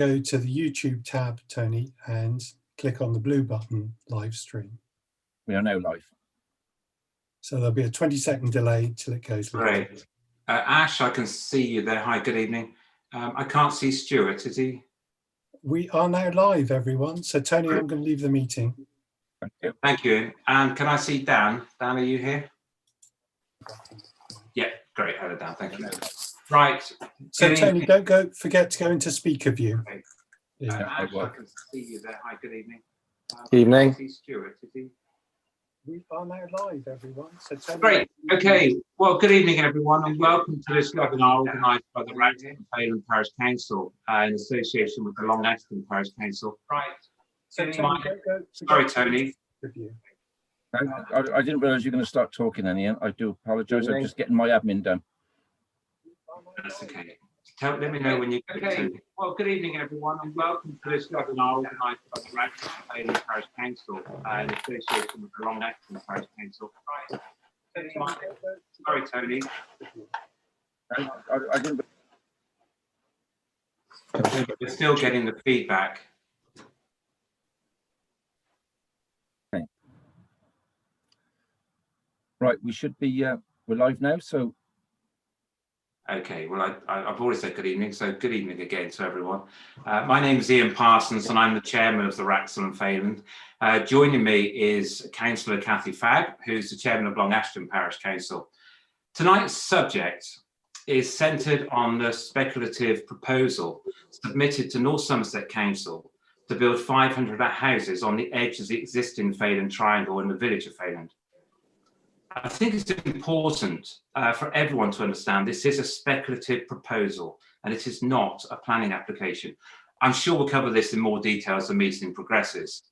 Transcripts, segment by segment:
go to the YouTube tab, Tony, and click on the blue button, live stream. We are now live. So there'll be a 20-second delay till it goes live. Great. Ash, I can see you there. Hi, good evening. I can't see Stuart, is he? We are now live, everyone. So Tony, I'm going to leave the meeting. Thank you. Thank you. And can I see Dan? Dan, are you here? Yeah, great. Hello, Dan. Thank you. Right. So Tony, don't forget to go into speaker view. Okay. Yeah. Ash, I can see you there. Hi, good evening. Evening. I can't see Stuart, is he? We are now live, everyone. So Tony, Great. Okay. Well, good evening, everyone, and welcome to this webinar organised by the Wraxall and Failand Parish Council in association with the Long Ashton Parish Council. Right. so Tony, Sorry, Tony. I didn't realise you were going to start talking, Ian. I do apologise. I'm just getting my admin done. That's okay. Let me know when you get to. Well, good evening, everyone, and welcome to this webinar organised by the Wraxall and Failand Parish Council in association with the Long Ashton Parish Council. Right. Sorry, Tony. I didn't. We're still getting the feedback. Okay. Right, we should be. We're live now, so. Okay, well, I've already said good evening, so good evening again to everyone. My name is Ian Parsons, and I'm the chairman of the Wraxall and Failand. Joining me is Councillor Cathy Fagg, who's the chairman of Long Ashton Parish Council. Tonight's subject is centred on the speculative proposal submitted to North Somerset Council to build 500 houses on the edge of the existing Failand Triangle in the village of Failand. I think it's important for everyone to understand this is a speculative proposal and it is not a planning application. I'm sure we'll cover this in more detail as the meeting progresses.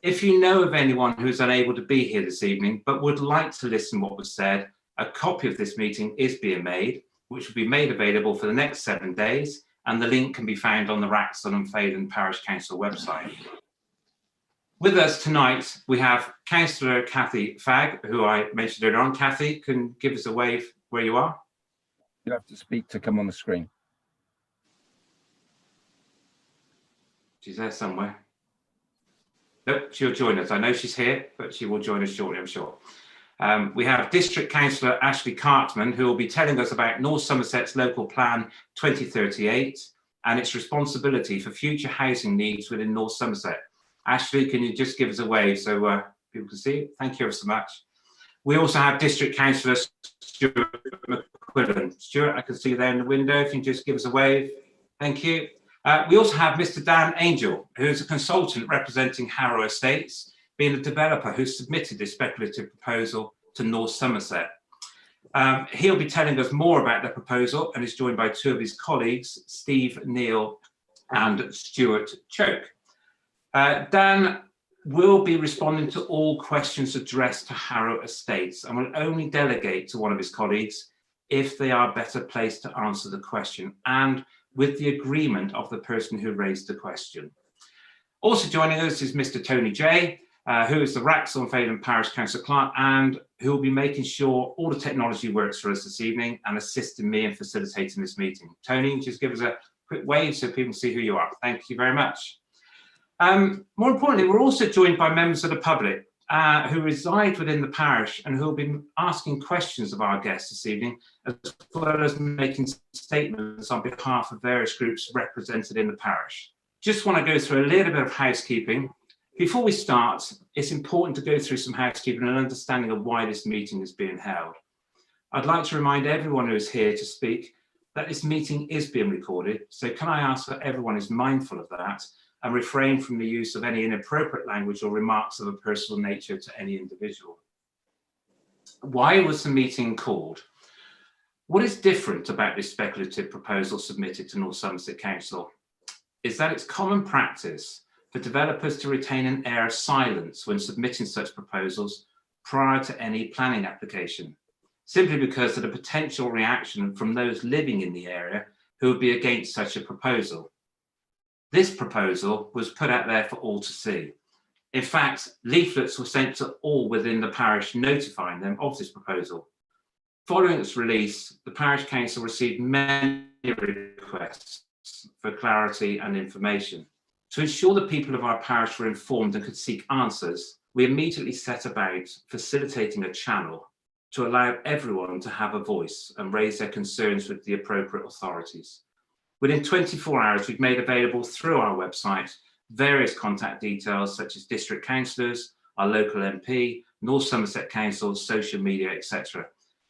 If you know of anyone who's unable to be here this evening but would like to listen to what was said, a copy of this meeting is being made, which will be made available for the next 7 days, and the link can be found on the Wraxall and Failand Parish Council website. With us tonight, we have Councillor Cathy Fagg, who I mentioned earlier on. Cathy, can give us a wave where you are. You have to speak to come on the screen. She's there somewhere. Nope, she'll join us. I know she's here, but she will join us shortly, I'm sure. We have District Councillor Ashley Cartman, who will be telling us about North Somerset's Local Plan 2038 and its responsibility for future housing needs within North Somerset. Ashley, can you just give us a wave so people can see it? Thank you ever so much. We also have District Councillor Stuart McQuillan. Stuart, I can see you there in the window. If you can just give us a wave. Thank you. We also have Mr. Dan Angel, who is a consultant representing Harrow Estates, being a developer who submitted this speculative proposal to North Somerset. He'll be telling us more about the proposal and is joined by two of his colleagues, Steve Neal and Stuart Choke. Dan will be responding to all questions addressed to Harrow Estates and will only delegate to one of his colleagues if they are better placed to answer the question and with the agreement of the person who raised the question. Also joining us is Mr. Tony J, who is the Wraxall and Failand Parish Council Clerk and who will be making sure all the technology works for us this evening and assisting me in facilitating this meeting. Tony, just give us a quick wave so people see who you are. Thank you very much. More importantly, we're also joined by members of the public who reside within the parish and who will be asking questions of our guests this evening, as well as making statements on behalf of various groups represented in the parish. Just want to go through a little bit of housekeeping. Before we start, it's important to go through some housekeeping and understanding of why this meeting is being held. I'd like to remind everyone who is here to speak that this meeting is being recorded, so can I ask that everyone is mindful of that and refrain from the use of any inappropriate language or remarks of a personal nature to any individual. Why was the meeting called? What is different about this speculative proposal submitted to North Somerset Council is that it's common practice for developers to retain an air of silence when submitting such proposals prior to any planning application, simply because of the potential reaction from those living in the area who would be against such a proposal. This proposal was put out there for all to see. In fact, leaflets were sent to all within the parish notifying them of this proposal. Following its release, the Parish Council received many requests for clarity and information. To ensure the people of our parish were informed and could seek answers, we immediately set about facilitating a channel to allow everyone to have a voice and raise their concerns with the appropriate authorities. Within 24 hours, we've made available through our website various contact details such as district councillors, our local MP, North Somerset Council, social media, etc.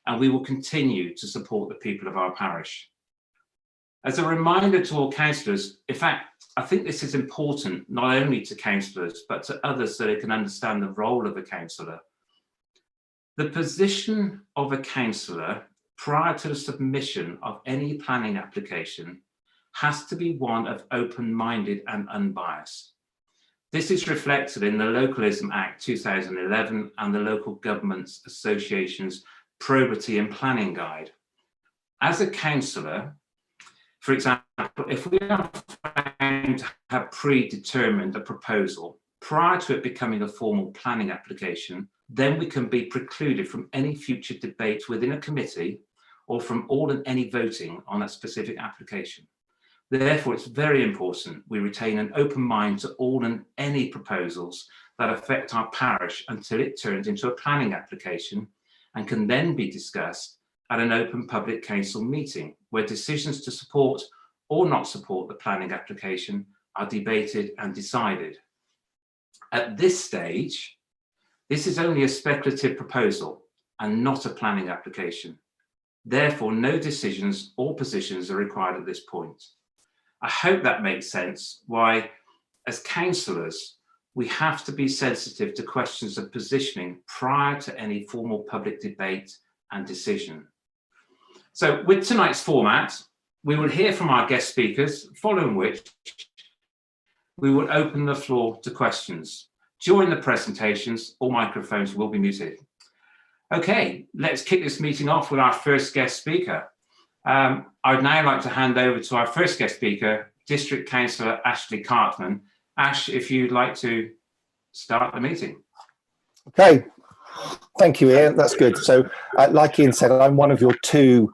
And we will continue to support the people of our parish. As a reminder to all councillors, in fact, I think this is important not only to councillors, but to others so they can understand the role of a councillor. The position of a councillor prior to the submission of any planning application has to be one of open-minded and unbiased. This is reflected in the Localism Act 2011 and the Local Governments Association's Probity and Planning Guide. As a councillor, for example, if we are found to have predetermined a proposal prior to it becoming a formal planning application, then we can be precluded from any future debate within a committee or from all and any voting on that specific application. Therefore, it's very important we retain an open mind to all and any proposals that affect our parish until it turns into a planning application and can then be discussed at an open public council meeting where decisions to support or not support the planning application are debated and decided. At this stage, this is only a speculative proposal and not a planning application. Therefore, no decisions or positions are required at this point. I hope that makes sense why, as councillors, we have to be sensitive to questions of positioning prior to any formal public debate and decision. So with tonight's format, we will hear from our guest speakers, following which we will open the floor to questions. During the presentations, all microphones will be muted. Okay, let's kick this meeting off with our first guest speaker. I'd now like to hand over to our first guest speaker, District Councillor Ashley Cartman. Ash, if you'd like to start the meeting. Okay, thank you, Ian. That's good. So, like Ian said, I'm one of your two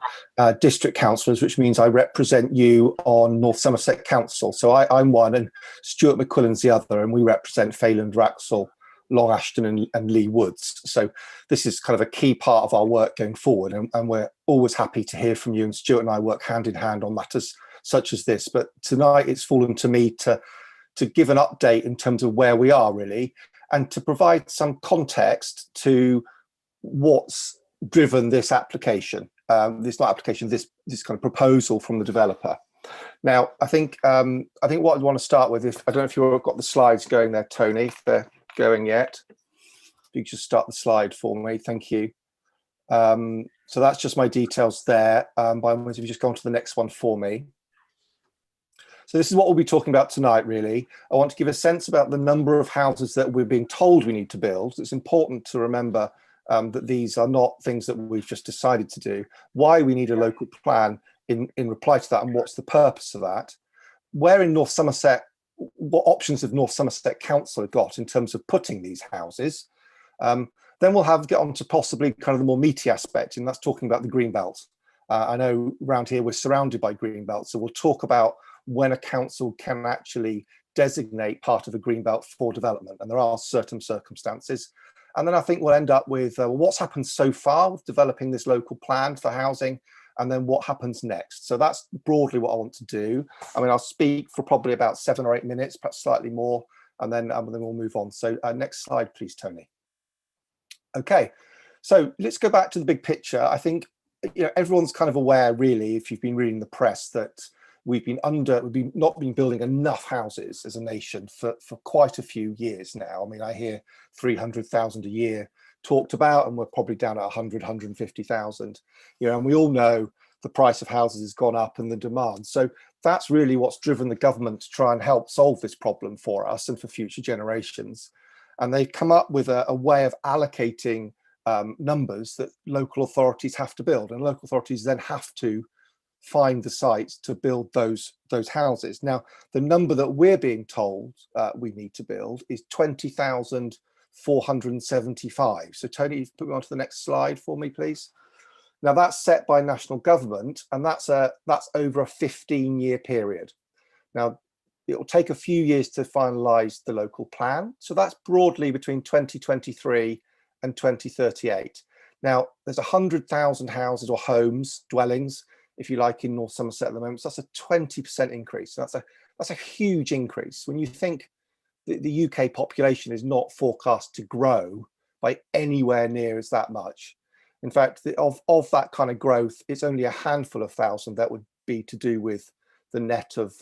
district councillors, which means I represent you on North Somerset Council. So I'm one, and Stuart McQuillan's the other, and we represent Failand, Wraxall, Long Ashton and Lee Woods. So this is kind of a key part of our work going forward, and we're always happy to hear from you, and Stuart and I work hand in hand on matters such as this. But tonight it's fallen to me to give an update in terms of where we are really, and to provide some context to what's driven this application, this kind of proposal from the developer. Now, I think what I'd want to start with, I don't know if you've got the slides going there, Tony, if they're going yet. If you just start the slide for me, thank you. So that's just my details there. By the way, if you just go on to the next one for me. So this is what we'll be talking about tonight, really. I want to give a sense about the number of houses that we're being told we need to build. It's important to remember that these are not things that we've just decided to do. Why we need a local plan in reply to that, and what's the purpose of that. Where in North Somerset, what options have North Somerset Council got in terms of putting these houses? Then we'll get on to possibly kind of the more meaty aspect, and that's talking about the green belt. I know around here we're surrounded by green belts, so we'll talk about when a council can actually designate part of a green belt for development, and there are certain circumstances. And then I think we'll end up with what's happened so far with developing this local plan for housing, and then what happens next. So that's broadly what I want to do. I mean, I'll speak for probably about 7 or 8 minutes, perhaps slightly more, and then we'll move on. So next slide, please, Tony. Okay, so let's go back to the big picture. I think everyone's kind of aware, really, if you've been reading the press, that we've not been building enough houses as a nation for quite a few years now. I mean, I hear 300,000 a year talked about, and we're probably down at 150,000. And we all know the price of houses has gone up and the demand. So that's really what's driven the government to try and help solve this problem for us and for future generations. And they've come up with a way of allocating numbers that local authorities have to build, and local authorities then have to find the sites to build those houses. Now, the number that we're being told we need to build is 20,475. So Tony, put me on to the next slide for me, please. Now that's set by national government, and that's over a 15-year period. Now it will take a few years to finalise the local plan, so that's broadly between 2023 and 2038. Now there's 100,000 houses or homes, dwellings, if you like, in North Somerset at the moment. So that's a 20% increase. That's a huge increase. When you think the UK population is not forecast to grow by anywhere near as that much. In fact, of that kind of growth, it's only a handful of thousand that would be to do with the net of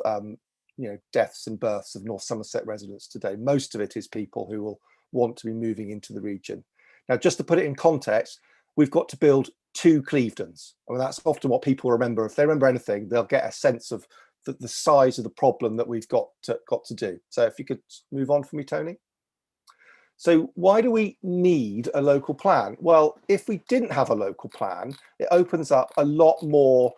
deaths and births of North Somerset residents today. Most of it is people who will want to be moving into the region. Now, just to put it in context, we've got to build 2 Clevedons. I mean, that's often what people remember. If they remember anything, they'll get a sense of the size of the problem that we've got to do. So if you could move on for me, Tony. So why do we need a local plan? Well, if we didn't have a local plan, it opens up a lot more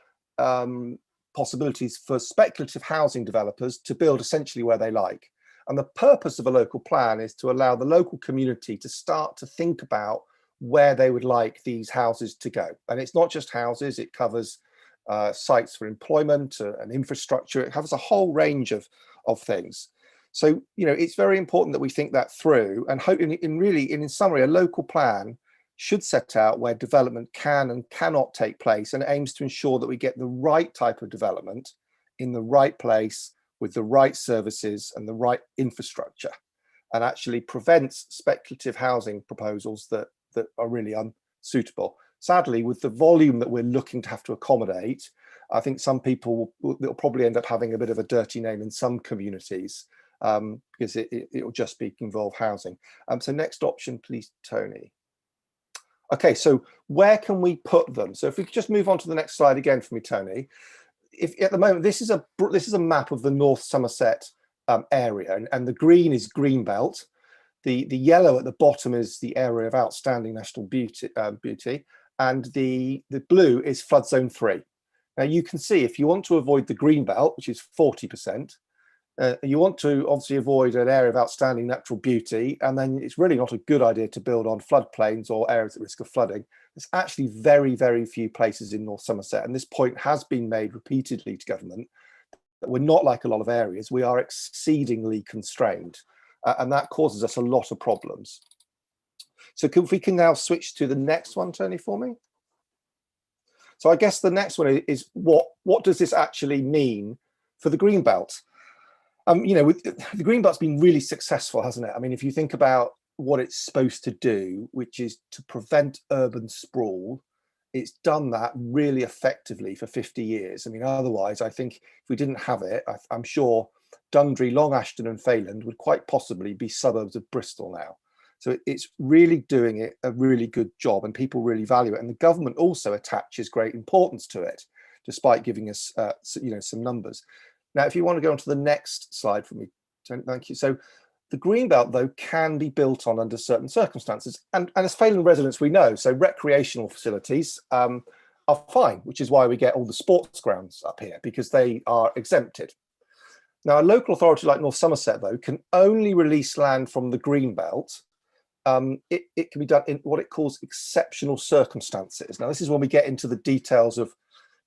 possibilities for speculative housing developers to build essentially where they like. And the purpose of a local plan is to allow the local community to start to think about where they would like these houses to go. And it's not just houses, it covers sites for employment and infrastructure. It covers a whole range of things. So, it's very important that we think that through, and hope in summary, a local plan should set out where development can and cannot take place, and aims to ensure that we get the right type of development in the right place with the right services and the right infrastructure, and actually prevents speculative housing proposals that are really unsuitable. Sadly, with the volume that we're looking to have to accommodate, I think some people will probably end up having a bit of a dirty name in some communities, because it will just involve housing. So next option, please, Tony. Okay, so where can we put them? So if we could just move on to the next slide again for me, Tony. If at the moment, this is a map of the North Somerset area, and the green is Greenbelt. The yellow at the bottom is the area of outstanding national beauty, and the blue is flood zone 3. Now you can see, if you want to avoid the Greenbelt, which is 40%, you want to obviously avoid an area of outstanding natural beauty, and then it's really not a good idea to build on floodplains or areas at risk of flooding. There's actually very, very few places in North Somerset, and this point has been made repeatedly to government, that we're not like a lot of areas. We are exceedingly constrained, and that causes us a lot of problems. So if we can now switch to the next one, Tony, for me. So I guess the next one is what does this actually mean for the Greenbelt? The Greenbelt's been really successful, hasn't it? I mean, if you think about what it's supposed to do, which is to prevent urban sprawl, it's done that really effectively for 50 years. I mean, otherwise, I think if we didn't have it, I'm sure Dundry, Long Ashton and Failand would quite possibly be suburbs of Bristol now. So it's really doing a really good job, and people really value it. And the government also attaches great importance to it, despite giving us some numbers. Now, if you want to go on to the next slide for me, thank you. So the Greenbelt, though, can be built on under certain circumstances. And as Failand residents, we know, so recreational facilities are fine, which is why we get all the sports grounds up here, because they are exempted. Now, a local authority like North Somerset, though, can only release land from the Greenbelt. It can be done in what it calls exceptional circumstances. Now, this is when we get into the details of,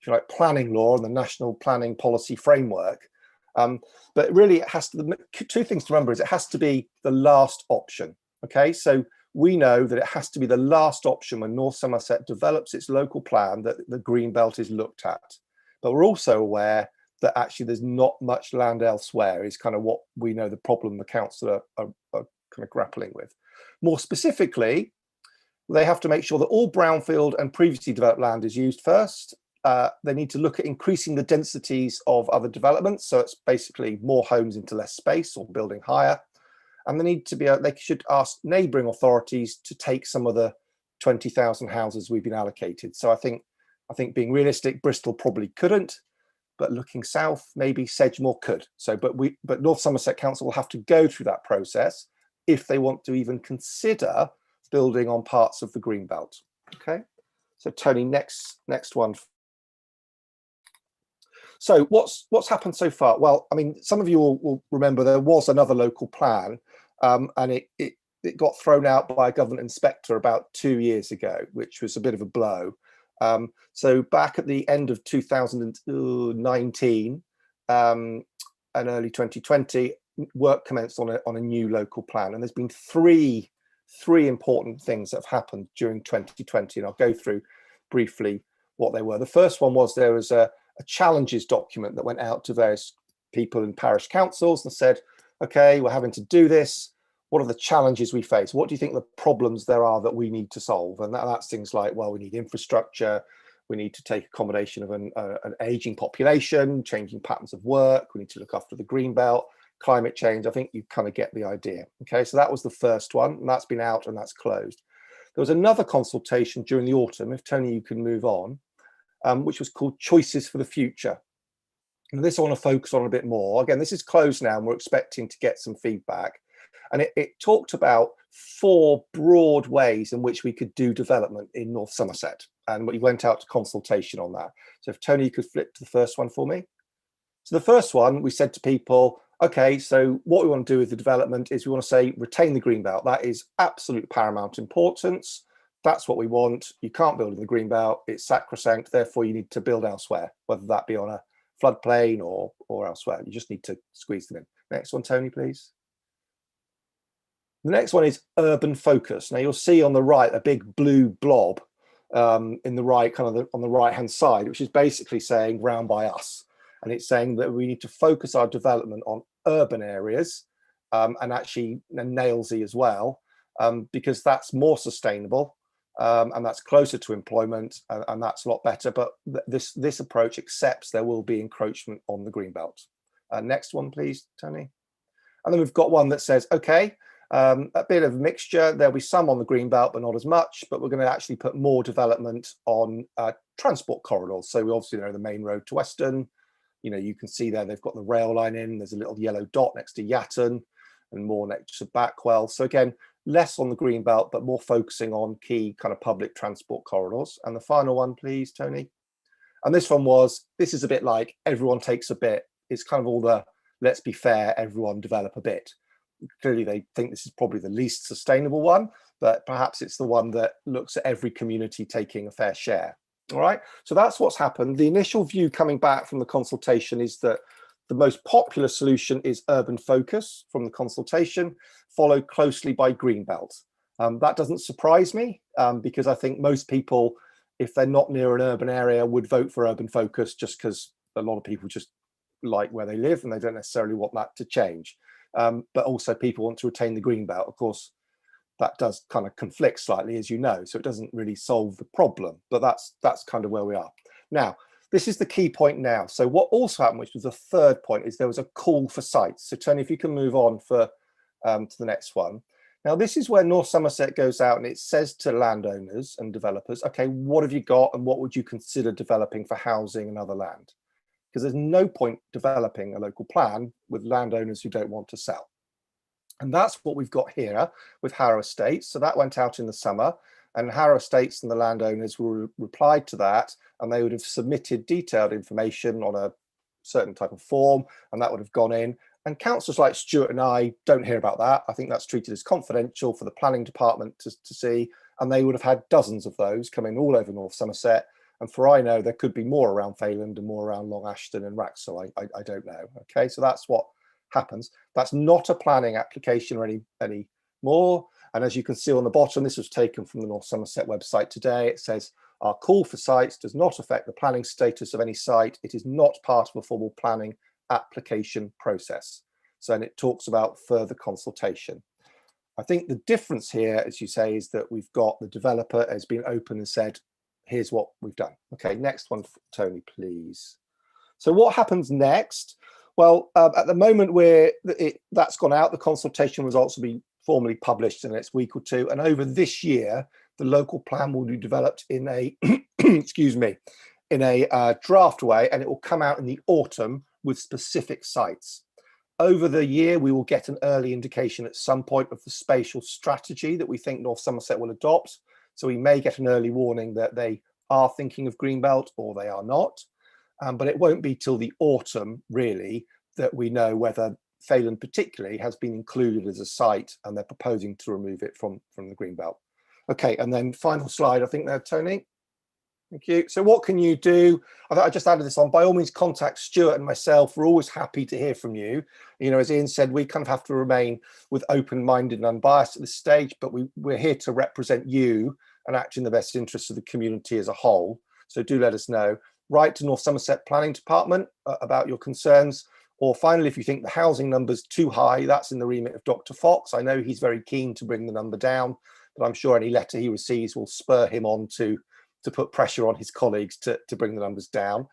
if you like, planning law and the National Planning Policy Framework. But really, it has to, the 2 things to remember is it has to be the last option. Okay, so we know that it has to be the last option when North Somerset develops its local plan that the Greenbelt is looked at. But we're also aware that actually there's not much land elsewhere, is kind of what we know the problem the council are kind of grappling with. More specifically, they have to make sure that all brownfield and previously developed land is used first. They need to look at increasing the densities of other developments. So it's basically more homes into less space or building higher. And they should ask neighbouring authorities to take some of the 20,000 houses we've been allocated. So I think being realistic, Bristol probably couldn't, but looking south, maybe Sedgemoor could. So, but North Somerset Council will have to go through that process if they want to even consider building on parts of the Greenbelt. Okay. So Tony, next one. So what's happened so far? Well, I mean, some of you will remember there was another local plan, and it got thrown out by a government inspector about 2 years ago, which was a bit of a blow. So back at the end of 2019 and early 2020, work commenced on a new local plan, and there's been three important things that have happened during 2020, and I'll go through briefly what they were. The first one was there was a challenges document that went out to various people in parish councils and said, okay, we're having to do this. What are the challenges we face? What do you think the problems there are that we need to solve? And that's things like, well, we need infrastructure. We need to take accommodation of an aging population, changing patterns of work. We need to look after the greenbelt, climate change. I think you kind of get the idea. Okay, so that was the first one, and that's been out and that's closed. There was another consultation during the autumn, if Tony, you can move on, which was called Choices for the Future. And this I want to focus on a bit more. Again, this is closed now and we're expecting to get some feedback. And it talked about 4 broad ways in which we could do development in North Somerset. And we went out to consultation on that. So if Tony, you could flip to the first one for me. So the first one, we said to people, okay, so what we want to do with the development is we want to say, retain the greenbelt. That is absolute paramount importance. That's what we want. You can't build in the greenbelt. It's sacrosanct. Therefore, you need to build elsewhere, whether that be on a floodplain or elsewhere. You just need to squeeze them in. Next one, Tony, please. The next one is urban focus. Now you'll see on the right a big blue blob in the right, kind of on the right hand side, which is basically saying round by us. And it's saying that we need to focus our development on urban areas and actually Nailsea as well, because that's more sustainable and that's closer to employment and that's a lot better. But this approach accepts there will be encroachment on the greenbelt. Next one, please, Tony. And then we've got one that says, okay, a bit of mixture. There'll be some on the greenbelt, but not as much. But we're going to actually put more development on transport corridors. So we obviously know the main road to Weston. You know, you can see there they've got the rail line in. There's a little yellow dot next to Yatton and more next to Backwell. So again, less on the greenbelt, but more focusing on key kind of public transport corridors. And the final one, please, Tony. And this one was, this is a bit like everyone takes a bit. It's kind of all the, let's be fair, everyone develop a bit. Clearly, they think this is probably the least sustainable one, but perhaps it's the one that looks at every community taking a fair share. All right, so that's what's happened. The initial view coming back from the consultation is that the most popular solution is urban focus from the consultation, followed closely by greenbelt. That doesn't surprise me because I think most people, if they're not near an urban area, would vote for urban focus just because a lot of people just like where they live and they don't necessarily want that to change. But also people want to retain the greenbelt. Of course, that does kind of conflict slightly, as you know, so it doesn't really solve the problem, but that's kind of where we are. Now, this is the key point now. So what also happened, which was the third point, is there was a call for sites. So Tony, if you can move on to the next one. Now, this is where North Somerset goes out and it says to landowners and developers, okay, what have you got and what would you consider developing for housing and other land? Because there's no point developing a local plan with landowners who don't want to sell. And that's what we've got here with Harrow Estates. So that went out in the summer and Harrow Estates and the landowners replied to that, and they would have submitted detailed information on a certain type of form, and that would have gone in. And councillors like Stuart and I don't hear about that. I think that's treated as confidential for the planning department to see, and they would have had dozens of those coming all over North Somerset. And for I know, there could be more around Failand and more around Long Ashton and Wraxall. I don't know. Okay, so that's what happens. That's not a planning application or any more. And as you can see on the bottom, this was taken from the North Somerset website today. It says, our call for sites does not affect the planning status of any site. It is not part of a formal planning application process. So, and it talks about further consultation. I think the difference here, as you say, is that we've got the developer has been open and said, here's what we've done. Okay, next one, Tony, please. So what happens next? Well, at the moment that's gone out, the consultation results will be formally published in the next week or two. And over this year, the local plan will be developed in a, excuse me, in a draft way, and it will come out in the autumn with specific sites. Over the year, we will get an early indication at some point of the spatial strategy that we think North Somerset will adopt. So we may get an early warning that they are thinking of Greenbelt or they are not. But it won't be till the autumn, really, that we know whether Failand particularly has been included as a site and they're proposing to remove it from the Greenbelt. Okay, and then final slide, I think there, Tony. Thank you. So what can you do? I just added this on. By all means, contact Stuart and myself. We're always happy to hear from you. You know, as Ian said, we kind of have to remain with open-minded and unbiased at this stage, but we're here to represent you and act in the best interests of the community as a whole. So do let us know. Write to North Somerset Planning Department about your concerns. Or finally, if you think the housing number's too high, that's in the remit of Dr. Fox. I know he's very keen to bring the number down, but I'm sure any letter he receives will spur him on to put pressure on his colleagues to bring the numbers down.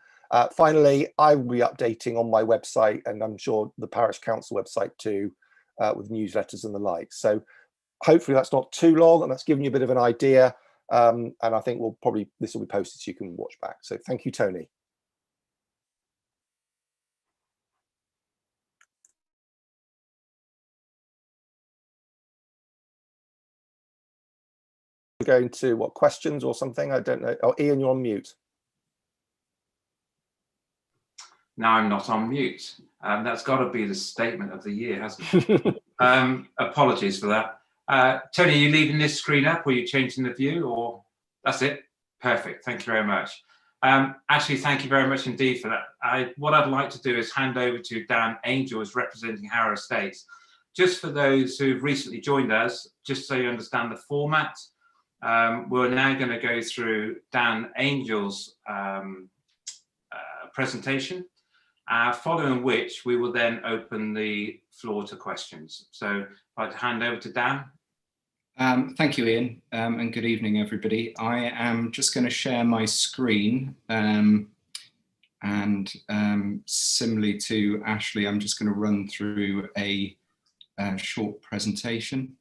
Finally, I will be updating on my website, and I'm sure the Parish Council website too, with newsletters and the like. So hopefully that's not too long, and that's given you a bit of an idea. And I think this will be posted so you can watch back. So thank you, Tony. Going to what, questions or something? I don't know. Oh, Ian, you're on mute. No, I'm not on mute. That's got to be the statement of the year, hasn't it? Apologies for that. Tony, are you leaving this screen up, or are you changing the view, or that's it? Perfect. Thank you very much. Actually, thank you very much indeed for that. What I'd like to do is hand over to Dan Angel, as representing Harrow Estates. Just for those who've recently joined us, just so you understand the format, we're now going to go through Dan Angel's presentation, following which we will then open the floor to questions. So I'd hand over to Dan. Thank you, Ian, and good evening, everybody. I am just going to share my screen, and similarly to Ashley, I'm just going to run through a short presentation.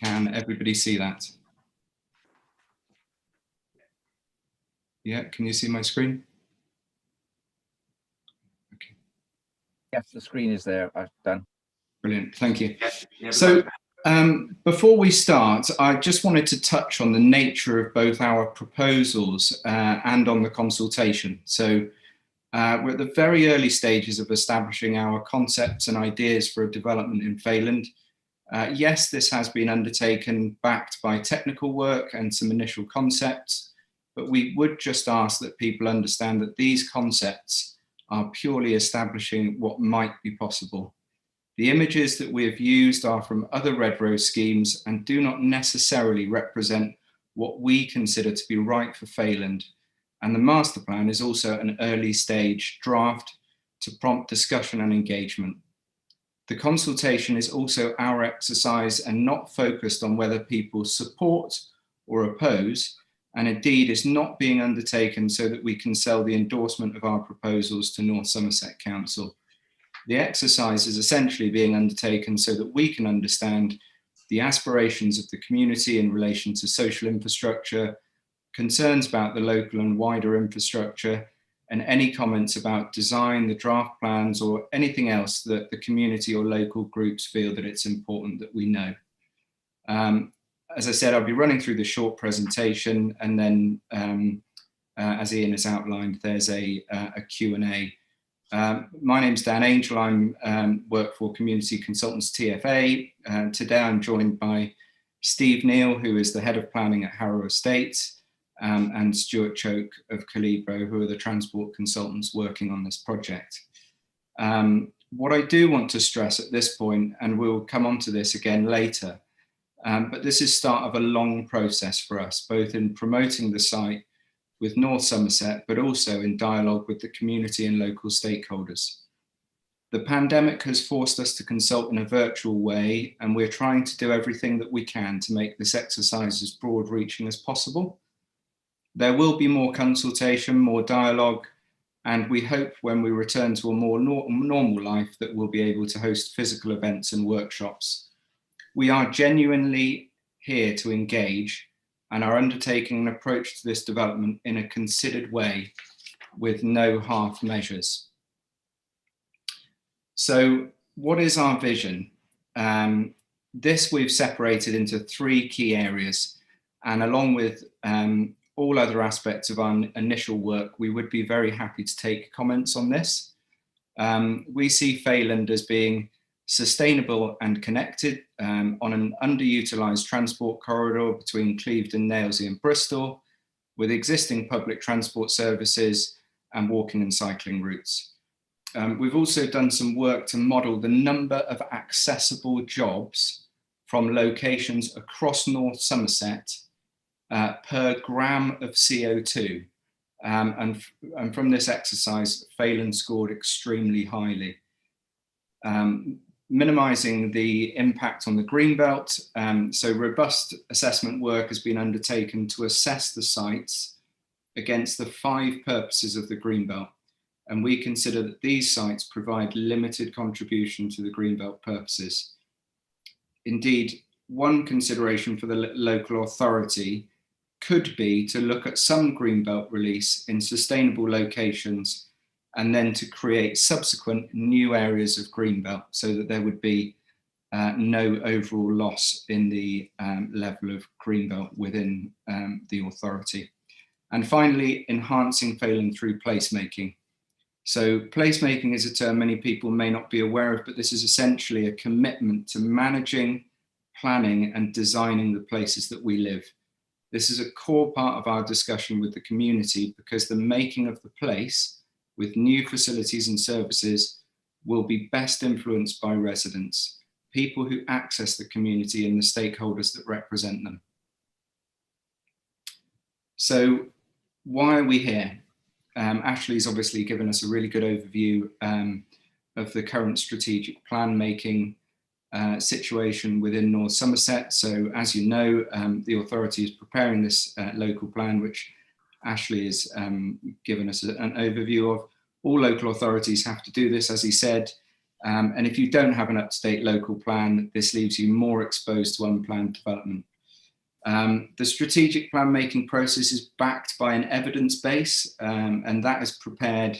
Can everybody see that? Yeah, can you see my screen? Okay. Yes, the screen is there. I've done. Brilliant, thank you. Yeah, So before we start, I just wanted to touch on the nature of both our proposals and on the consultation. So we're at the very early stages of establishing our concepts and ideas for a development in Failand. Yes, this has been undertaken, backed by technical work and some initial concepts, but we would just ask that people understand that these concepts are purely establishing what might be possible. The images that we have used are from other Red Rose schemes and do not necessarily represent what we consider to be right for Failand. And the master plan is also an early stage draft to prompt discussion and engagement. The consultation is also our exercise and not focused on whether people support or oppose, and indeed is not being undertaken so that we can sell the endorsement of our proposals to North Somerset Council. The exercise is essentially being undertaken so that we can understand the aspirations of the community in relation to social infrastructure, concerns about the local and wider infrastructure, and any comments about design, the draft plans, or anything else that the community or local groups feel that it's important that we know. As I said, I'll be running through the short presentation, and then as Ian has outlined, there's a Q&A. My name's Dan Angel. I'm work for Community Consultants TFA. Today I'm joined by Steve Neal, who is the head of planning at Harrow Estates, and Stuart Choke of Calibro, who are the transport consultants working on this project. What I do want to stress at this point, and we'll come on to this again later, but this is start of a long process for us, both in promoting the site with North Somerset, but also in dialogue with the community and local stakeholders. The pandemic has forced us to consult in a virtual way, and we're trying to do everything that we can to make this exercise as broad-reaching as possible. There will be more consultation, more dialogue, and we hope when we return to a more normal life that we'll be able to host physical events and workshops. We are genuinely here to engage and are undertaking an approach to this development in a considered way with no half measures. So what is our vision? This we've separated into 3 key areas, and along with all other aspects of our initial work, we would be very happy to take comments on this. We see Failand as being sustainable and connected on an underutilised transport corridor between Clevedon, Nailsea and Bristol, with existing public transport services and walking and cycling routes. We've also done some work to model the number of accessible jobs from locations across North Somerset per gram of CO2. And from this exercise, Failand scored extremely highly. Minimising the impact on the greenbelt, so robust assessment work has been undertaken to assess the sites against the 5 purposes of the greenbelt. And we consider that these sites provide limited contribution to the greenbelt purposes. Indeed, one consideration for the local authority could be to look at some greenbelt release in sustainable locations and then to create subsequent new areas of greenbelt so that there would be no overall loss in the level of greenbelt within the authority. And finally, enhancing Failand through placemaking. So placemaking is a term many people may not be aware of, but this is essentially a commitment to managing, planning and designing the places that we live. This is a core part of our discussion with the community because the making of the place with new facilities and services will be best influenced by residents, people who access the community and the stakeholders that represent them. So why are we here? Ashley's obviously given us a really good overview of the current strategic plan making situation within North Somerset. So as you know, the authority is preparing this local plan, which Ashley has given us an overview of. All local authorities have to do this, as he said. And if you don't have an up-to-date local plan, this leaves you more exposed to unplanned development. The strategic plan making process is backed by an evidence base, and that is prepared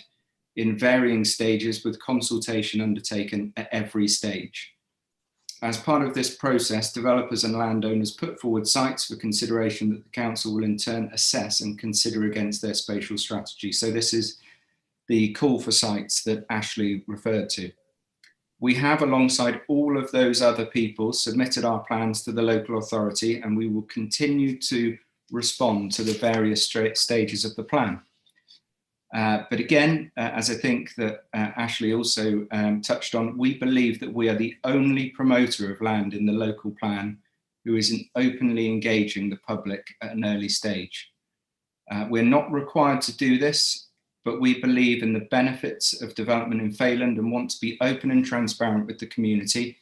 in varying stages with consultation undertaken at every stage. As part of this process, developers and landowners put forward sites for consideration that the council will in turn assess and consider against their spatial strategy. So this is the call for sites that Ashley referred to. We have, alongside all of those other people, submitted our plans to the local authority, and we will continue to respond to the various stages of the plan. But again, as I think that Ashley also touched on, we believe that we are the only promoter of land in the local plan who isn't openly engaging the public at an early stage. We're not required to do this, but we believe in the benefits of development in Failand and want to be open and transparent with the community,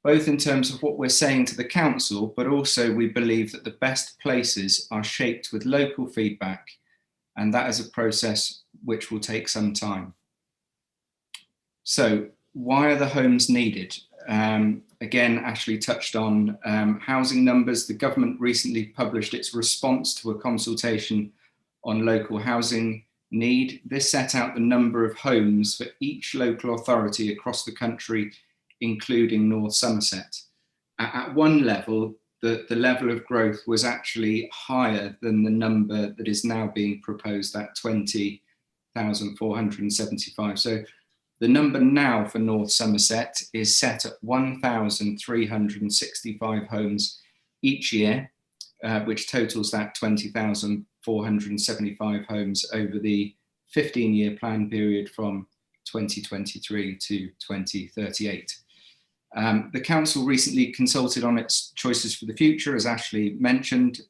both in terms of what we're saying to the council, but also we believe that the best places are shaped with local feedback, and that is a process which will take some time. So why are the homes needed? Again, Ashley touched on housing numbers. The government recently published its response to a consultation on local housing need. This set out the number of homes for each local authority across the country, including North Somerset. At one level, the level of growth was actually higher than the number that is now being proposed at 20,475. So the number now for North Somerset is set at 1,365 homes each year, which totals that 20,475 homes over the 15-year plan period from 2023 to 2038. The council recently consulted on its choices for the future, as Ashley mentioned,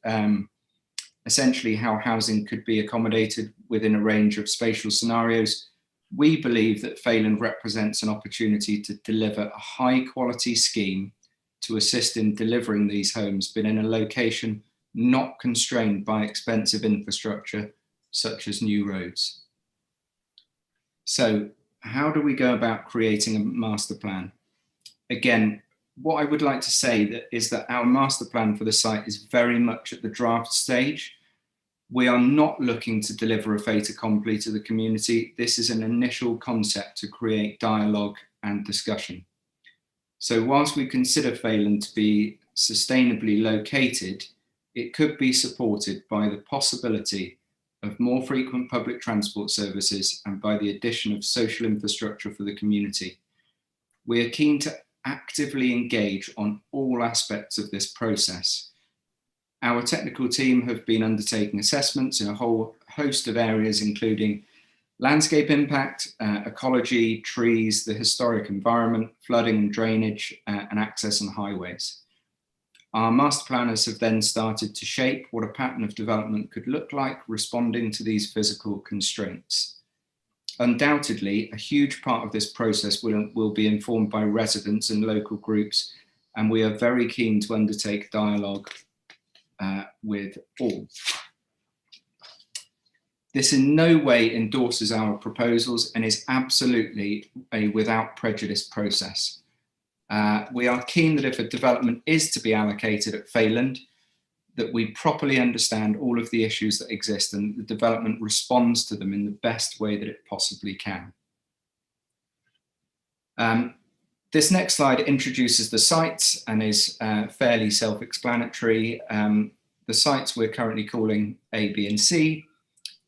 essentially how housing could be accommodated within a range of spatial scenarios. We believe that Failand represents an opportunity to deliver a high quality scheme to assist in delivering these homes, but in a location not constrained by expensive infrastructure, such as new roads. So how do we go about creating a master plan? Again, what I would like to say is that our master plan for the site is very much at the draft stage. We are not looking to deliver a fait accompli to the community. This is an initial concept to create dialogue and discussion. So whilst we consider Failand to be sustainably located, it could be supported by the possibility of more frequent public transport services and by the addition of social infrastructure for the community. We are keen to actively engage on all aspects of this process. Our technical team have been undertaking assessments in a whole host of areas, including landscape impact, ecology, trees, the historic environment, flooding and drainage, and access on highways. Our master planners have then started to shape what a pattern of development could look like, responding to these physical constraints. Undoubtedly, a huge part of this process will be informed by residents and local groups, and we are very keen to undertake dialogue with all. This in no way endorses our proposals and is absolutely a without prejudice process. We are keen that if a development is to be allocated at Failand, that we properly understand all of the issues that exist and the development responds to them in the best way that it possibly can. This next slide introduces the sites and is fairly self-explanatory. The sites we're currently calling A, B, and C,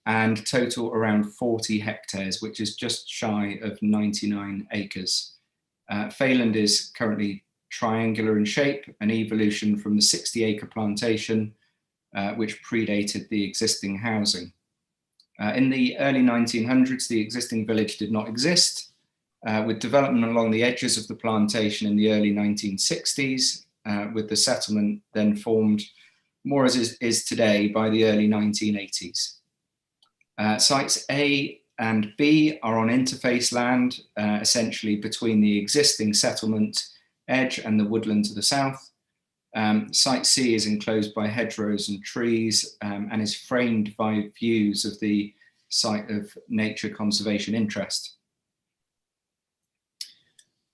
and total around 40 hectares, which is just shy of 99 acres. Failand is currently triangular in shape, an evolution from the 60-acre plantation, which predated the existing housing. In the early 1900s, the existing village did not exist, with development along the edges of the plantation in the early 1960s, with the settlement then formed more as is today by the early 1980s. Sites A and B are on interface land, essentially between the existing settlement edge and the woodland to the south. Site C is enclosed by hedgerows and trees and is framed by views of the site of nature conservation interest.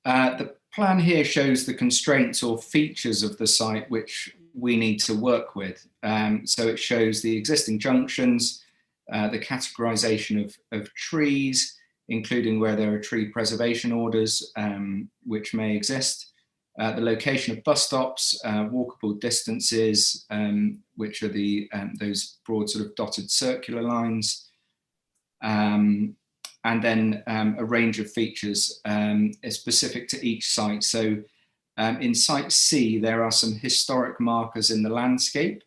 The plan here shows the constraints or features of the site which we need to work with. So it shows the existing junctions, the categorization of trees, including where there are tree preservation orders, which may exist, the location of bus stops, walkable distances, which are those broad sort of dotted circular lines, and then a range of features specific to each site. So in Site C, there are some historic markers in the landscape,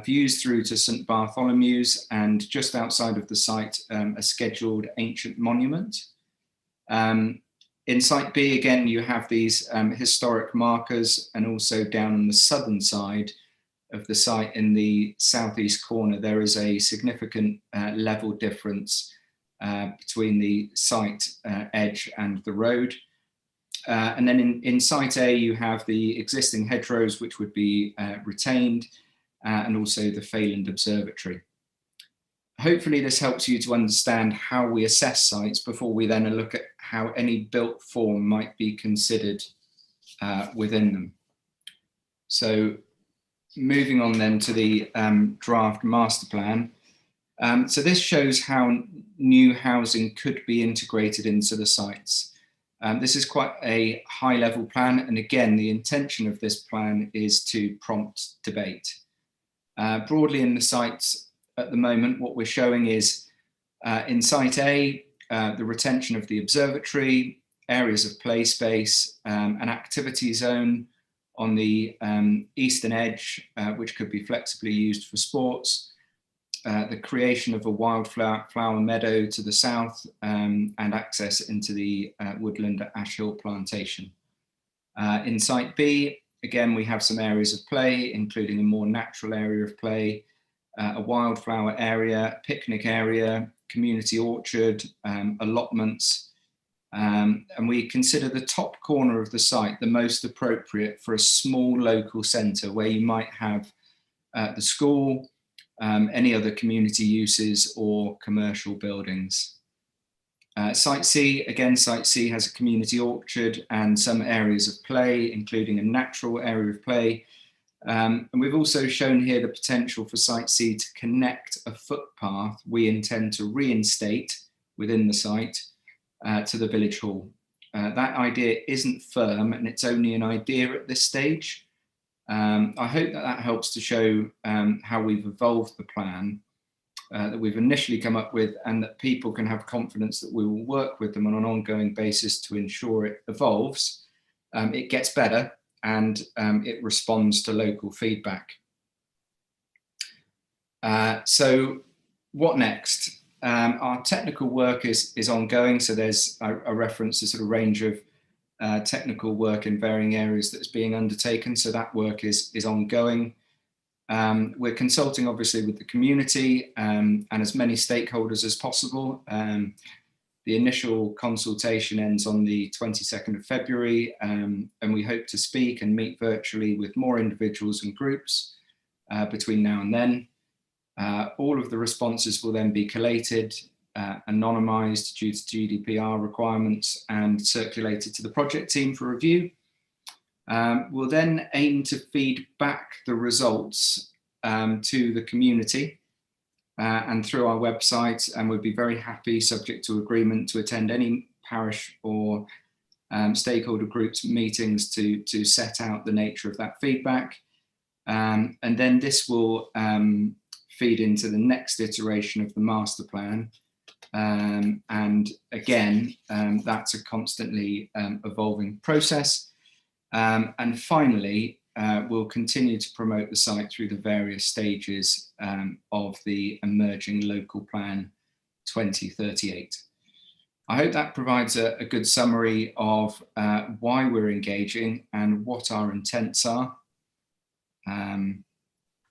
views through to St. Bartholomew's, and just outside of the site, a scheduled ancient monument. In Site B, again, you have these historic markers, and also down on the southern side of the site in the southeast corner, there is a significant level difference between the site edge and the road. And then in Site A, you have the existing hedgerows, which would be retained, and also the Failand Observatory. Hopefully this helps you to understand how we assess sites before we then look at how any built form might be considered within them. So moving on then to the draft master plan. So this shows how new housing could be integrated into the sites. This is quite a high level plan, and again, the intention of this plan is to prompt debate. Broadly in the sites at the moment, what we're showing is in Site A, the retention of the observatory, areas of play space, an activity zone on the eastern edge, which could be flexibly used for sports, the creation of a wildflower meadow to the south, and access into the woodland at Ash Hill plantation. In Site B, again, we have some areas of play, including a more natural area of play, a wildflower area, picnic area, community orchard, allotments, and we consider the top corner of the site the most appropriate for a small local centre where you might have the school, any other community uses or commercial buildings. Site C, again, Site C has a community orchard and some areas of play, including a natural area of play. And we've also shown here the potential for Site C to connect a footpath we intend to reinstate within the site to the village hall. That idea isn't firm and it's only an idea at this stage. I hope that helps to show how we've evolved the plan that we've initially come up with, and that people can have confidence that we will work with them on an ongoing basis to ensure it evolves, it gets better, and it responds to local feedback. So what next? Our technical work is ongoing. So there's a reference to sort of range of technical work in varying areas that's being undertaken. So that work is ongoing. We're consulting obviously with the community and as many stakeholders as possible. The initial consultation ends on the 22nd of February, and we hope to speak and meet virtually with more individuals and groups between now and then. All of the responses will then be collated, anonymized due to GDPR requirements, and circulated to the project team for review. We'll then aim to feed back the results to the community and through our website, and we'd be very happy, subject to agreement, to attend any parish or stakeholder groups meetings to set out the nature of that feedback. And then this will feed into the next iteration of the master plan. And again, that's a constantly evolving process. And finally, we'll continue to promote the site through the various stages of the emerging local plan 2038. I hope that provides a good summary of why we're engaging and what our intents are.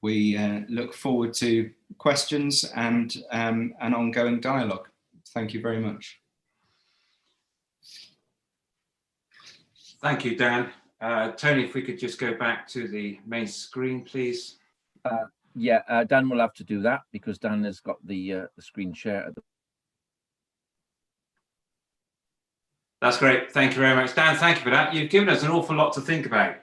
We look forward to questions and an ongoing dialogue. Thank you very much. Thank you, Dan. Tony, if we could just go back to the main screen, please. Yeah, Dan will have to do that because Dan has got the screen share. That's great. Thank you very much, Dan. Thank you for that. You've given us an awful lot to think about.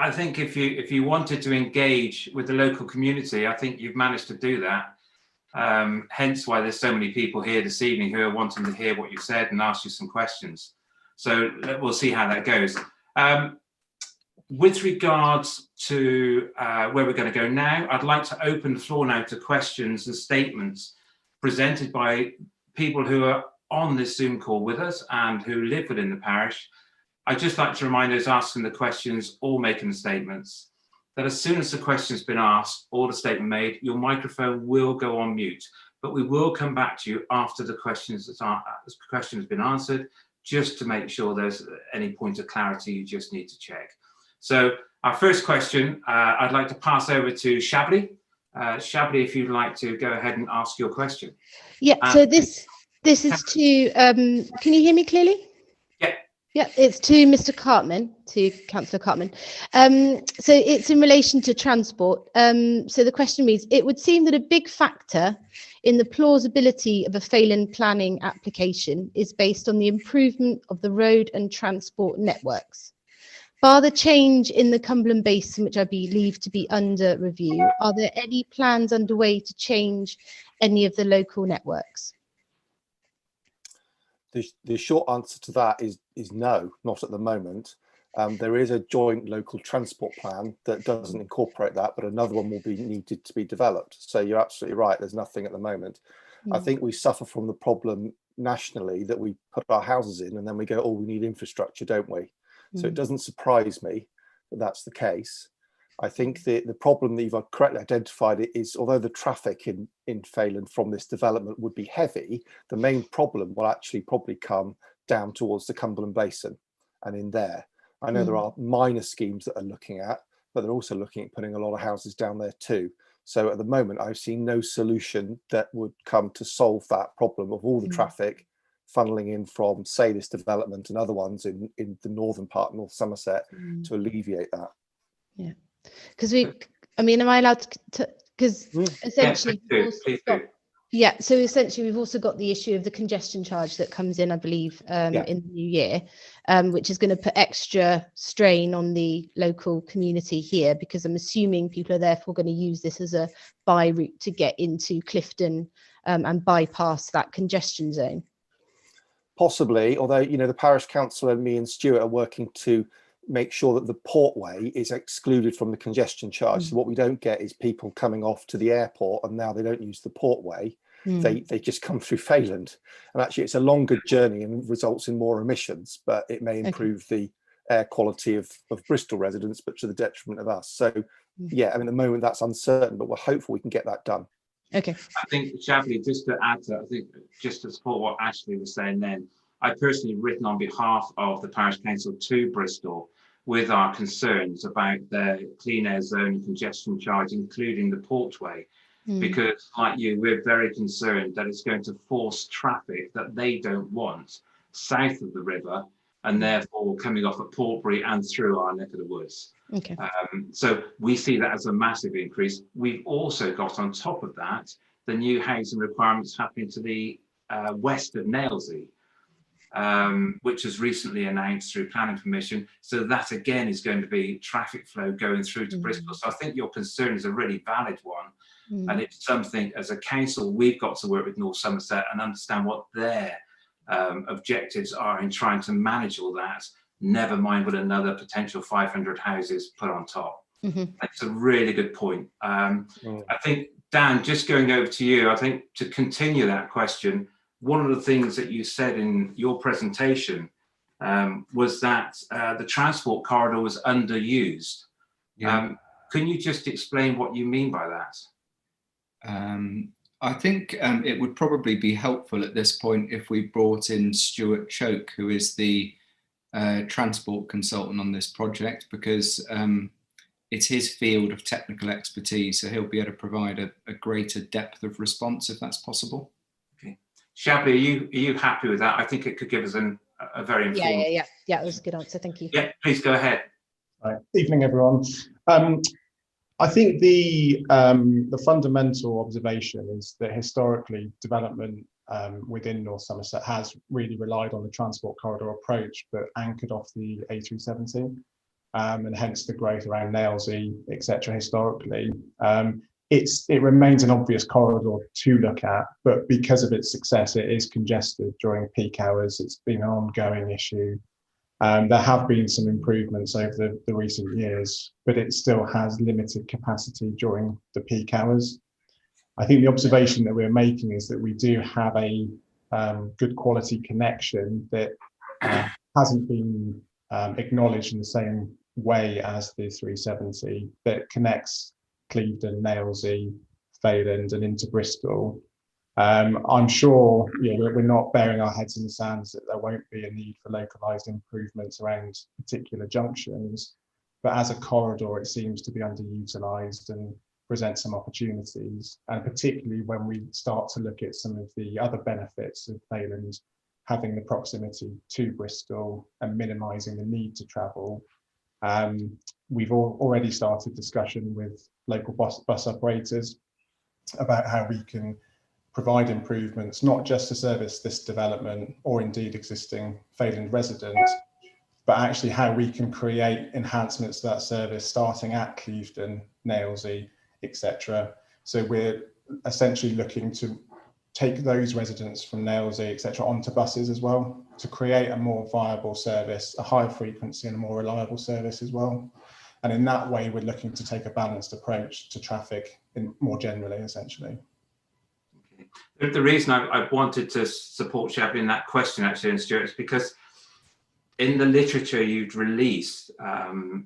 I think if you wanted to engage with the local community, I think you've managed to do that. Hence why there's so many people here this evening who are wanting to hear what you've said and ask you some questions. So we'll see how that goes. With regards to where we're going to go now, I'd like to open the floor now to questions and statements presented by people who are on this Zoom call with us and who live within the parish. I'd just like to remind those asking the questions or making the statements that as soon as the question's been asked or the statement made, your microphone will go on mute, but we will come back to you after the question has been answered, just to make sure there's any point of clarity you just need to check. So our first question, I'd like to pass over to Shabli. Shabli, if you'd like to go ahead and ask your question. Yeah, so this is to, can you hear me clearly? Yeah. Yeah, it's to Mr. Cartman, to Councillor Cartman. So it's in relation to transport. So the question reads, it would seem that a big factor in the plausibility of a Failand planning application is based on the improvement of the road and transport networks. Bar the change in the Cumberland Basin, which I believe to be under review, are there any plans underway to change any of the local networks? The short answer to that is no, not at the moment. There is a joint local transport plan that doesn't incorporate that, but another one will be needed to be developed. So you're absolutely right, there's nothing at the moment. I think we suffer from the problem nationally that we put our houses in and then we go, oh, we need infrastructure, don't we? So it doesn't surprise me that that's the case. I think the problem that you've correctly identified is, although the traffic in Failand from this development would be heavy, the main problem will actually probably come down towards the Cumberland Basin and in there. I know there are minor schemes that are looking at, but they're also looking at putting a lot of houses down there too. So at the moment, I've seen no solution that would come to solve that problem of all the traffic funneling in from, say, this development and other ones in the northern part, North Somerset, to alleviate that. Yeah. Because I mean, am I allowed to, because essentially, so essentially we've also got the issue of the congestion charge that comes in, I believe, in the new year, which is going to put extra strain on the local community here, because I'm assuming people are therefore going to use this as a by route to get into Clifton and bypass that congestion zone. Possibly, although, you know, the parish council and me and Stuart are working to make sure that the portway is excluded from the congestion charge. So what we don't get is people coming off to the airport and now they don't use the portway. They just come through Failand. And actually it's a longer journey and results in more emissions, but it may improve the air quality of Bristol residents, but to the detriment of us. So yeah, I mean, at the moment that's uncertain, but we're hopeful we can get that done. Okay. I think, Shabli, just to add to, I think, just to support what Ashley was saying then, I personally written on behalf of the Parish Council to Bristol with our concerns about the clean air zone and congestion charge, including the Portway, because like you, we're very concerned that it's going to force traffic that they don't want south of the river, and therefore coming off at Portbury and through our neck of the woods. Okay. So we see that as a massive increase. We've also got on top of that the new housing requirements happening to the west of Nailsea, which was recently announced through Planning Permission. So that again is going to be traffic flow going through to Bristol. So I think your concern is a really valid one. And it's something as a council we've got to work with North Somerset and understand what their objectives are in trying to manage all that, never mind with another potential 500 houses put on top. That's a really good point. I think, Dan, just going over to you, I think to continue that question, one of the things that you said in your presentation was that the transport corridor was underused. Yeah. Can you just explain what you mean by that? I think it would probably be helpful at this point if we brought in Stuart Choke, who is the transport consultant on this project, because it's his field of technical expertise, so he'll be able to provide a greater depth of response if that's possible. Okay. Shabli, are you happy with that? I think it could give us a very informed... Yeah, that was a good answer. Thank you. Yeah, please go ahead. Right. Evening, everyone. I think the fundamental observation is that historically development within North Somerset has really relied on the transport corridor approach, but anchored off the A370, and hence the growth around Nailsea, etc. historically. It remains an obvious corridor to look at, but because of its success, it is congested during peak hours. It's been an ongoing issue. There have been some improvements over the recent years, but it still has limited capacity during the peak hours. I think the observation that we're making is that we do have a good quality connection that hasn't been acknowledged in the same way as the 370 that connects Clevedon, Nailsea, Failand and into Bristol. I'm sure we're not burying our heads in the sands that there won't be a need for localised improvements around particular junctions, but as a corridor it seems to be underutilised and presents some opportunities, and particularly when we start to look at some of the other benefits of Failand having the proximity to Bristol and minimising the need to travel. We've already started discussion with local bus operators about how we can provide improvements, not just to service this development or indeed existing Failand residents, but actually how we can create enhancements to that service starting at Clevedon, Nailsea, etc. So we're essentially looking to take those residents from Nailsea, etc. onto buses as well, to create a more viable service, a higher frequency and a more reliable service as well. And in that way, we're looking to take a balanced approach to traffic more generally, essentially. The reason I wanted to support Shabli in that question, actually, and Stuart, is because in the literature you'd released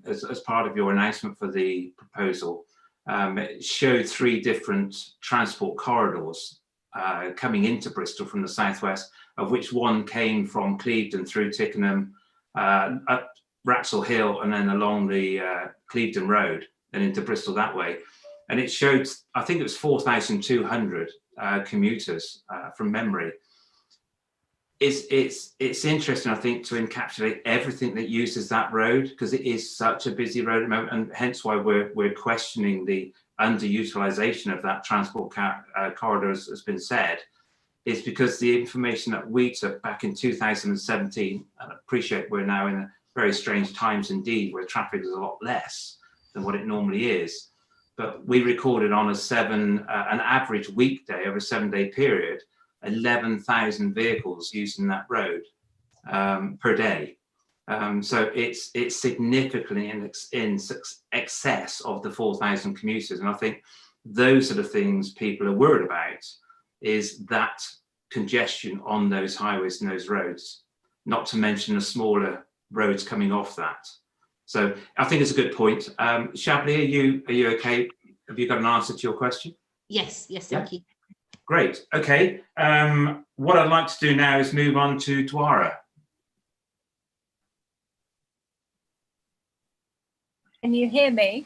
as part of your announcement for the proposal, it showed 3 different transport corridors coming into Bristol from the southwest, of which one came from Clevedon through Tickenham, up Wraxall Hill, and then along the Clevedon Road and into Bristol that way. And it showed, I think it was 4,200 commuters from memory. It's interesting, I think, to encapsulate everything that uses that road, because it is such a busy road at the moment, and hence why we're questioning the underutilization of that transport corridor, as has been said, is because the information that we took back in 2017, and I appreciate we're now in very strange times indeed, where traffic is a lot less than what it normally is. But we recorded on an average weekday over a 7-day period, 11,000 vehicles using that road per day. So it's significantly in excess of the 4,000 commuters. And I think those are the things people are worried about, is that congestion on those highways and those roads, not to mention the smaller roads coming off that. So I think it's a good point. Shabli, are you okay? Have you got an answer to your question? Yes, thank you. Great. Okay. What I'd like to do now is move on to Dwara. Can you hear me?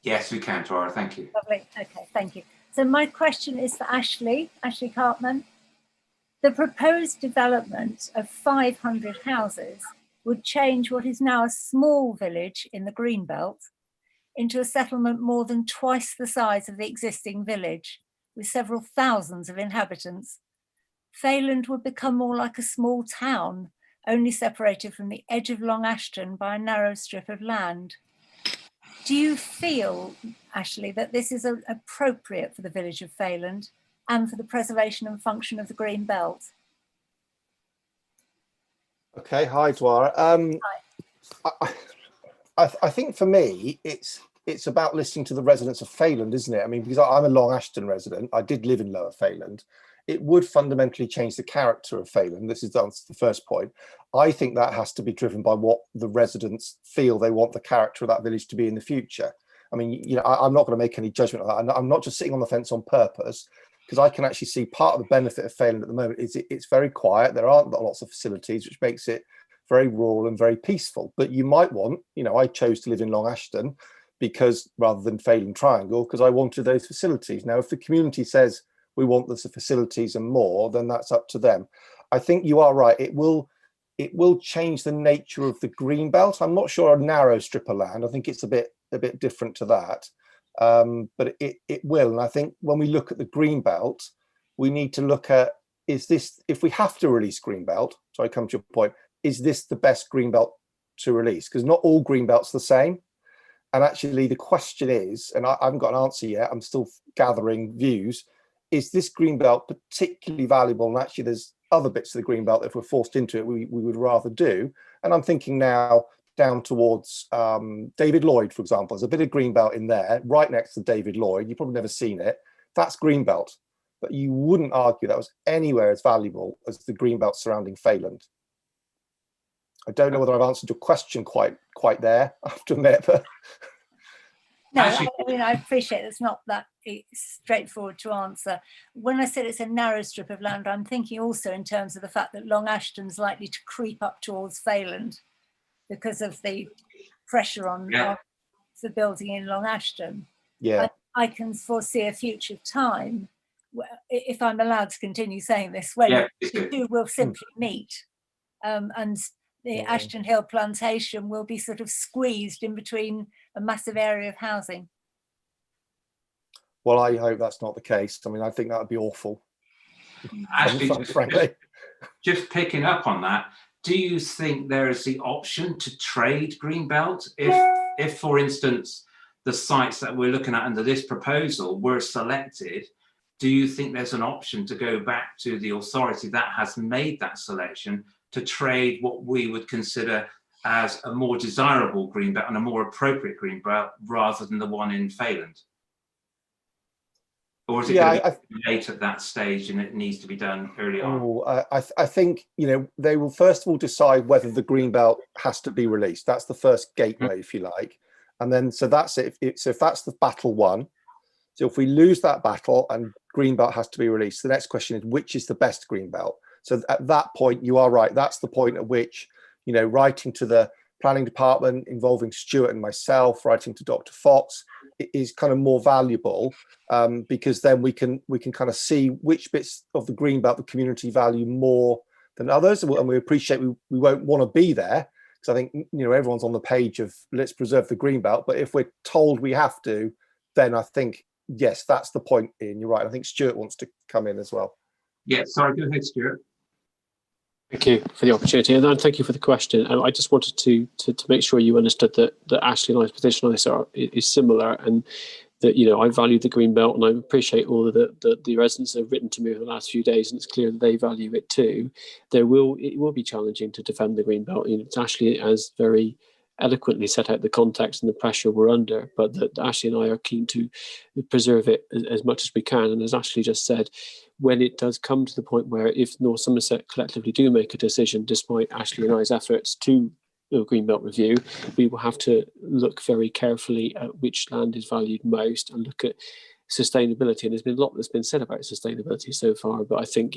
Yes, we can, Dwara. Thank you. Lovely. Okay, thank you. So my question is for Ashley Cartman. The proposed development of 500 houses would change what is now a small village in the Greenbelt into a settlement more than twice the size of the existing village, with several thousands of inhabitants. Failand would become more like a small town, only separated from the edge of Long Ashton by a narrow strip of land. Do you feel, Ashley, that this is appropriate for the village of Failand and for the preservation and function of the Green Belt? Okay, hi Dwara. Hi. I think for me, it's about listening to the residents of Failand, isn't it? I mean, because I'm a Long Ashton resident, I did live in Lower Failand. It would fundamentally change the character of Failand. This is the first point. I think that has to be driven by what the residents feel they want the character of that village to be in the future. I mean, you know, I'm not going to make any judgment on that. I'm not just sitting on the fence on purpose, because I can actually see part of the benefit of Failand at the moment is it's very quiet. There aren't lots of facilities, which makes it very rural and very peaceful. But you might want, you know, I chose to live in Long Ashton because rather than Failand Triangle, because I wanted those facilities. Now, if the community says we want the facilities and more, then that's up to them. I think you are right. It will change the nature of the green belt. I'm not sure a narrow strip of land. I think it's a bit different to that. But it will. And I think when we look at the green belt, we need to look at, is this, if we have to release green belt, so I come to your point, is this the best green belt to release? Because not all green belts are the same. And actually the question is, and I haven't got an answer yet, I'm still gathering views, is this green belt particularly valuable? And actually there's other bits of the green belt that if we're forced into it, we would rather do. And I'm thinking now down towards David Lloyd, for example. There's a bit of green belt in there, right next to David Lloyd. You've probably never seen it. That's green belt. But you wouldn't argue that was anywhere as valuable as the green belt surrounding Failand. I don't know whether I've answered your question quite there, I have to admit. But no, I appreciate it's not that straightforward to answer. When I said it's a narrow strip of land, I'm thinking also in terms of the fact that Long Ashton's likely to creep up towards Failand because of the pressure on the building in Long Ashton. Yeah, I can foresee a future time, if I'm allowed to continue saying this, when the two will simply meet, and the Ashton Hill plantation will be sort of squeezed in between a massive area of housing. Well, I hope that's not the case. I mean, I think that would be awful. Actually, frankly, just picking up on that, do you think there is the option to trade Greenbelt if, for instance, the sites that we're looking at under this proposal were selected? Do you think there's an option to go back to the authority that has made that selection to trade what we would consider as a more desirable greenbelt and a more appropriate greenbelt rather than the one in Failand? Or is it going to be late at that stage and it needs to be done early on? I think, you know, they will first of all decide whether the greenbelt has to be released. That's the first gateway, if you like. And then, so that's it. So if that's the battle won, so if we lose that battle and greenbelt has to be released, the next question is, which is the best greenbelt? So at that point, you are right. That's the point at which, you know, writing to the planning department involving Stuart and myself, writing to Dr. Fox, it is kind of more valuable because then we can kind of see which bits of the greenbelt the community value more than others, and we appreciate we won't want to be there because I think, you know, everyone's on the page of let's preserve the greenbelt, but if we're told we have to, then I think yes, that's the point. Ian, you're right. I think Stuart wants to come in as well. Yeah, sorry, go ahead, Stuart. Thank you for the opportunity, and thank you for the question. I just wanted to make sure you understood that Ashley and I's position on this is similar, and that, you know, I value the green belt, and I appreciate all of the residents that have written to me over the last few days, and it's clear that they value it too. It will be challenging to defend the green belt. You know, Ashley has very eloquently set out the context and the pressure we're under, but that Ashley and I are keen to preserve it as much as we can. And as Ashley just said, when it does come to the point where if North Somerset collectively do make a decision, despite Ashley and I's efforts to Greenbelt review, we will have to look very carefully at which land is valued most and look at sustainability. And there's been a lot that's been said about sustainability so far, but I think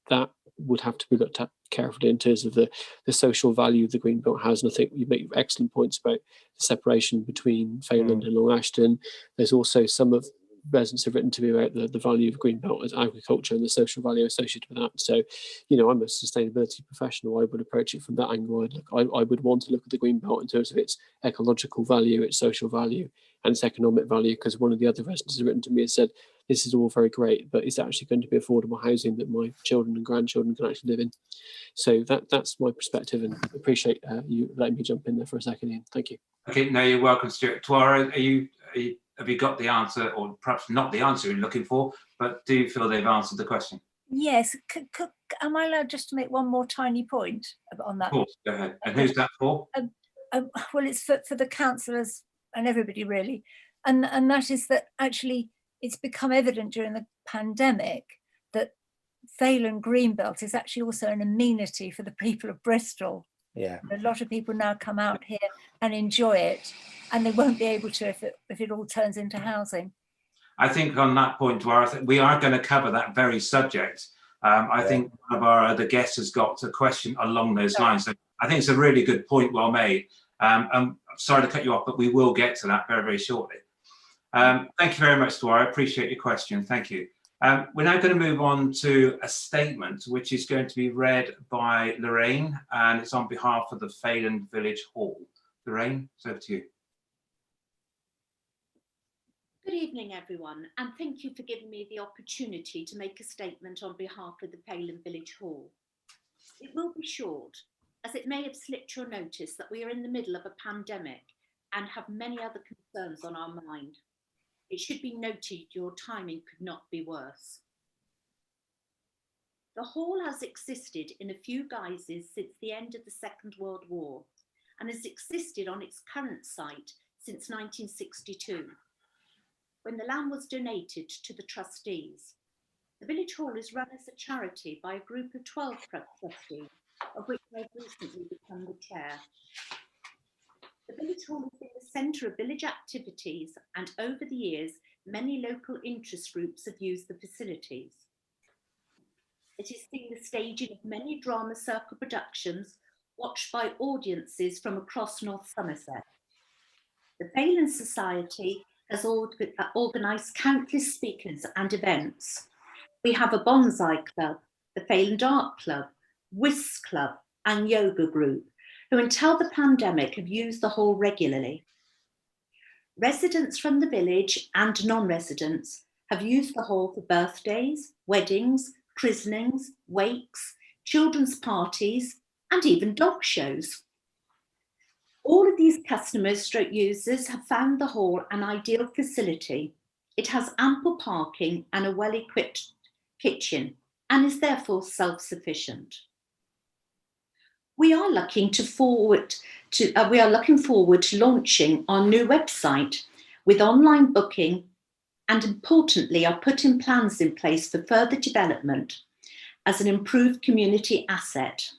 that would have to be looked at carefully in terms of the social value the Greenbelt has. And I think you make excellent points about the separation between Failand and Long Ashton. There's also some of residents have written to me about the value of Greenbelt as agriculture and the social value associated with that. So, you know, I'm a sustainability professional. I would approach it from that angle. I would want to look at the Greenbelt in terms of its ecological value, its social value, and its economic value, because one of the other residents has written to me and said, this is all very great, but is actually going to be affordable housing that my children and grandchildren can actually live in? So that's my perspective, and appreciate you letting me jump in there for a second, Ian. Thank you. Okay, no, you're welcome, Stuart. Tuara, have you got the answer, or perhaps not the answer you're looking for, but do you feel they've answered the question? Yes. Am I allowed just to make one more tiny point on that? Of course, go ahead. And who's that for? Well, it's for the councillors and everybody really, and that is that actually it's become evident during the pandemic that Failand Greenbelt is actually also an amenity for the people of Bristol. Yeah, a lot of people now come out here and enjoy it, and they won't be able to if it all turns into housing. I think on that point, Tuara, we are going to cover that very subject. I think one of our other guests has got a question along those lines. So I think it's a really good point, well made. I'm sorry to cut you off, but we will get to that very, very shortly. Thank you very much, Tuara. I appreciate your question. Thank you. We're now going to move on to a statement which is going to be read by Lorraine, and it's on behalf of the Failand Village Hall. Lorraine, it's over to you. Good evening, everyone, and thank you for giving me the opportunity to make a statement on behalf of the Failand Village Hall. It will be short, as it may have slipped your notice that we are in the middle of a pandemic and have many other concerns on our mind. It should be noted your timing could not be worse. The hall has existed in a few guises since the end of the Second World War and has existed on its current site since 1962, when the land was donated to the trustees. The village hall is run as a charity by a group of 12 trustees, of which I've recently become the chair. The village hall has been the centre of village activities, and over the years, many local interest groups have used the facilities. It has seen the staging of many drama circle productions watched by audiences from across North Somerset. The Failand Society has organised countless speakers and events. We have a bonsai club, the Failand Art Club, whist club and yoga group, who until the pandemic have used the hall regularly. Residents from the village and non-residents have used the hall for birthdays, weddings, christenings, wakes, children's parties, and even dog shows. All of these customers / users have found the hall an ideal facility. It has ample parking and a well-equipped kitchen and is therefore self-sufficient. We are looking forward to launching our new website with online booking, and importantly are putting plans in place for further development as an improved community asset.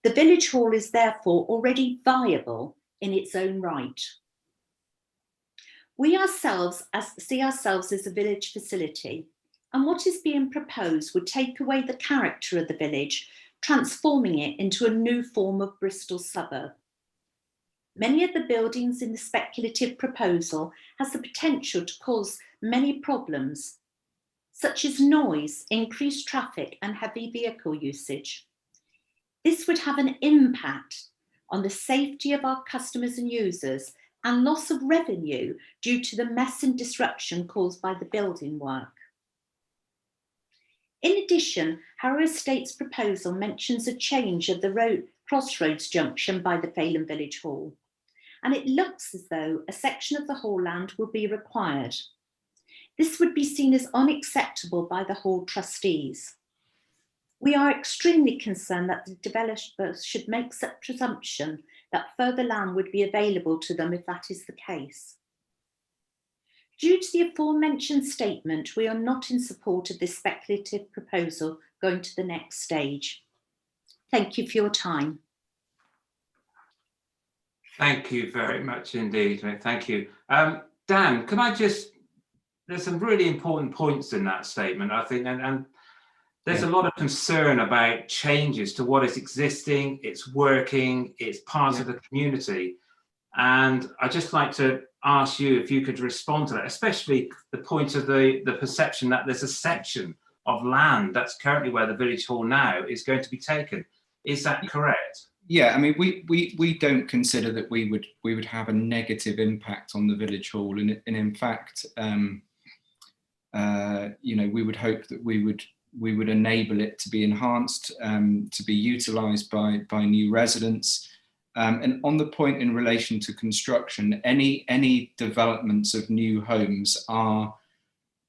The village hall is therefore already viable in its own right. We see ourselves as a village facility, and what is being proposed would take away the character of the village, transforming it into a new form of Bristol suburb. Many of the buildings in the speculative proposal has the potential to cause many problems, such as noise, increased traffic and heavy vehicle usage. This would have an impact on the safety of our customers and users, and loss of revenue due to the mess and disruption caused by the building work. In addition, Harrow Estates' proposal mentions a change of the crossroads junction by the Failand Village Hall, and it looks as though a section of the hall land will be required. This would be seen as unacceptable by the hall trustees. We are extremely concerned that the developers should make such assumption that further land would be available to them if that is the case. Due to the aforementioned statement, we are not in support of this speculative proposal going to the next stage. Thank you for your time. Thank you very much indeed. Thank you. Dan, can I just, there's some really important points in that statement, I think, and there's a lot of concern about changes to what is existing, it's working, it's part of the community. And I'd just like to ask you if you could respond to that, especially the point of the perception that there's a section of land that's currently where the village hall now is going to be taken. Is that correct? Yeah, I mean, we don't consider that we would have a negative impact on the village hall, and in fact, you know, we would hope that we would enable it to be enhanced, to be utilised by new residents. And on the point in relation to construction, any developments of new homes are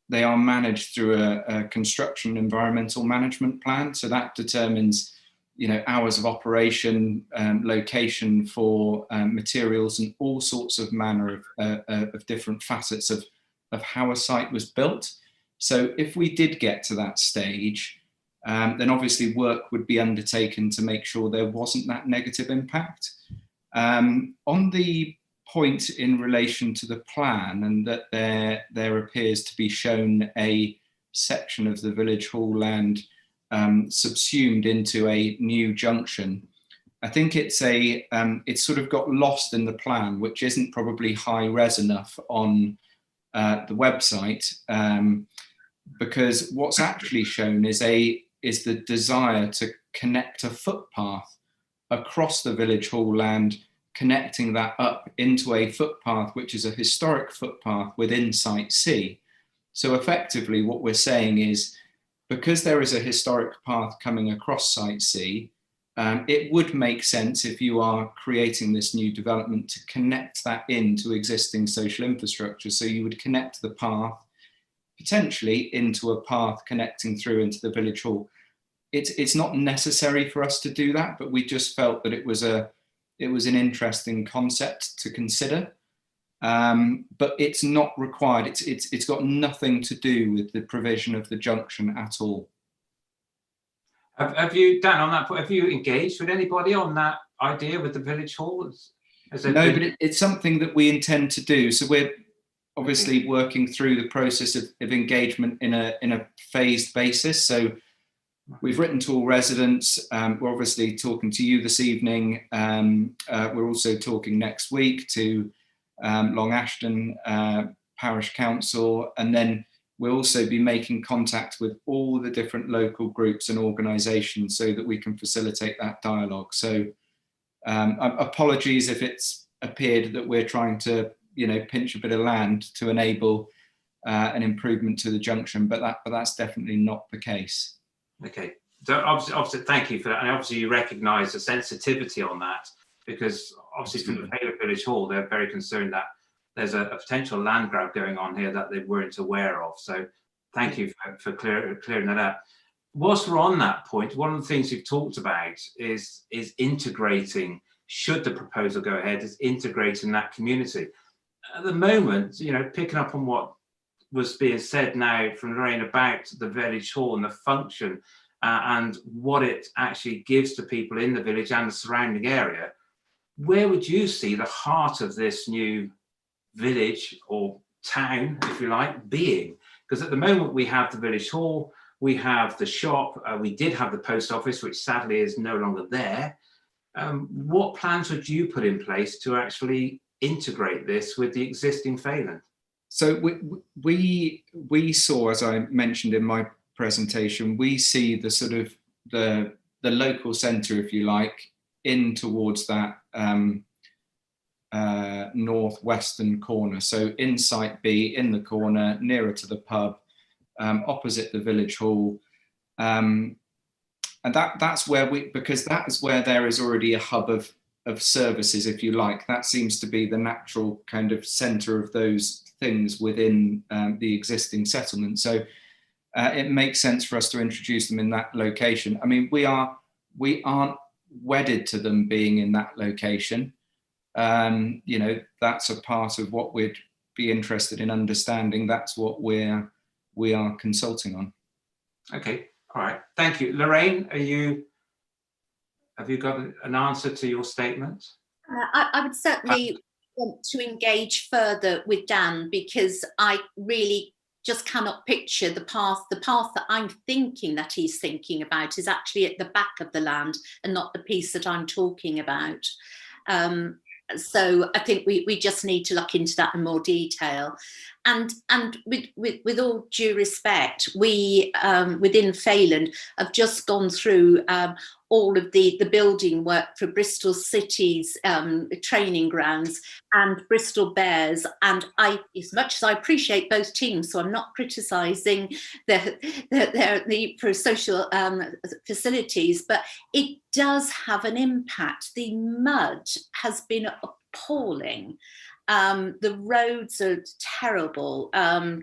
managed through a construction environmental management plan. So that determines, you know, hours of operation, location for materials, and all sorts of manner of different facets of how a site was built. So if we did get to that stage, then obviously work would be undertaken to make sure there wasn't that negative impact. On the point in relation to the plan, and that there appears to be shown a section of the village hall land subsumed into a new junction, I think it's sort of got lost in the plan, which isn't probably high res enough on the website, because what's actually shown is the desire to connect a footpath across the village hall land, connecting that up into a footpath which is a historic footpath within Site C. So effectively what we're saying is, because there is a historic path coming across Site C, it would make sense, if you are creating this new development, to connect that into existing social infrastructure. So you would connect the path potentially into a path connecting through into the village hall. It's not necessary for us to do that, but we just felt that it was an interesting concept to consider. But it's not required. It's got nothing to do with the provision of the junction at all. Have you, Dan, on that point, have you engaged with anybody on that idea with the village hall? No, but it's something that we intend to do. So we're obviously working through the process of engagement in a phased basis. So we've written to all residents. We're obviously talking to you this evening. We're also talking next week to Long Ashton Parish Council, and then we'll also be making contact with all the different local groups and organisations so that we can facilitate that dialogue. So apologies if it's appeared that we're trying to, you know, pinch a bit of land to enable an improvement to the junction, but that's definitely not the case. Okay, so obviously thank you for that, and obviously you recognise the sensitivity on that, because obviously from the Failand Village Hall, they're very concerned that there's a potential land grab going on here that they weren't aware of. So thank you for clearing that up. Whilst we're on that point, one of the things you've talked about is integrating, should the proposal go ahead, is integrating that community. At the moment, you know, picking up on what was being said now from Lorraine about the village hall and the function and what it actually gives to people in the village and the surrounding area, where would you see the heart of this new village or town, if you like, being? Because at the moment we have the village hall, we have the shop, we did have the post office, which sadly is no longer there. What plans would you put in place to actually integrate this with the existing Failand? So we saw, as I mentioned in my presentation, we see the sort of the local centre, if you like, in towards that northwestern corner. So in Site B, in the corner, nearer to the pub, opposite the village hall. And that's where because that is where there is already a hub of services, if you like. That seems to be the natural kind of centre of those things within the existing settlement. So it makes sense for us to introduce them in that location. I mean, we aren't wedded to them being in that location. You know, that's a part of what we'd be interested in understanding. That's what we are consulting on. Okay, all right, thank you. Lorraine, have you got an answer to your statement? I would certainly want to engage further with Dan, because I really just cannot picture the path. The path that I'm thinking that he's thinking about is actually at the back of the land and not the piece that I'm talking about. So I think we just need to look into that in more detail. And with all due respect, we within Failand have just gone through all of the building work for Bristol City's training grounds and Bristol Bears. And as much as I appreciate both teams, so I'm not criticising the pro-social facilities, but it does have an impact. The mud has been appalling. The roads are terrible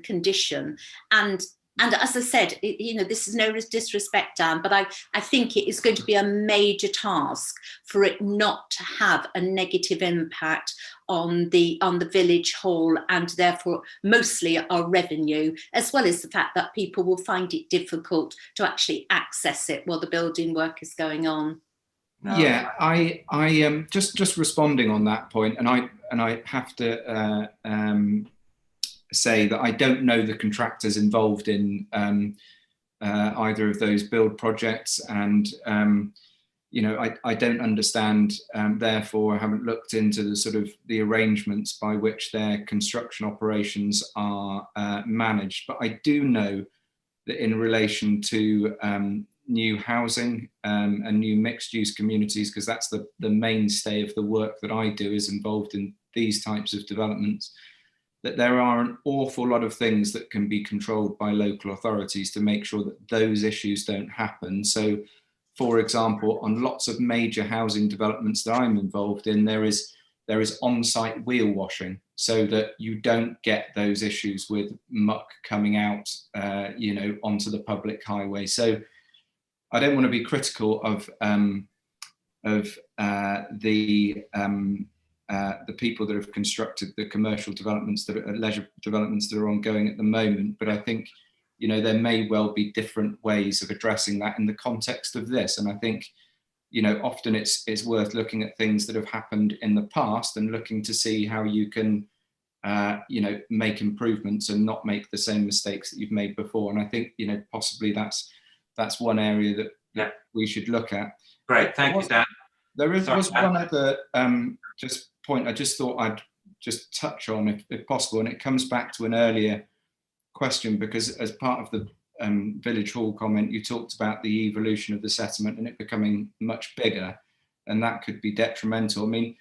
condition, and as I said, this is no disrespect, Dan, but I think it is going to be a major task for it not to have a negative impact on the village hall, and therefore mostly our revenue, as well as the fact that people will find it difficult to actually access it while the building work is going on. No. Yeah, I am just responding on that point, and I have to say that I don't know the contractors involved in either of those build projects, and I don't understand. Therefore, I haven't looked into the sort of the arrangements by which their construction operations are managed. But I do know that in relation to new housing and new mixed-use communities, because that's the mainstay of the work that I do, is involved in these types of developments, that there are an awful lot of things that can be controlled by local authorities to make sure that those issues don't happen. So, for example, on lots of major housing developments that I'm involved in, there is on-site wheel washing, so that you don't get those issues with muck coming out, onto the public highway. So I don't want to be critical of the people that have constructed the commercial developments, that are leisure developments that are ongoing at the moment, but I think there may well be different ways of addressing that in the context of this. And I think often it's worth looking at things that have happened in the past and looking to see how you can make improvements and not make the same mistakes that you've made before. And I think possibly that's one area that we should look at. Great, thank you, Dan. There was one other just point I just thought I'd just touch on, if possible, and it comes back to an earlier question, because as part of the village hall comment, you talked about the evolution of the settlement and it becoming much bigger, and that could be detrimental. I mean,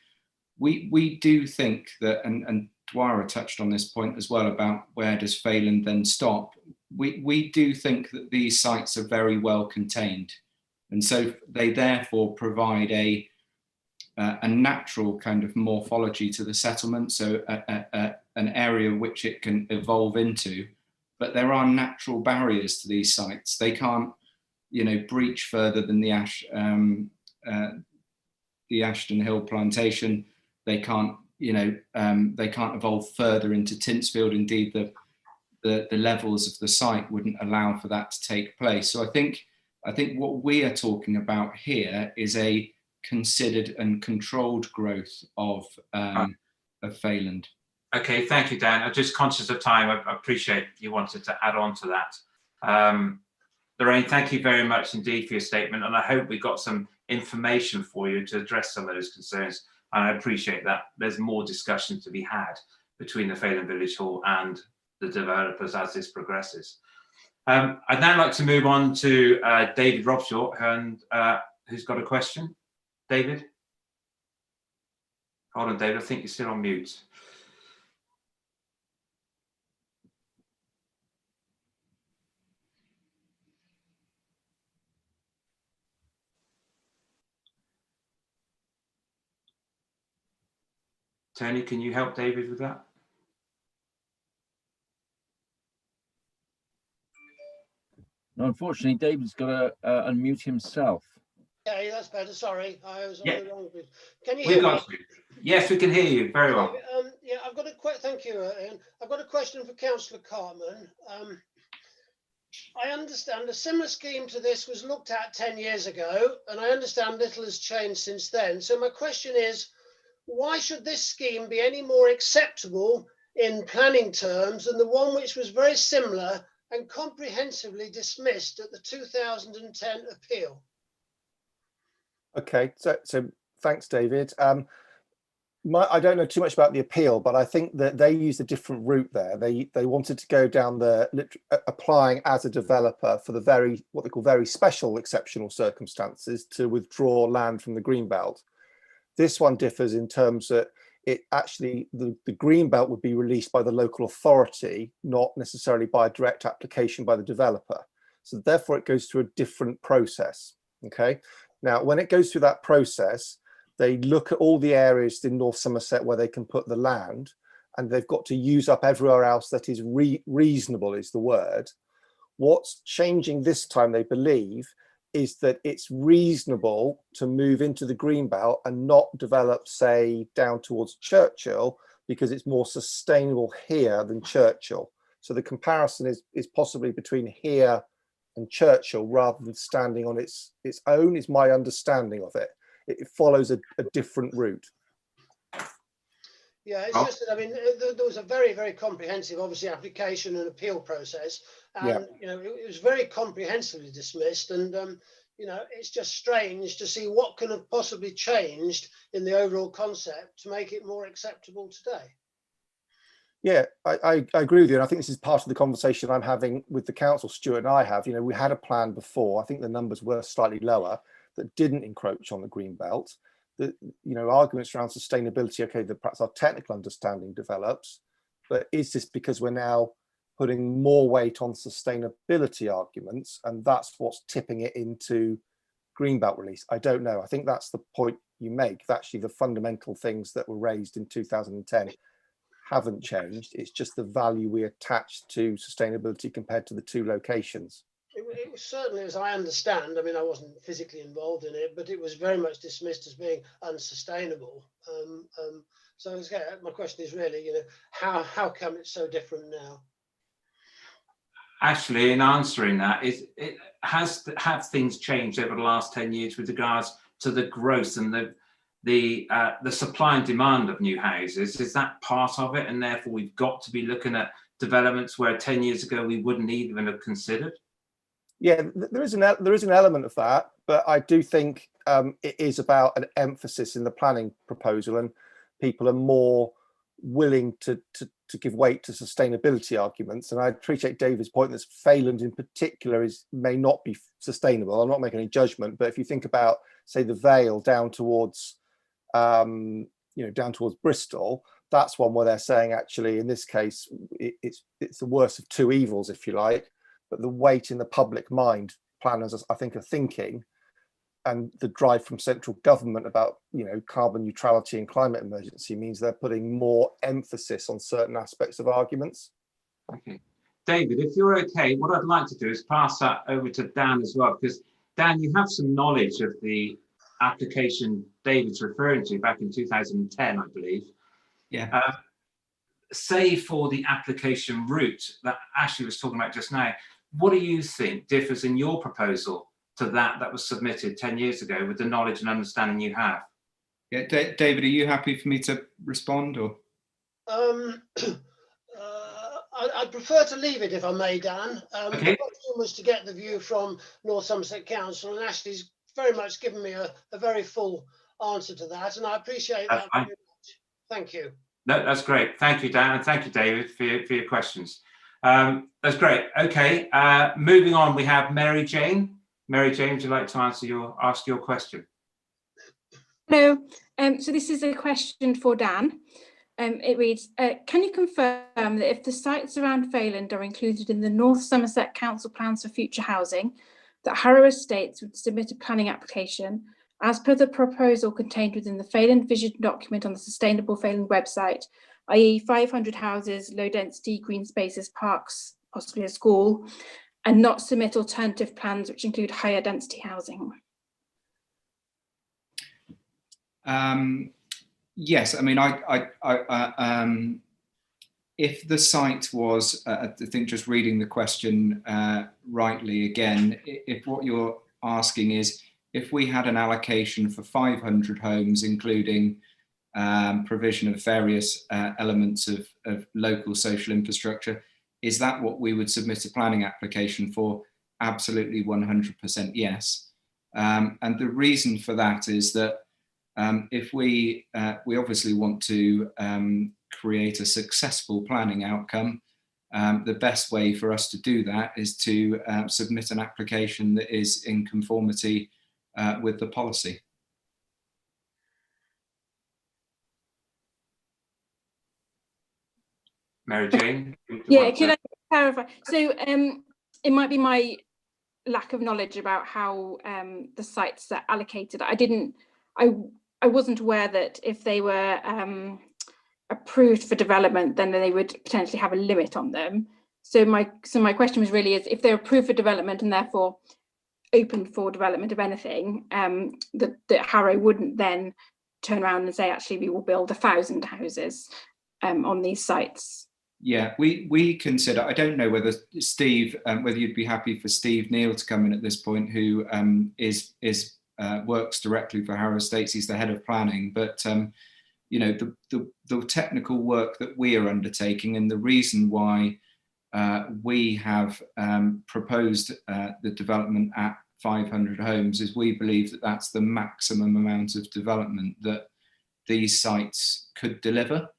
we do think that, and Dwara touched on this point as well, about where does Failand then stop. We do think that these sites are very well contained, and so they therefore provide a natural kind of morphology to the settlement, so an area which it can evolve into. But there are natural barriers to these sites. They can't, breach further than the Ashton Hill plantation. They can't, they can't evolve further into Tinsfield. Indeed, the levels of the site wouldn't allow for that to take place. So I think what we are talking about here is a considered and controlled growth of Failand. Okay, thank you, Dan. I'm just conscious of time. I appreciate you wanted to add on to that. Lorraine, thank you very much indeed for your statement, and I hope we got some information for you to address some of those concerns. And I appreciate that there's more discussion to be had between the Failand Village Hall and the developers as this progresses. I'd now like to move on to David Robshaw, and who's got a question. David? Hold on, David, I think you're still on mute. Tony, can you help David with that? No, unfortunately, David's got to unmute himself. Okay, that's better. Sorry, I was on the wrong bit. Can you We've hear got me? you. Yes, we can hear you very well. Yeah, I've got thank you, Ian. I've got a question for Councillor Cartman. I understand a similar scheme to this was looked at 10 years ago, and I understand little has changed since then. So my question is, why should this scheme be any more acceptable in planning terms than the one which was very similar and comprehensively dismissed at the 2010 appeal? Okay, so thanks, David. I don't know too much about the appeal, but I think that they used a different route there. They wanted to go down applying as a developer for the what they call very special exceptional circumstances to withdraw land from the greenbelt. This one differs in terms that it actually, the greenbelt would be released by the local authority, not necessarily by a direct application by the developer. So therefore it goes through a different process, okay? Now, when it goes through that process, they look at all the areas in North Somerset where they can put the land, and they've got to use up everywhere else that is reasonable is the word. What's changing this time, they believe, is that it's reasonable to move into the greenbelt and not develop, say, down towards Churchill, because it's more sustainable here than Churchill. So the comparison is possibly between here and Churchill rather than standing on its own, is my understanding of it. It follows a different route. Yeah, it's just that, I mean, there was a very, very comprehensive, obviously, application and appeal process. And, Yeah. you know, it was very comprehensively dismissed. And, you know, it's just strange to see what can have possibly changed in the overall concept to make it more acceptable today. Yeah, I agree with you. And I think this is part of the conversation I'm having with the council, Stuart and I have. You know, we had a plan before. I think the numbers were slightly lower that didn't encroach on the green belt. The, you know, arguments around sustainability, okay, that perhaps our technical understanding develops, but is this because we're now putting more weight on sustainability arguments and that's what's tipping it into greenbelt release? I don't know. I think that's the point you make. Actually, the fundamental things that were raised in 2010 haven't changed. It's just the value we attach to sustainability compared to the two locations. It was certainly, as I understand, I mean, I wasn't physically involved in it, but it was very much dismissed as being unsustainable. So my question is really, you know, how come it's so different now? Actually, in answering that, have things changed over the last 10 years with regards to the growth and the supply and demand of new houses? Is that part of it? And therefore we've got to be looking at developments where 10 years ago we wouldn't even have considered? Yeah, there is an element of that, but I do think it is about an emphasis in the planning proposal, and people are more willing to give weight to sustainability arguments. And I appreciate David's point that Failand in particular may not be sustainable. I'm not making any judgment, but if you think about, say, the Vale down towards down towards Bristol, that's one where they're saying actually in this case it's the worst of two evils, if you like. But the weight in the public mind, planners, I think, are thinking, and the drive from central government about, you know, carbon neutrality and climate emergency means they're putting more emphasis on certain aspects of arguments. Okay. David, if you're okay, what I'd like to do is pass that over to Dan as well, because Dan, you have some knowledge of the application David's referring to back in 2010, I believe. Yeah. Say for the application route that Ashley was talking about just now, what do you think differs in your proposal to that was submitted 10 years ago with the knowledge and understanding you have? Yeah, David, are you happy for me to respond, or? I'd prefer to leave it, if I may, Dan. Okay. The question was to get the view from North Somerset Council, and Ashley's very much given me a very full answer to that, and I appreciate that very much. Thank you. No, that's great. Thank you, Dan, and thank you, David, for your questions. That's great. Okay, moving on, we have Mary Jane. Mary Jane, would you like to ask your question? Hello. So this is a question for Dan. It reads, can you confirm that if the sites around Failand are included in the North Somerset Council plans for future housing, that Harrow Estates would submit a planning application as per the proposal contained within the Failand Vision document on the Sustainable Failand website, i.e. 500 houses, low density, green spaces, parks, possibly a school, and not submit alternative plans which include higher density housing? Yes, I mean, if the site was, I think just reading the question rightly again, if what you're asking is, if we had an allocation for 500 homes, including provision of various elements of local social infrastructure. Is that what we would submit a planning application for? Absolutely 100% yes. And the reason for that is that if we obviously want to create a successful planning outcome, the best way for us to do that is to submit an application that is in conformity with the policy. Mary Jane? Yeah, could I clarify? So it might be my lack of knowledge about how the sites are allocated. I wasn't aware that if they were approved for development, then they would potentially have a limit on them. So my question was really is if they're approved for development and therefore open for development of anything, that Harrow wouldn't then turn around and say, actually, we will build 1,000 houses on these sites. Yeah, we consider, I don't know whether Steve, whether you'd be happy for Steve Neal to come in at this point, who works directly for Harrow Estates. He's the head of planning, but you know, the technical work that we are undertaking and the reason why we have proposed the development at 500 homes is we believe that that's the maximum amount of development that these sites could deliver.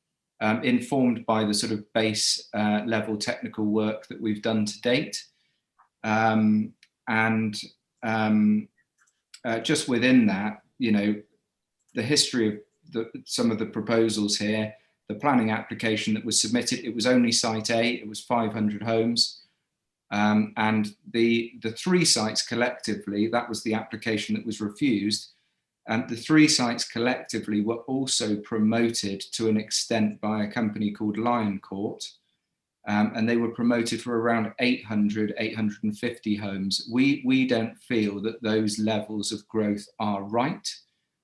Informed by the sort of base level technical work that we've done to date. Just within that, you know, the history of some of the proposals here, the planning application that was submitted, it was only site A, it was 500 homes. And the 3 sites collectively, that was the application that was refused. And the 3 sites collectively were also promoted to an extent by a company called Lion Court. And they were promoted for around 800, 850 homes. We don't feel that those levels of growth are right.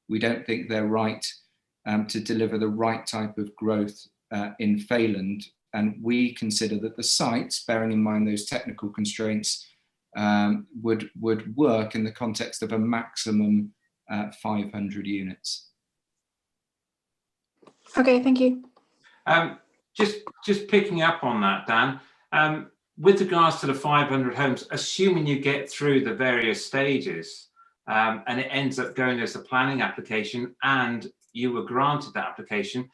We don't think they're right to deliver the right type of growth in Failand. And we consider that the sites, bearing in mind those technical constraints, would work in the context of a maximum 500 units. Okay, thank you. Just picking up on that, Dan, with regards to the 500 homes, assuming you get through the various stages and it ends up going as a planning application and you were granted that application,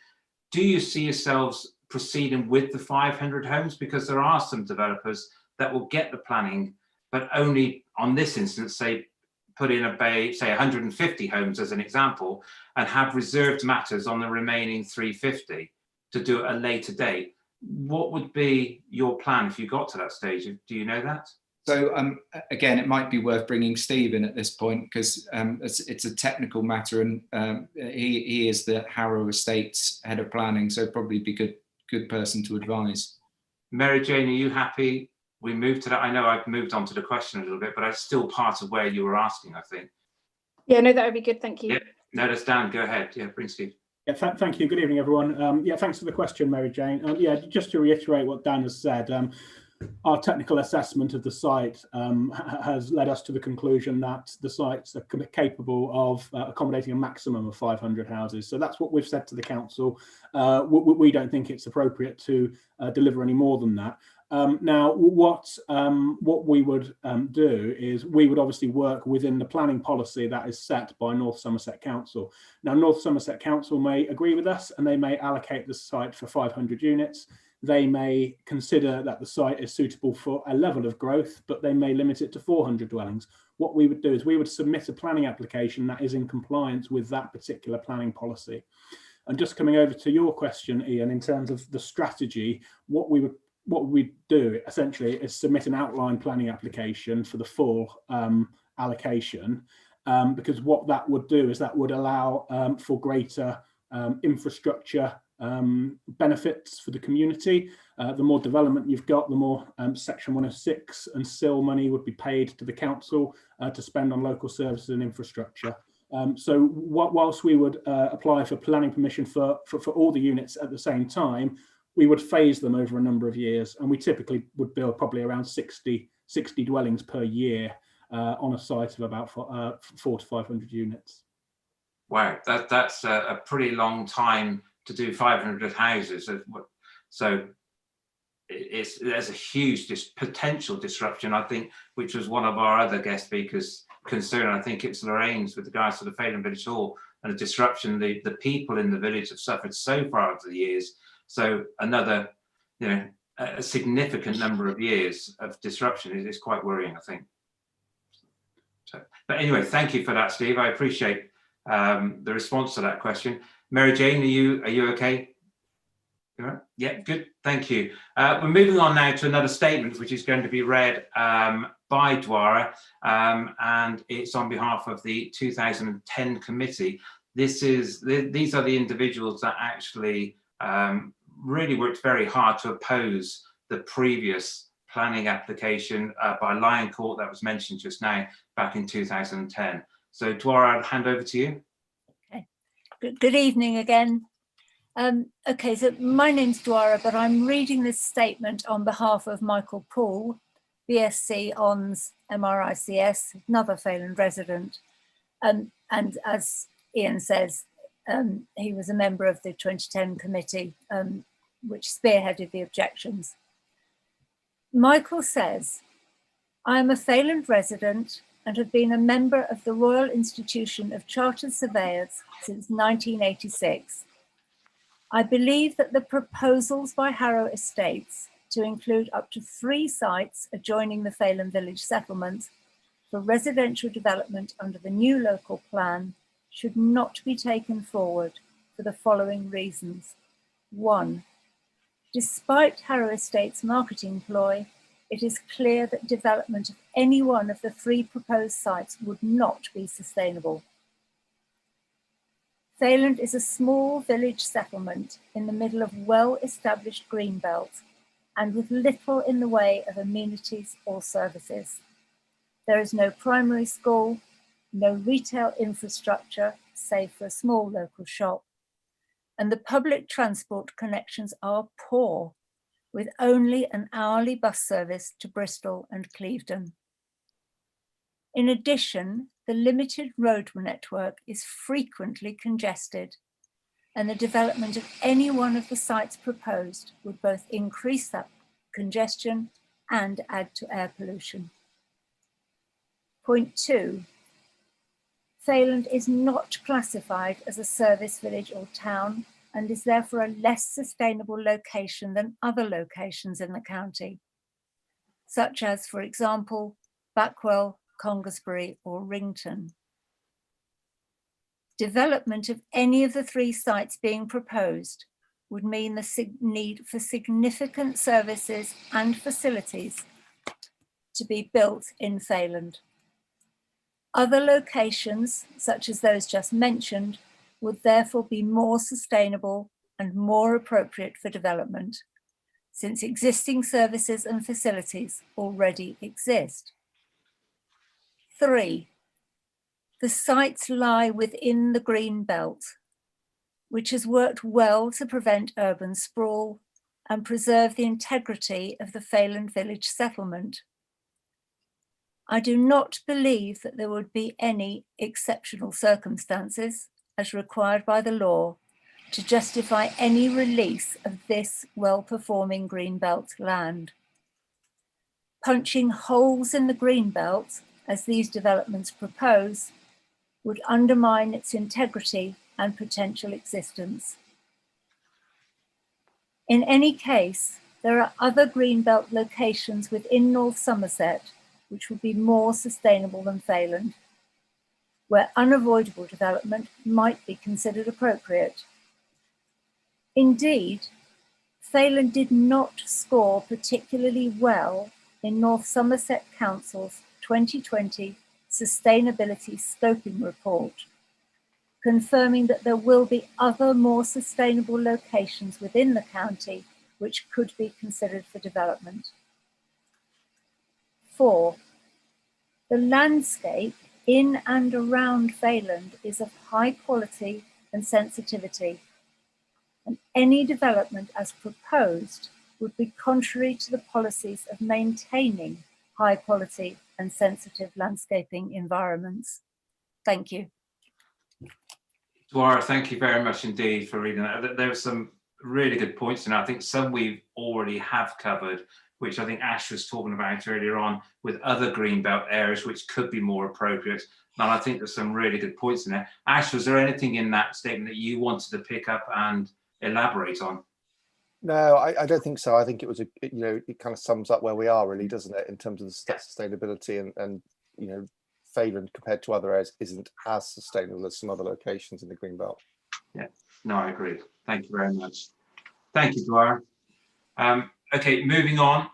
do you see yourselves proceeding with the 500 homes? Because there are some developers that will get the planning, but only on this instance, say, put in a bay, say 150 homes as an example, and have reserved matters on the remaining 350 to do at a later date. What would be your plan if you got to that stage? Do you know that? So again, it might be worth bringing Steve in at this point because it's a technical matter, and he is the Harrow Estates head of planning, so probably be good person to advise. Mary Jane, are you happy we move to that? I know I've moved on to the question a little bit, but it's still part of where you were asking, I think. Yeah, no, that would be good. Thank you. Yeah, no, that's Dan. Go ahead. Yeah, bring Steve. Yeah, thank you. Good evening, everyone. Yeah, thanks for the question, Mary Jane. Yeah, just to reiterate what Dan has said, our technical assessment of the site has led us to the conclusion that the sites are capable of accommodating a maximum of 500 houses. So that's what we've said to the council. We don't think it's appropriate to deliver any more than that. Now, what we would do is we would obviously work within the planning policy that is set by North Somerset Council. Now, North Somerset Council may agree with us and they may allocate the site for 500 units. They may consider that the site is suitable for a level of growth, but they may limit it to 400 dwellings. What we would do is we would submit a planning application that is in compliance with that particular planning policy. And just coming over to your question, Ian, in terms of the strategy, what we do essentially is submit an outline planning application for the full allocation, because what that would do is that would allow for greater infrastructure benefits for the community. The more development you've got, the more Section 106 and SIL money would be paid to the council to spend on local services and infrastructure. So whilst we would apply for planning permission for all the units at the same time, we would phase them over a number of years, and we typically would build probably around 60 dwellings per year on a site of about 400 to 500 units. Wow, that's a pretty long time to do 500 houses. So there's a huge potential disruption, I think, which was one of our other guest speakers' concern. I think it's Lorraine's with regards to the Failand Village Hall and the disruption the people in the village have suffered so far over the years. So another, you know, a significant number of years of disruption is quite worrying, I think. So, but anyway, thank you for that, Steve. I appreciate the response to that question. Mary Jane, are you okay? Yeah, good. Thank you. We're moving on now to another statement, which is going to be read by Dwara, and it's on behalf of the 2010 committee. These are the individuals that actually really worked very hard to oppose the previous planning application by Lion Court that was mentioned just now back in 2010. So Dwara, I'll hand over to you. Okay. Good evening again. Okay, so my name's Dwara, but I'm reading this statement on behalf of Michael Poole, BSc Hons MRICS, another Failand resident. And as Ian says, he was a member of the 2010 committee, which spearheaded the objections. Michael says, I am a Failand resident and have been a member of the Royal Institution of Chartered Surveyors since 1986. I believe that the proposals by Harrow Estates to include up to 3 sites adjoining the Failand Village settlement for residential development under the new local plan should not be taken forward for the following reasons. 1. Despite Harrow Estates' marketing ploy, it is clear that development of any one of the 3 proposed sites would not be sustainable. Failand is a small village settlement in the middle of well-established greenbelt and with little in the way of amenities or services. There is no primary school, no retail infrastructure, save for a small local shop, and the public transport connections are poor, with only an hourly bus service to Bristol and Clevedon. In addition, the limited road network is frequently congested, and the development of any one of the sites proposed would both increase that congestion and add to air pollution. Point 2, Failand is not classified as a service village or town and is therefore a less sustainable location than other locations in the county, such as, for example, Backwell, Congasbury or Rington. Development of any of the 3 sites being proposed would mean the need for significant services and facilities to be built in Failand. Other locations, such as those just mentioned, would therefore be more sustainable and more appropriate for development, since existing services and facilities already exist. 3, the sites lie within the green belt, which has worked well to prevent urban sprawl and preserve the integrity of the Failand Village settlement. I do not believe that there would be any exceptional circumstances, as required by the law, to justify any release of this well-performing greenbelt land. Punching holes in the greenbelt, as these developments propose, would undermine its integrity and potential existence. In any case, there are other greenbelt locations within North Somerset which would be more sustainable than Failand, where unavoidable development might be considered appropriate. Indeed, Failand did not score particularly well in North Somerset Council's 2020 Sustainability Scoping Report, confirming that there will be other more sustainable locations within the county which could be considered for development. 4, the landscape in and around Failand is of high quality and sensitivity, and any development as proposed would be contrary to the policies of maintaining high quality and sensitive landscaping environments. Thank you. Dwara, thank you very much indeed for reading that. There were some really good points, and I think some we already have covered, which I think Ash was talking about earlier on with other greenbelt areas, which could be more appropriate. And I think there's some really good points in there. Ash, was there anything in that statement that you wanted to pick up and elaborate on? No, I don't think so. I think it was it kind of sums up where we are, really, doesn't it, in terms of the sustainability and Failand compared to other areas isn't as sustainable as some other locations in the Greenbelt. Yeah, no, I agree. Thank you very much. Thank you, Dwyer. Okay, moving on.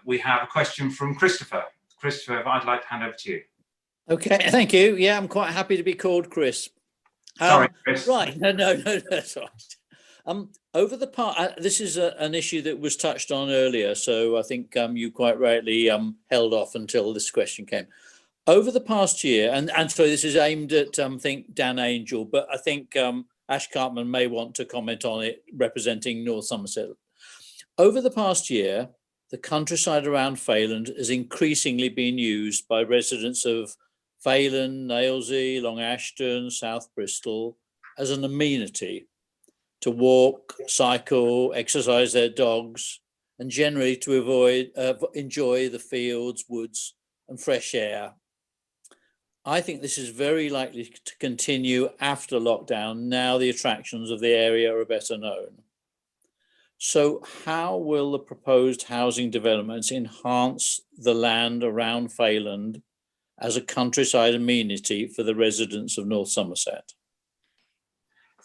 We have a question from Christopher. Christopher, I'd like to hand over to you. Okay, thank you. Yeah, I'm quite happy to be called Chris. Sorry, Chris. Right, no, that's all right. Over the part, this is an issue that was touched on earlier, so I think you quite rightly held off until this question came. Over the past year, and so this is aimed at, I think, Dan Angel, but I think Ash Cartman may want to comment on it, representing North Somerset. Over the past year, the countryside around Failand has increasingly been used by residents of Failand, Nailsea, Long Ashton, South Bristol as an amenity to walk, cycle, exercise their dogs, and generally to enjoy the fields, woods, and fresh air. I think this is very likely to continue after lockdown, now the attractions of the area are better known. So how will the proposed housing developments enhance the land around Failand as a countryside amenity for the residents of North Somerset?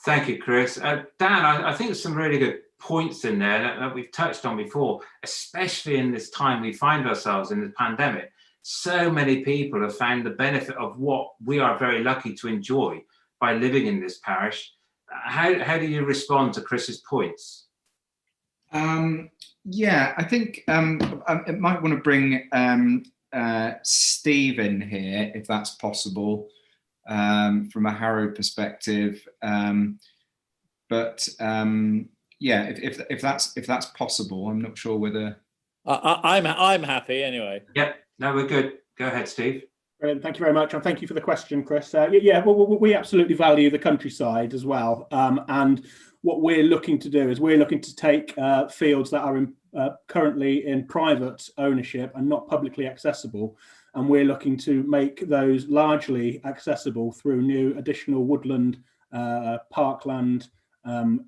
Thank you, Chris. Dan, I think there's some really good points in there that we've touched on before, especially in this time we find ourselves in the pandemic. So many people have found the benefit of what we are very lucky to enjoy by living in this parish. How do you respond to Chris's points? Yeah, I think I might want to bring Steve in here, if that's possible, from a Harrow perspective. But yeah, if that's possible, I'm not sure whether. I'm happy anyway. Yep. No, we're good. Go ahead, Steve. Brilliant. Thank you very much, and thank you for the question, Chris. Yeah, well, we absolutely value the countryside as well, and what we're looking to do is we're looking to take fields that are currently in private ownership and not publicly accessible, and we're looking to make those largely accessible through new additional woodland, parkland,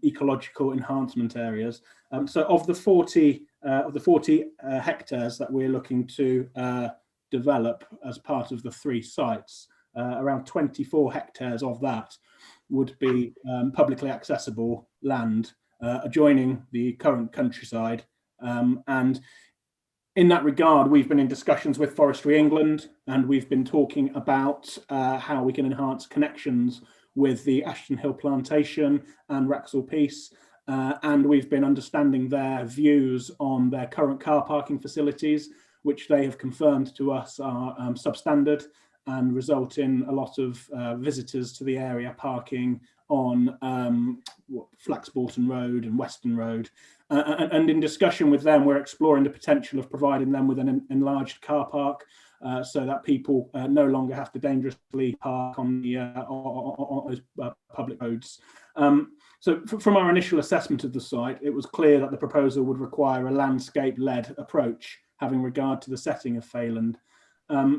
ecological enhancement areas. So of the 40 hectares that we're looking to develop as part of the 3 sites, around 24 hectares of that would be publicly accessible land adjoining the current countryside. And in that regard, we've been in discussions with Forestry England, and we've been talking about how we can enhance connections with the Ashton Hill Plantation and Wraxall Peace. And we've been understanding their views on their current car parking facilities, which they have confirmed to us are substandard and result in a lot of visitors to the area parking on Flaxbourton Road and Western Road. And in discussion with them, we're exploring the potential of providing them with an enlarged car park so that people no longer have to dangerously park on those public roads. So from our initial assessment of the site, it was clear that the proposal would require a landscape-led approach, having regard to the setting of Failand.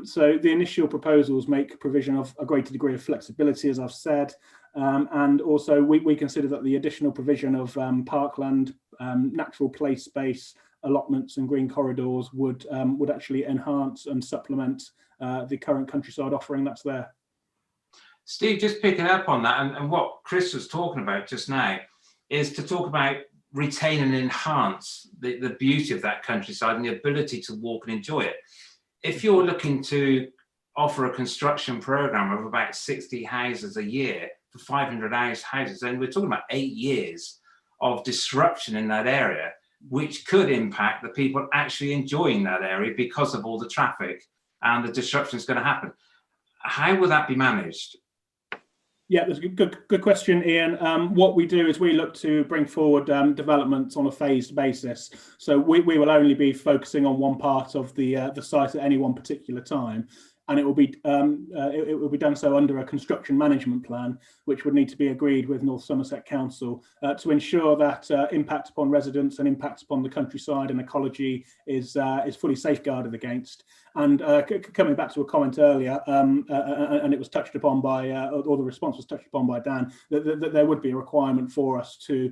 So the initial proposals make provision of a greater degree of flexibility, as I've said, and also we consider that the additional provision of parkland, natural play space, allotments and green corridors would actually enhance and supplement the current countryside offering that's there. Steve, just picking up on that, and what Chris was talking about just now, is to talk about retain and enhance the beauty of that countryside and the ability to walk and enjoy it. If you're looking to offer a construction program of about 60 houses a year for 500 houses, then we're talking about 8 years of disruption in that area, which could impact the people actually enjoying that area because of all the traffic and the disruption is going to happen. How will that be managed? Yeah, that's a good question, Ian. What we do is we look to bring forward developments on a phased basis. So we will only be focusing on one part of the site at any one particular time. and it will be done so under a construction management plan, which would need to be agreed with North Somerset Council to ensure that impact upon residents and impact upon the countryside and ecology is fully safeguarded against. And coming back to a comment earlier, and it was touched upon by, or the response was touched upon by Dan, that there would be a requirement for us to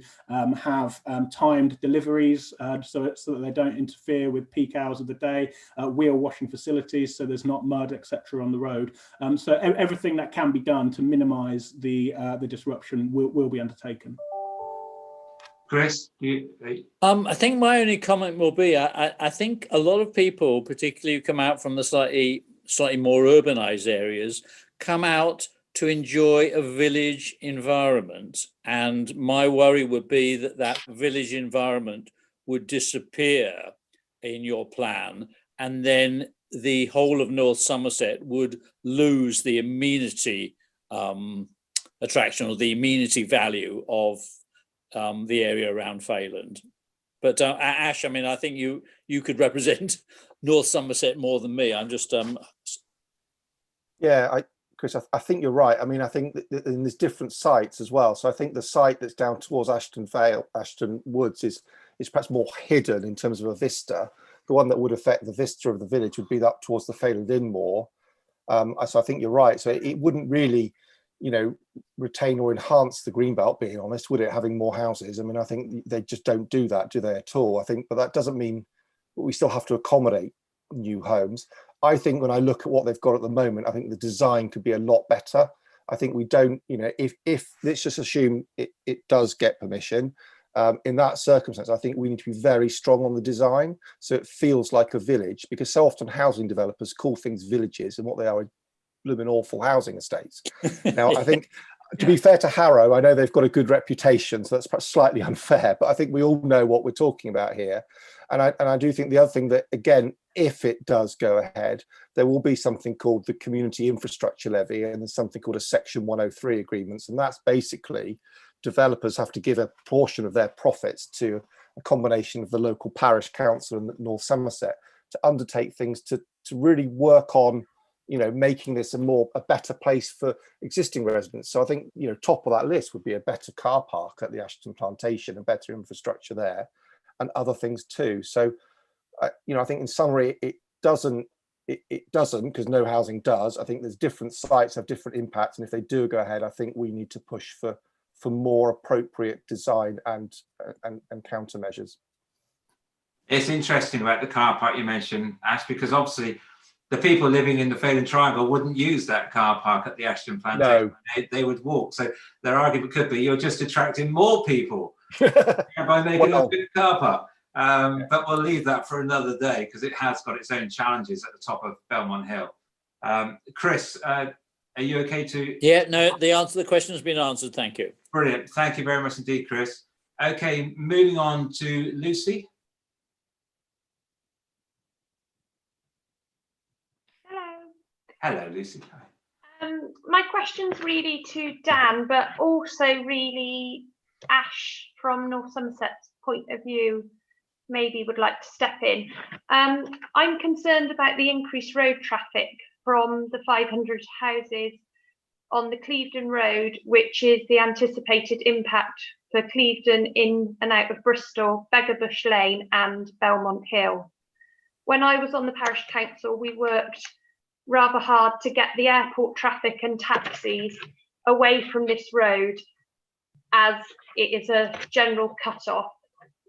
have timed deliveries so that they don't interfere with peak hours of the day, wheel washing facilities so there's not mud, etc. on the road. So everything that can be done to minimise the disruption will be undertaken. Chris, I think my only comment will be, I think a lot of people, particularly who come out from the slightly more urbanised areas, come out to enjoy a village environment, and my worry would be that that village environment would disappear in your plan, and then the whole of North Somerset would lose the amenity attraction or the amenity value of the area around Failand. But Ash, I mean, I think you could represent North Somerset more than me. I'm just yeah, Chris, I think you're right. I mean, I think that there's different sites as well. So I think the site that's down towards Ashton Woods is perhaps more hidden in terms of a vista. The one that would affect the vista of the village would be up towards the Failand Inn more. So I think you're right. So it wouldn't really, retain or enhance the greenbelt, being honest, would it, having more houses? I mean, I think they just don't do that, do they, at all? I think, but that doesn't mean we still have to accommodate new homes. I think when I look at what they've got at the moment, I think the design could be a lot better. I think we don't, if let's just assume it does get permission, in that circumstance, I think we need to be very strong on the design so it feels like a village, because so often housing developers call things villages and what they are blooming awful housing estates. Now, I think, to be fair to Harrow, I know they've got a good reputation, so that's perhaps slightly unfair, but I think we all know what we're talking about here. And I do think the other thing that, again, if it does go ahead, there will be something called the Community Infrastructure Levy, and there's something called a Section 103 agreements. And that's basically developers have to give a portion of their profits to a combination of the local parish council and North Somerset to undertake things to really work on, making this a better place for existing residents. So I think, top of that list would be a better car park at the Ashton Plantation and better infrastructure there, and other things too. So, I think in summary, it doesn't, because no housing does. I think there's different sites have different impacts, and if they do go ahead, I think we need to push for more appropriate design and countermeasures. It's interesting about the car park you mentioned, Ash, because obviously the people living in the Failand Triangle wouldn't use that car park at the Ashton Plantation. No. They would walk. So their argument could be you're just attracting more people by making a big car park. But we'll leave that for another day because it has got its own challenges at the top of Belmont Hill. Chris, are you okay to? Yeah, no, the answer to the question has been answered. Thank you. Brilliant. Thank you very much indeed, Chris. Okay, moving on to Lucy. Hello, Lucy. My question's really to Dan, but also really Ash from North Somerset's point of view maybe would like to step in. I'm concerned about the increased road traffic from the 500 houses on the Clevedon Road, which is the anticipated impact for Clevedon in and out of Bristol, Beggarbush Lane and Belmont Hill. When I was on the Parish Council, we worked rather hard to get the airport traffic and taxis away from this road, as it is a general cut-off,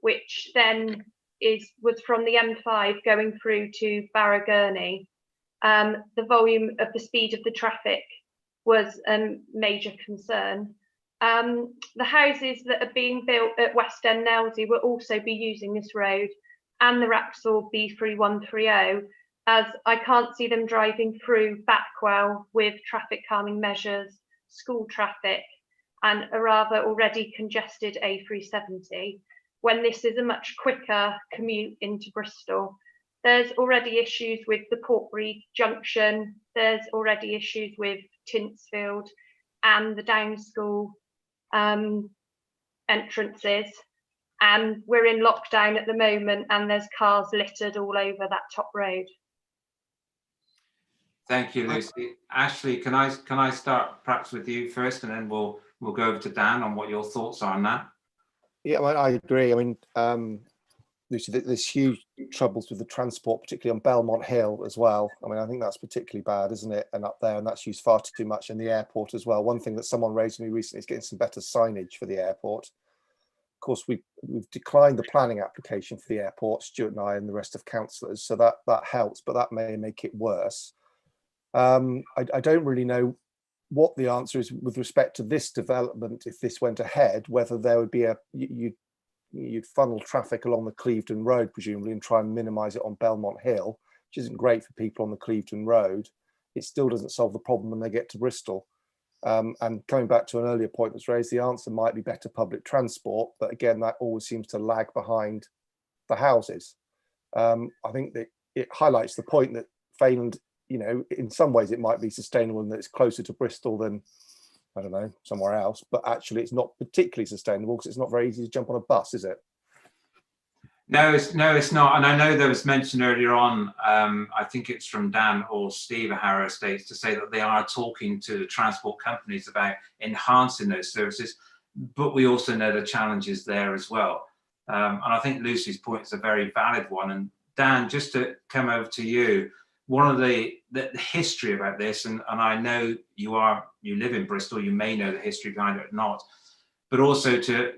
which then was from the M5 going through to Barragurney. The volume of the speed of the traffic was a major concern. The houses that are being built at West End Nelsey will also be using this road, and the Wraxall B3130, as I can't see them driving through Backwell with traffic calming measures, school traffic, and a rather already congested A370, when this is a much quicker commute into Bristol. There's already issues with the Portbury Junction, there's already issues with Tinsfield and the Down School entrances, and we're in lockdown at the moment and there's cars littered all over that top road. Thank you, Lucy. Ashley, can I start perhaps with you first, and then we'll go over to Dan on what your thoughts are on that. Yeah, well, I agree. I mean, Lucy, there's huge troubles with the transport, particularly on Belmont Hill as well. I mean, I think that's particularly bad, isn't it? And up there, and that's used far too much in the airport as well. One thing that someone raised with me recently is getting some better signage for the airport. Of course, we've declined the planning application for the airport, Stuart and I and the rest of councillors, so that helps, but that may make it worse. I don't really know what the answer is with respect to this development. If this went ahead, whether there would be you'd funnel traffic along the Clevedon Road, presumably, and try and minimise it on Belmont Hill, which isn't great for people on the Clevedon Road. It still doesn't solve the problem when they get to Bristol. And coming back to an earlier point that's raised, the answer might be better public transport, but again, that always seems to lag behind the houses. I think that it highlights the point that Failand, you know, in some ways it might be sustainable and that it's closer to Bristol than, I don't know, somewhere else, but actually it's not particularly sustainable because it's not very easy to jump on a bus, is it? No, it's not. And I know there was mentioned earlier on, I think it's from Dan or Steve at Harrow Estates, to say that they are talking to the transport companies about enhancing those services, but we also know the challenges there as well. And I think Lucy's point is a very valid one. And Dan, just to come over to you, one of the history about this, and I know you live in Bristol, you may know the history behind it or not, but also to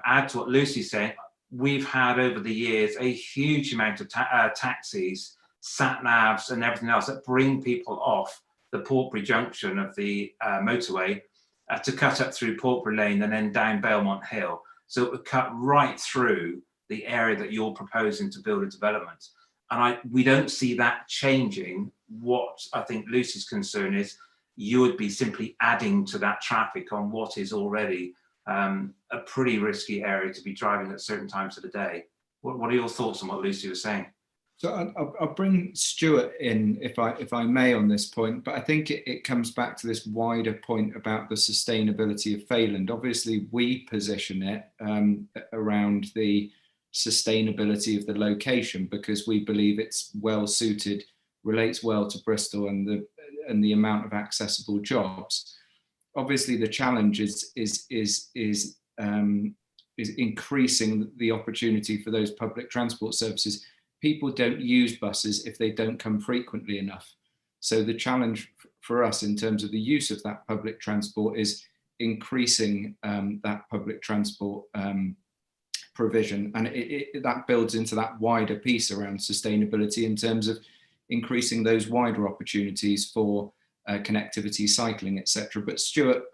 add to what Lucy's saying, we've had over the years a huge amount of taxis, sat-navs and everything else that bring people off the Portbury junction of the motorway to cut up through Portbury Lane and then down Belmont Hill. So it would cut right through the area that you're proposing to build a development. And we don't see that changing. What I think Lucy's concern is, you would be simply adding to that traffic on what is already a pretty risky area to be driving at certain times of the day. What are your thoughts on what Lucy was saying? So I'll bring Stuart in if I may on this point, but I think it comes back to this wider point about the sustainability of Failand. Obviously, we position it around the sustainability of the location because we believe it's well suited, relates well to Bristol and the amount of accessible jobs. Obviously, the challenge is increasing the opportunity for those public transport services. People don't use buses if they don't come frequently enough. So the challenge for us in terms of the use of that public transport is increasing that public transport provision, and that builds into that wider piece around sustainability in terms of increasing those wider opportunities for connectivity, cycling, etc. But Stuart,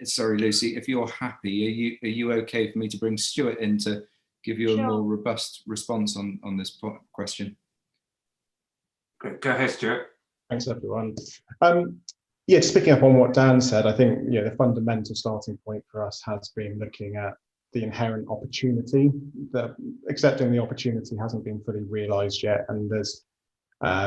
sorry, Lucy, if you're happy, are you okay for me to bring Stuart in to give you a more robust response on this question? Great. Go ahead, Stuart. Thanks, everyone. Yeah, just picking up on what Dan said, I think the fundamental starting point for us has been looking at the inherent opportunity. That accepting the opportunity hasn't been fully realised yet, and there's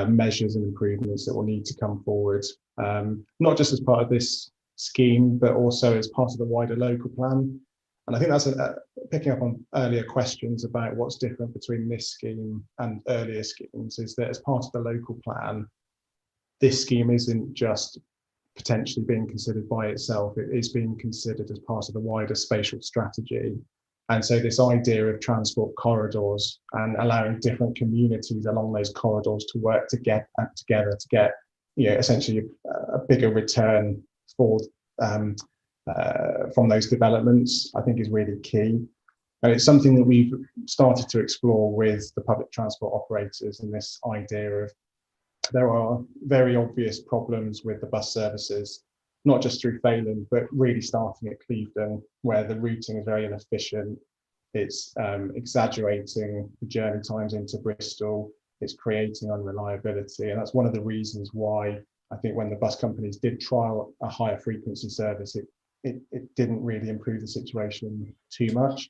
measures and improvements that will need to come forward, not just as part of this scheme, but also as part of the wider local plan. And I think that's picking up on earlier questions about what's different between this scheme and earlier schemes, is that as part of the local plan, this scheme isn't just potentially being considered by itself, it is being considered as part of the wider spatial strategy. And so this idea of transport corridors and allowing different communities along those corridors to work together to get essentially a bigger return for from those developments, I think is really key. And it's something that we've started to explore with the public transport operators, and this idea of there are very obvious problems with the bus services, not just through Failand, but really starting at Clevedon, where the routing is very inefficient. It's exaggerating the journey times into Bristol. It's creating unreliability. And that's one of the reasons why I think when the bus companies did trial a higher frequency service, it didn't really improve the situation too much.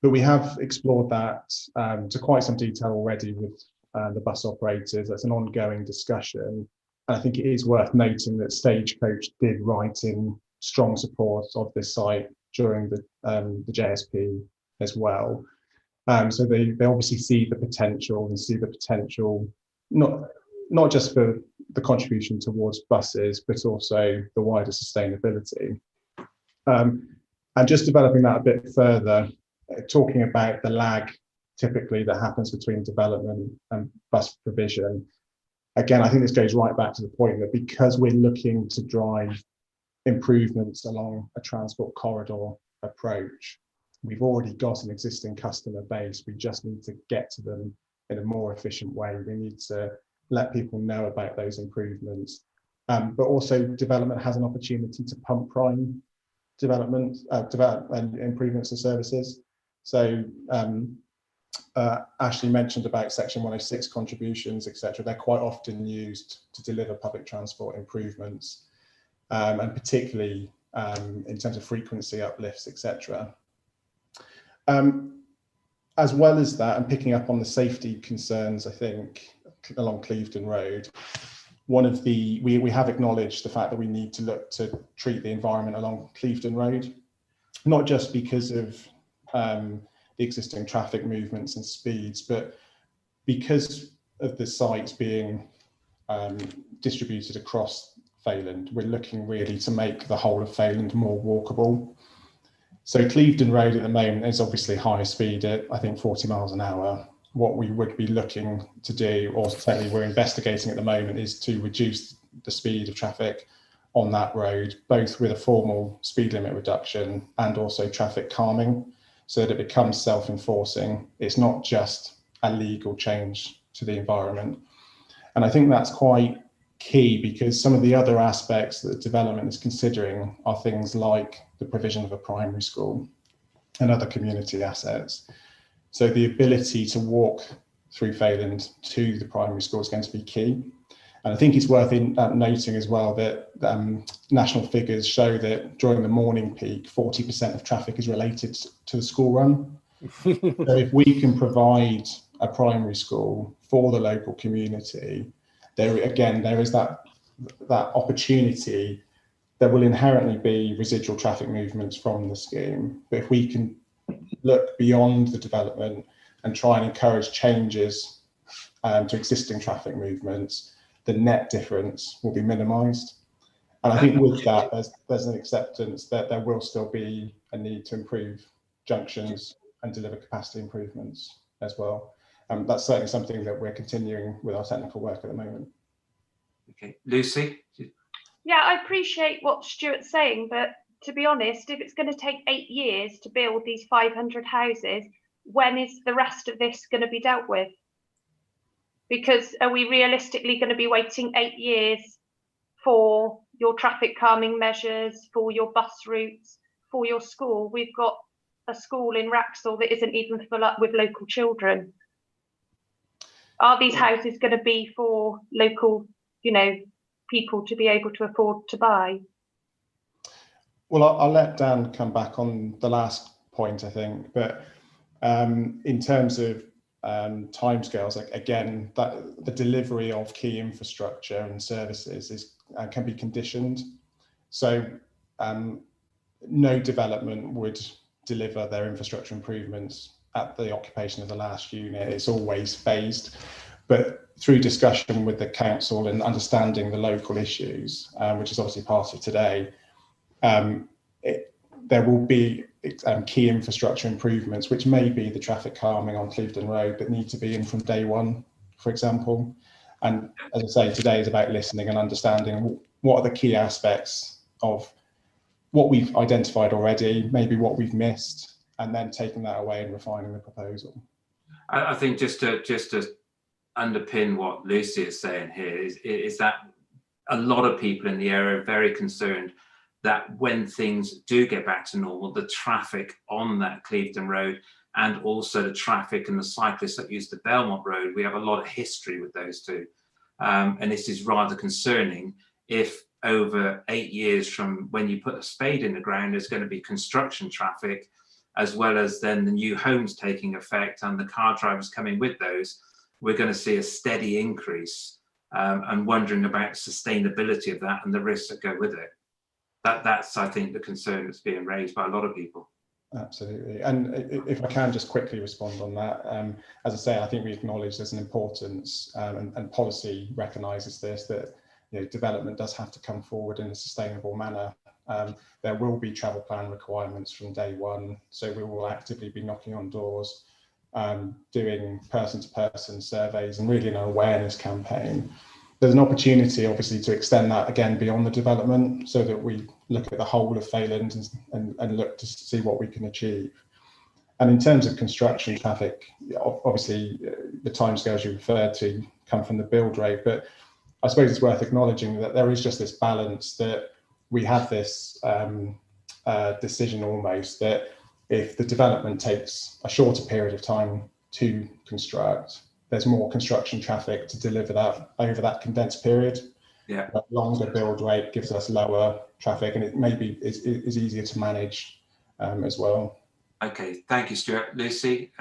But we have explored that to quite some detail already with the bus operators. That's an ongoing discussion. And I think it is worth noting that Stagecoach did write in strong support of this site during the JSP as well. So they obviously see the potential not not just for the contribution towards buses, but also the wider sustainability. And just developing that a bit further, talking about the lag typically that happens between development and bus provision. Again, I think this goes right back to the point that because we're looking to drive improvements along a transport corridor approach, we've already got an existing customer base. We just need to get to them in a more efficient way. We need to let people know about those improvements. But also development has an opportunity to pump prime development and improvements to services. So Ashley mentioned about Section 106 contributions, etc. They're quite often used to deliver public transport improvements, and particularly in terms of frequency uplifts, etc. As well as that, and picking up on the safety concerns, I think, along Clevedon Road, we have acknowledged the fact that we need to look to treat the environment along Clevedon Road, not just because of the existing traffic movements and speeds, but because of the sites being distributed across Failand. We're looking really to make the whole of Failand more walkable. So Clevedon Road at the moment is obviously high speed at, I think, 40 miles an hour. What we would be looking to do, or certainly we're investigating at the moment, is to reduce the speed of traffic on that road, both with a formal speed limit reduction and also traffic calming, so that it becomes self-enforcing. It's not just a legal change to the environment. And I think that's quite key, because some of the other aspects that development is considering are things like the provision of a primary school and other community assets. So the ability to walk through Failand to the primary school is going to be key. And I think it's worth noting as well that national figures show that during the morning peak, 40% of traffic is related to the school run. So if we can provide a primary school for the local community, there is that opportunity. There will inherently be residual traffic movements from the scheme, but if we can look beyond the development and try and encourage changes to existing traffic movements, the net difference will be minimised. And I think with that, there's an acceptance that there will still be a need to improve junctions and deliver capacity improvements as well. That's certainly something that we're continuing with our technical work at the moment. Okay, Lucy? Yeah, I appreciate what Stuart's saying, but to be honest, if it's going to take 8 years to build these 500 houses, when is the rest of this going to be dealt with? Because are we realistically going to be waiting 8 years for your traffic calming measures, for your bus routes, for your school? We've got a school in Wraxall that isn't even full up with local children. Are these houses going to be for local, people to be able to afford to buy? Well, I'll let Dan come back on the last point, I think, but in terms of timescales, again, that the delivery of key infrastructure and services can be conditioned. So no development would deliver their infrastructure improvements at the occupation of the last unit. It's always phased, but through discussion with the council and understanding the local issues, which is obviously part of today, there will be key infrastructure improvements, which may be the traffic calming on Clevedon Road, that need to be in from day one, for example. And as I say, today is about listening and understanding what are the key aspects of what we've identified already, maybe what we've missed, and then taking that away and refining the proposal. I think just to underpin what Lucy is saying here is that a lot of people in the area are very concerned that when things do get back to normal, the traffic on that Clevedon Road and also the traffic and the cyclists that use the Belmont Road, we have a lot of history with those two. And this is rather concerning if over 8 years from when you put a spade in the ground, there's going to be construction traffic, as well as then the new homes taking effect and the car drivers coming with those. We're going to see a steady increase and wondering about sustainability of that and the risks that go with it. That's, I think, the concern that's being raised by a lot of people. Absolutely. And if I can just quickly respond on that, as I say, I think we acknowledge there's an importance, and policy recognises this, that development does have to come forward in a sustainable manner. There will be travel plan requirements from day one, so we will actively be knocking on doors, doing person-to-person surveys and really an awareness campaign. There's an opportunity, obviously, to extend that again beyond the development, so that we look at the whole of Failand and look to see what we can achieve. And in terms of construction traffic, obviously the timescales you referred to come from the build rate, but I suppose it's worth acknowledging that there is just this balance, that we have this decision almost, that if the development takes a shorter period of time to construct, there's more construction traffic to deliver that over that condensed period. Yeah. A longer build rate gives us lower traffic, and it maybe is easier to manage as well. Okay, thank you, Stuart. Lucy,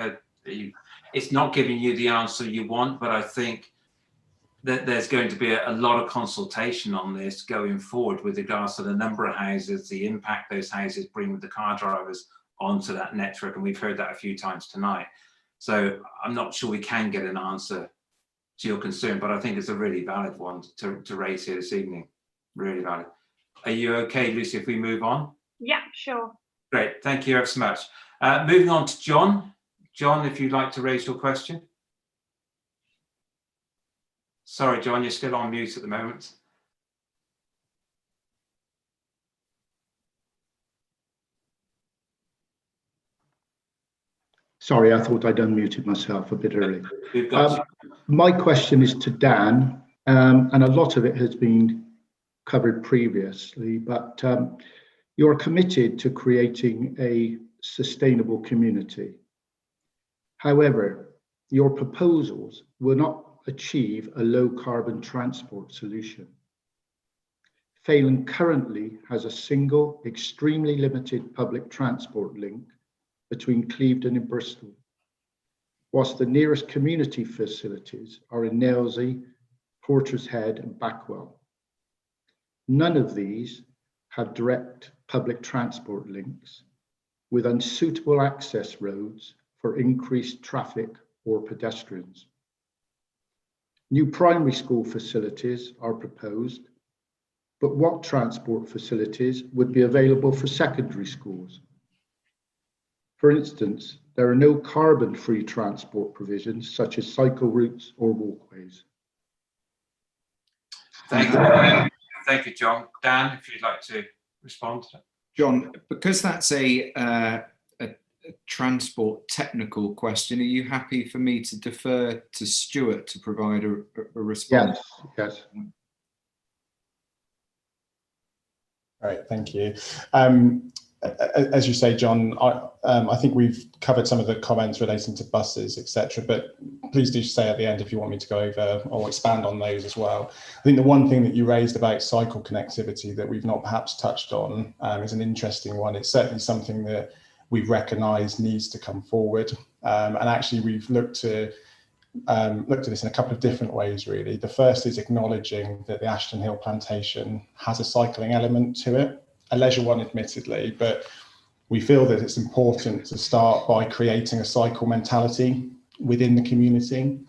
it's not giving you the answer you want, but I think that there's going to be a lot of consultation on this going forward with regards to the number of houses, the impact those houses bring with the car drivers onto that network, and we've heard that a few times tonight. So I'm not sure we can get an answer to your concern, but I think it's a really valid one to raise here this evening. Really valid. Are you okay, Lucy, if we move on? Yeah, sure. Great, thank you ever so much. Moving on to John. John, if you'd like to raise your question. Sorry, John, you're still on mute at the moment. Sorry, I thought I'd unmuted myself a bit early. My question is to Dan, and a lot of it has been covered previously, but you're committed to creating a sustainable community. However, your proposals will not achieve a low carbon transport solution. Failand currently has a single, extremely limited public transport link between Clevedon and Bristol, whilst the nearest community facilities are in Nailsea, Portershead and Backwell. None of these have direct public transport links, with unsuitable access roads for increased traffic or pedestrians. New primary school facilities are proposed, but what transport facilities would be available for secondary schools? For instance, there are no carbon-free transport provisions such as cycle routes or walkways. Thank you. Thank you, John. Dan, if you'd like to respond to that. John, because that's a transport technical question, are you happy for me to defer to Stuart to provide a response? Yes. Right, thank you. As you say, John, I think we've covered some of the comments relating to buses, etc. But please do say at the end if you want me to go over or expand on those as well. I think the one thing that you raised about cycle connectivity that we've not perhaps touched on is an interesting one. It's certainly something that we've recognised needs to come forward, and actually we've looked at this in a couple of different ways, really. The first is acknowledging that the Ashton Hill plantation has a cycling element to it, a leisure one admittedly, but we feel that it's important to start by creating a cycle mentality within the community.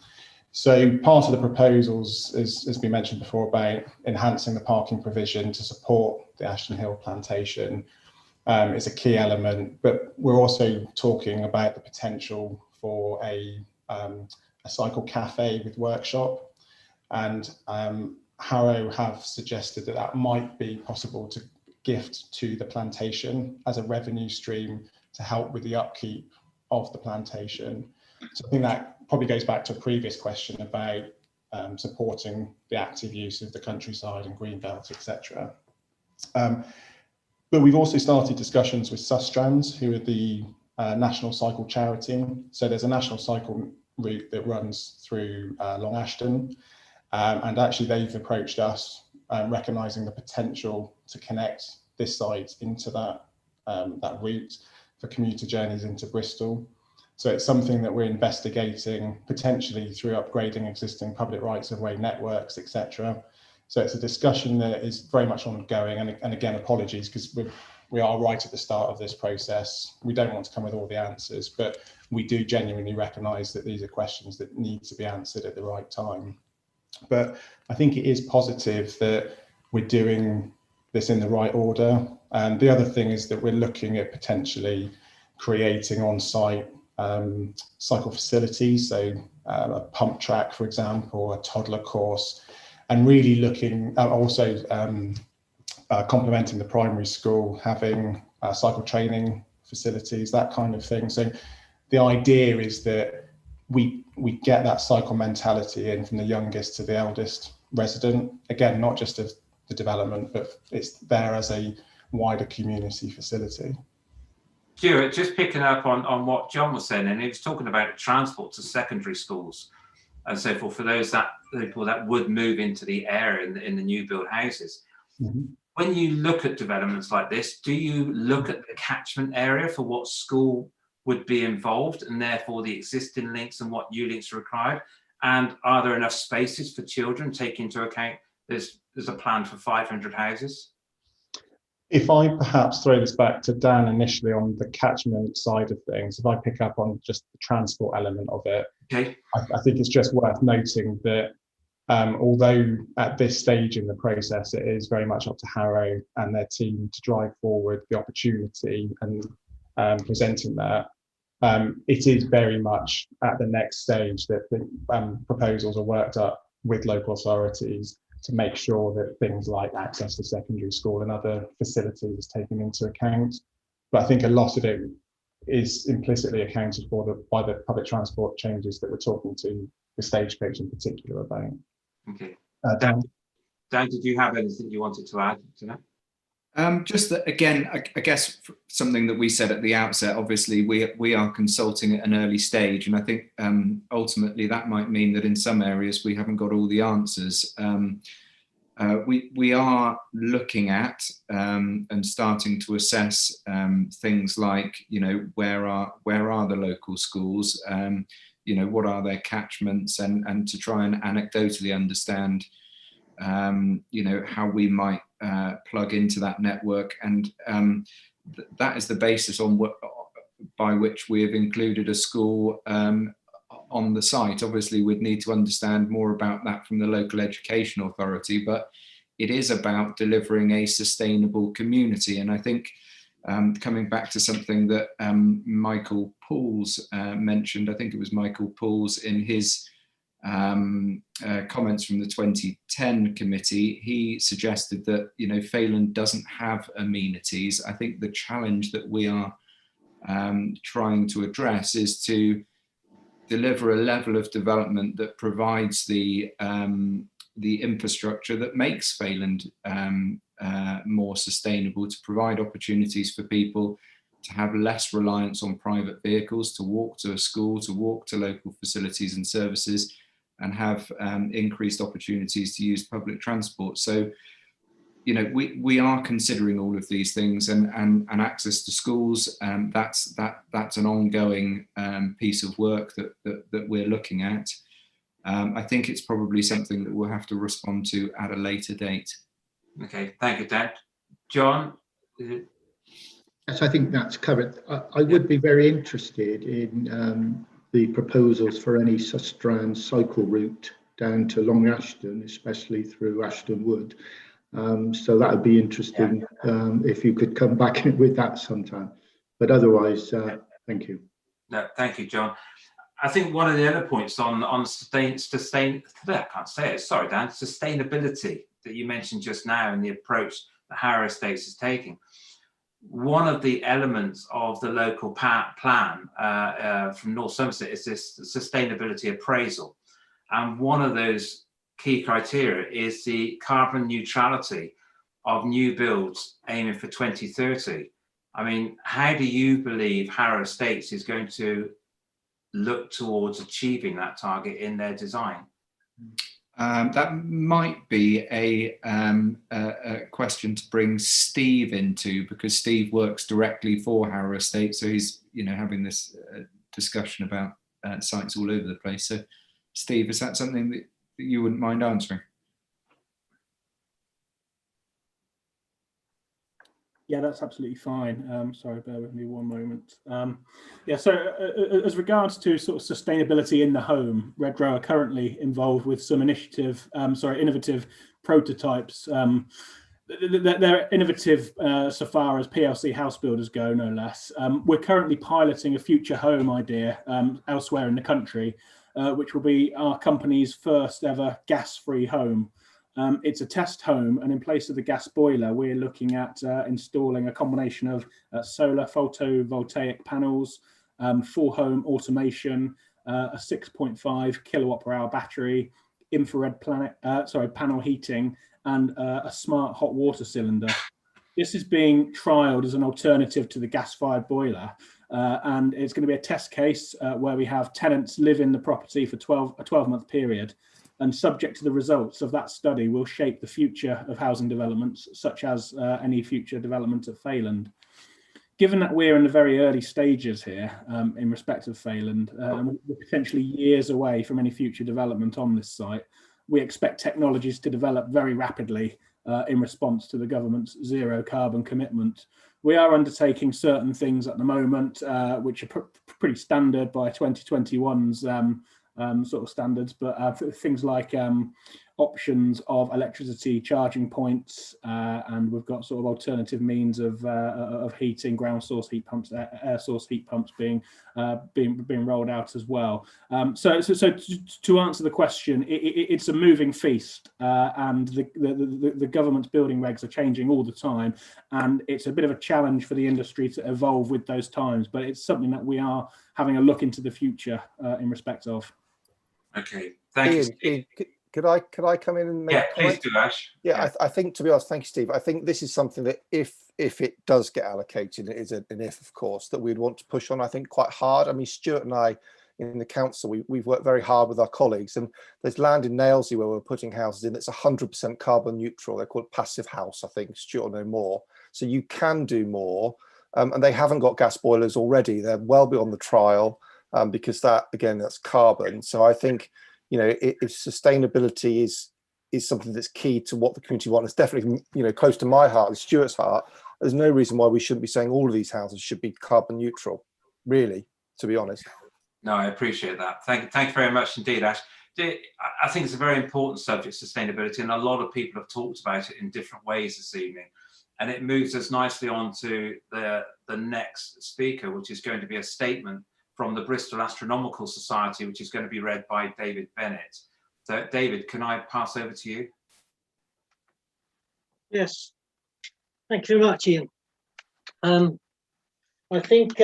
So part of the proposals, as we mentioned before, about enhancing the parking provision to support the Ashton Hill plantation is a key element, but we're also talking about the potential for a cycle cafe with workshop, and Harrow have suggested that that might be possible to gift to the plantation as a revenue stream to help with the upkeep of the plantation. So I think that probably goes back to a previous question about supporting the active use of the countryside and greenbelt, etc. But we've also started discussions with Sustrans, who are the national cycle charity. So there's a national cycle route that runs through Long Ashton, and actually they've approached us recognising the potential to connect this site into that route for commuter journeys into Bristol. So it's something that we're investigating potentially through upgrading existing public rights of way networks, etc. So it's a discussion that is very much ongoing, and again, apologies because we are right at the start of this process. We don't want to come with all the answers, but we do genuinely recognise that these are questions that need to be answered at the right time. But I think it is positive that we're doing this in the right order. And the other thing is that we're looking at potentially creating on-site cycle facilities, so a pump track, for example, a toddler course, and really looking at also complementing the primary school, having cycle training facilities, that kind of thing. So the idea is that we get that cycle mentality in from the youngest to the eldest resident. Again, not just of the development, but it's there as a wider community facility. Stuart, just picking up on what John was saying, and he was talking about transport to secondary schools and so forth for those people that would move into the area in the new build houses. Mm-hmm. When you look at developments like this, do you look at the catchment area for what school would be involved and therefore the existing links and what new links are required? And are there enough spaces for children, take into account there's a plan for 500 houses? If I perhaps throw this back to Dan initially on the catchment side of things, if I pick up on just the transport element of it, okay. I think it's just worth noting that although at this stage in the process, it is very much up to Harrow and their team to drive forward the opportunity and presenting that, it is very much at the next stage that the proposals are worked up with local authorities to make sure that things like access to secondary school and other facilities is taken into account. But I think a lot of it is implicitly accounted for by the public transport changes that we're talking to the Stagecoach in particular about. Okay. Dan, did you have anything you wanted to add to that? Just that, again, I guess something that we said at the outset, obviously we are consulting at an early stage, and I think ultimately that might mean that in some areas we haven't got all the answers. We are looking at and starting to assess things like, you know, where are the local schools, you know, what are their catchments, and to try and anecdotally understand you know, how we might plug into that network, and that is the basis by which we have included a school on the site. Obviously, we'd need to understand more about that from the local education authority, but it is about delivering a sustainable community. And I think coming back to something that Michael Pools mentioned, I think it was Michael Pools in his comments from the 2010 committee, he suggested that, you know, Failand doesn't have amenities. I think the challenge that we are trying to address is to deliver a level of development that provides the infrastructure that makes Failand more sustainable, to provide opportunities for people to have less reliance on private vehicles, to walk to a school, to walk to local facilities and services, and have increased opportunities to use public transport. So, you know, we are considering all of these things, and access to schools, that's an ongoing piece of work that we're looking at. I think it's probably something that we'll have to respond to at a later date. Okay, thank you, Dan. John? Yes, I think that's covered. I would be very interested in the proposals for any Sustrans cycle route down to Long Ashton, especially through Ashton Wood. So that would be interesting if you could come back with that sometime. But otherwise, thank you. No, thank you, John. I think one of the other points on I can't say it. Sorry, Dan. Sustainability that you mentioned just now, and the approach that Harrow Estates is taking. One of the elements of the local plan from North Somerset is this sustainability appraisal, and one of those key criteria is the carbon neutrality of new builds aiming for 2030. I mean, how do you believe Harrow Estates is going to look towards achieving that target in their design? That might be a question to bring Steve into, because Steve works directly for Harrow Estates, so he's, you know, having this discussion about sites all over the place. So, Steve, is that something that you wouldn't mind answering? Yeah, that's absolutely fine. Sorry, bear with me one moment. Yeah, so as regards to sort of sustainability in the home, Redrow are currently involved with some innovative prototypes. They're innovative so far as PLC house builders go, no less. We're currently piloting a future home idea elsewhere in the country, which will be our company's first ever gas-free home. It's a test home, and in place of the gas boiler, we're looking at installing a combination of solar photovoltaic panels, full home automation, a 6.5 kilowatt per hour battery, infrared panel heating, and a smart hot water cylinder. This is being trialled as an alternative to the gas-fired boiler, and it's going to be a test case where we have tenants live in the property for a 12-month period. And subject to the results of that study will shape the future of housing developments, such as any future development at Failand. Given that we're in the very early stages here in respect of Failand, we're potentially years away from any future development on this site, we expect technologies to develop very rapidly in response to the government's zero carbon commitment. We are undertaking certain things at the moment, which are pretty standard by 2021's sort of standards, but things like options of electricity charging points, and we've got sort of alternative means of heating, ground source heat pumps, air source heat pumps being rolled out as well. So to answer the question, it's a moving feast, and the government's building regs are changing all the time, and it's a bit of a challenge for the industry to evolve with those times. But it's something that we are having a look into the future in respect of. Okay, thank you, Steve. Could I come in and make a comment? Please do, Ash. Yeah, I think, to be honest, thank you, Steve. I think this is something that if it does get allocated, it is an if, of course, that we'd want to push on, I think, quite hard. I mean, Stuart and I in the council, we've worked very hard with our colleagues, and there's land in Nailsea where we're putting houses in that's 100% carbon neutral. They're called passive house, I think. Stuart will know more. So you can do more, and they haven't got gas boilers already. They're well beyond the trial. Because that, again, that's carbon. So I think, you know, if sustainability is something that's key to what the community wants, it's definitely, you know, close to my heart and Stuart's heart. There's no reason why we shouldn't be saying all of these houses should be carbon neutral, really, to be honest. No, I appreciate that. Thank you very much indeed, Ash. I think it's a very important subject, sustainability, and a lot of people have talked about it in different ways this evening. And it moves us nicely on to the next speaker, which is going to be a statement from the Bristol Astronomical Society, which is going to be read by David Bennett. So, David, can I pass over to you? Yes, thank you very much, Ian. I think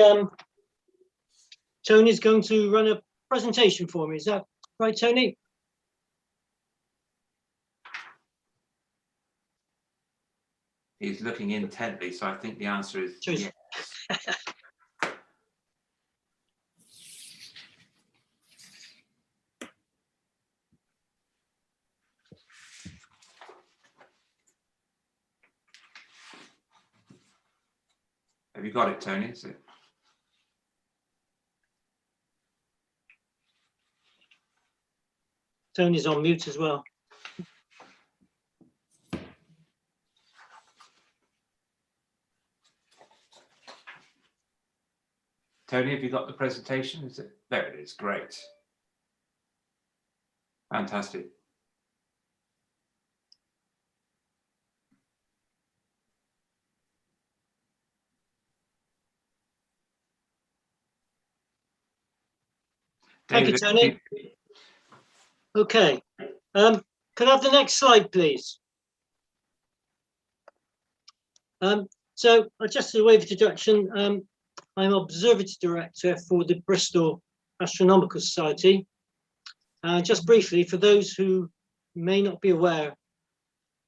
Tony's going to run a presentation for me. Is that right, Tony? He's looking intently, so I think the answer is yes. Have you got it, Tony? Is it? Tony's on mute as well. Tony, have you got the presentation? Is it? There it is. Great. Fantastic. Thank you, Tony. Okay. Can I have the next slide, please? So just as a way of introduction, I'm Observatory Director for the Bristol Astronomical Society. Just briefly, for those who may not be aware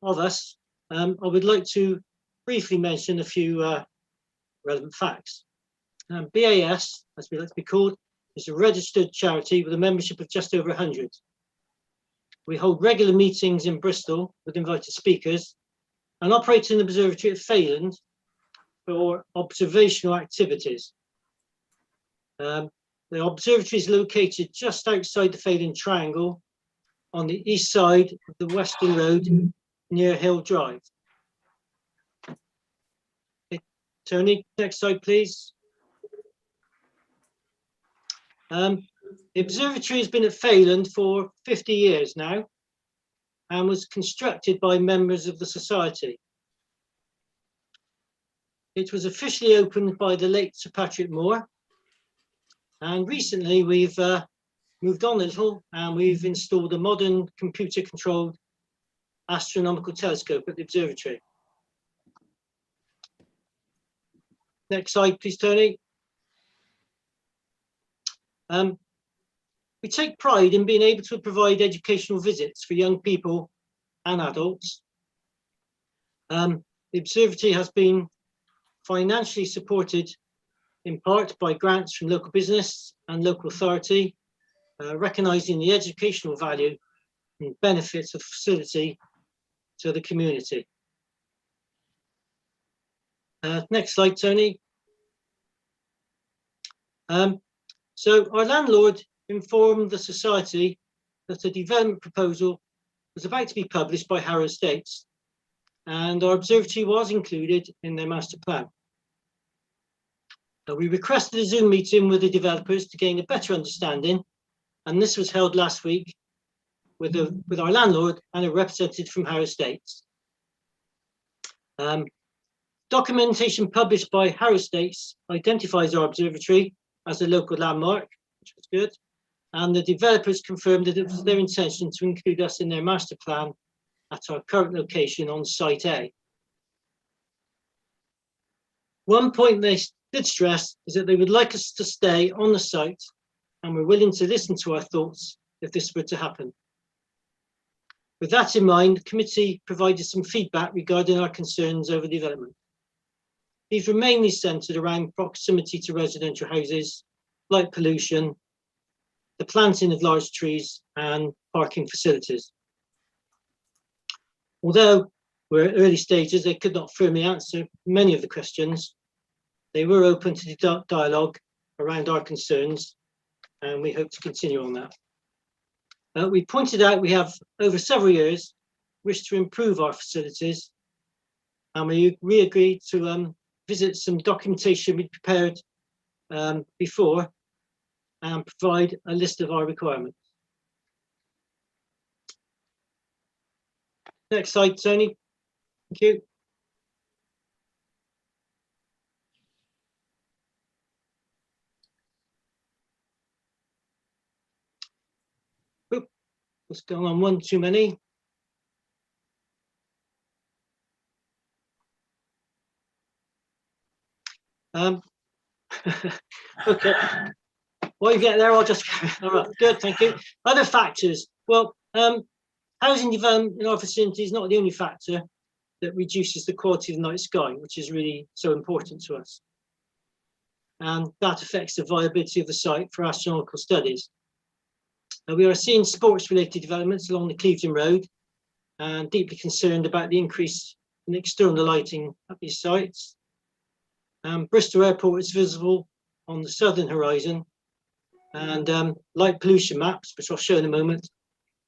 of us, I would like to briefly mention a few relevant facts. BAS, as we like to be called, is a registered charity with a membership of just over 100. We hold regular meetings in Bristol with invited speakers and operate in the observatory at Failand for observational activities. The observatory is located just outside the Failand Triangle on the east side of the Western Road near Hill Drive. Tony, next slide, please. The observatory has been at Failand for 50 years now and was constructed by members of the society. It was officially opened by the late Sir Patrick Moore, and recently we've moved on a little and we've installed a modern computer-controlled astronomical telescope at the observatory. Next slide, please, Tony. We take pride in being able to provide educational visits for young people and adults. The observatory has been financially supported in part by grants from local business and local authority, recognising the educational value and benefits of the facility to the community. Next slide, Tony. So our landlord informed the society that a development proposal was about to be published by Harrow Estates, and our observatory was included in their master plan. We requested a Zoom meeting with the developers to gain a better understanding, and this was held last week with our landlord and a representative from Harrow Estates. Documentation published by Harrow Estates identifies our observatory as a local landmark, which was good, and the developers confirmed that it was their intention to include us in their master plan at our current location on Site A. One point they did stress is that they would like us to stay on the site and we're willing to listen to our thoughts if this were to happen. With that in mind, the committee provided some feedback regarding our concerns over development. These were mainly centred around proximity to residential houses, light pollution, the planting of large trees and parking facilities. Although we're at early stages, they could not firmly answer many of the questions. They were open to dialogue around our concerns, and we hope to continue on that. We pointed out we have, over several years, wished to improve our facilities, and we agreed to visit some documentation we prepared before and provide a list of our requirements. Next slide, Tony. Thank you. Oop, what's going on? One too many. Okay. While you get there, I'll just all right. Good, thank you. Other factors. Well, housing development in our vicinity is not the only factor that reduces the quality of the night sky, which is really so important to us. And that affects the viability of the site for astronomical studies. We are seeing sports-related developments along the Clevedon Road and deeply concerned about the increase in external lighting at these sites. Bristol Airport is visible on the southern horizon, and light pollution maps, which I'll show in a moment,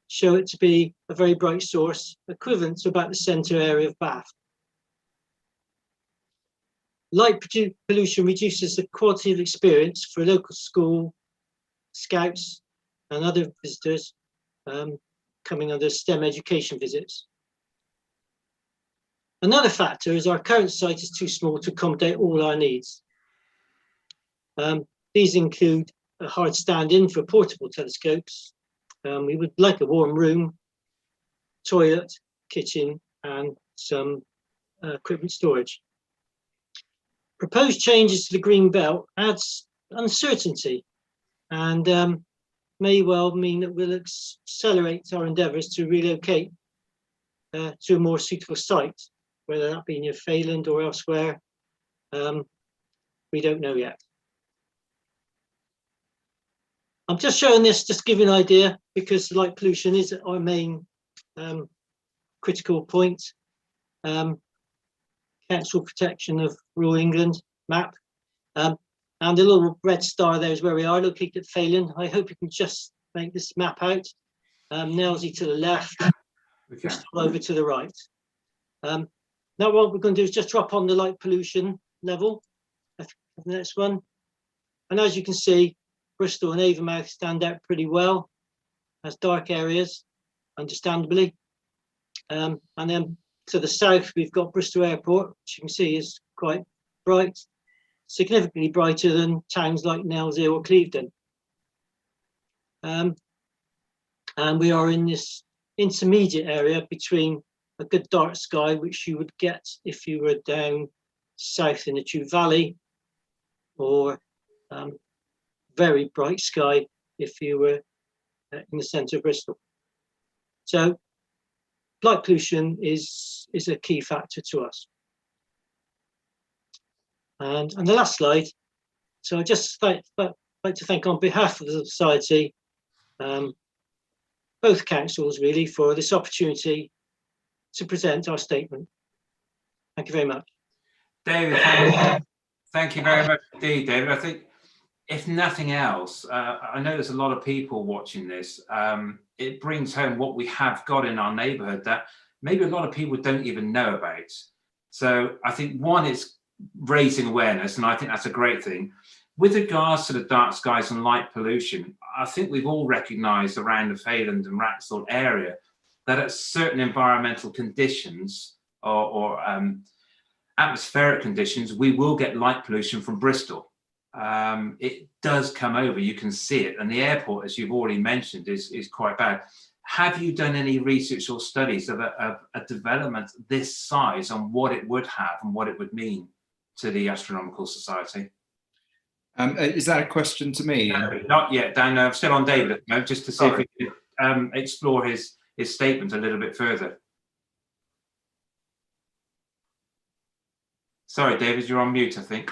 show it to be a very bright source, equivalent to about the centre area of Bath. Light pollution reduces the quality of experience for a local school, scouts, and other visitors coming under STEM education visits. Another factor is our current site is too small to accommodate all our needs. These include a hard stand-in for portable telescopes. We would like a warm room, toilet, kitchen, and some equipment storage. Proposed changes to the green belt adds uncertainty and may well mean that we'll accelerate our endeavours to relocate to a more suitable site, whether that be near Failand or elsewhere. We don't know yet. I'm just showing this just to give you an idea, because light pollution is our main critical point. Council Protection of Rural England map. And the little red star there is where we are, located at Failand. I hope you can just make this map out. Nailsy to the left, Bristol over to the right. Now what we're going to do is just drop on the light pollution level. The next one. And as you can see, Bristol and Avonmouth stand out pretty well as dark areas, understandably. And then to the south, we've got Bristol Airport, which you can see is quite bright, significantly brighter than towns like Nailsea or Clevedon. And we are in this intermediate area between a good dark sky, which you would get if you were down south in the Tube Valley, or very bright sky if you were in the centre of Bristol. So light pollution is a key factor to us. And the last slide. So I just like to thank on behalf of the Society, both councils really, for this opportunity to present our statement. Thank you very much. David, thank you very much indeed, David. I think if nothing else, I know there's a lot of people watching this. It brings home what we have got in our neighbourhood that maybe a lot of people don't even know about. So I think one is raising awareness, and I think that's a great thing. With regards to the dark skies and light pollution, I think we've all recognised around the Failand and Wraxall area that at certain environmental conditions or atmospheric conditions, we will get light pollution from Bristol. It does come over, you can see it. And the airport, as you've already mentioned, is quite bad. Have you done any research or studies of a development this size on what it would have and what it would mean to the Astronomical Society? Is that a question to me? No, not yet, Dan. I'm still on David at the moment, just to see if we can explore his statement a little bit further. Sorry, David, you're on mute, I think.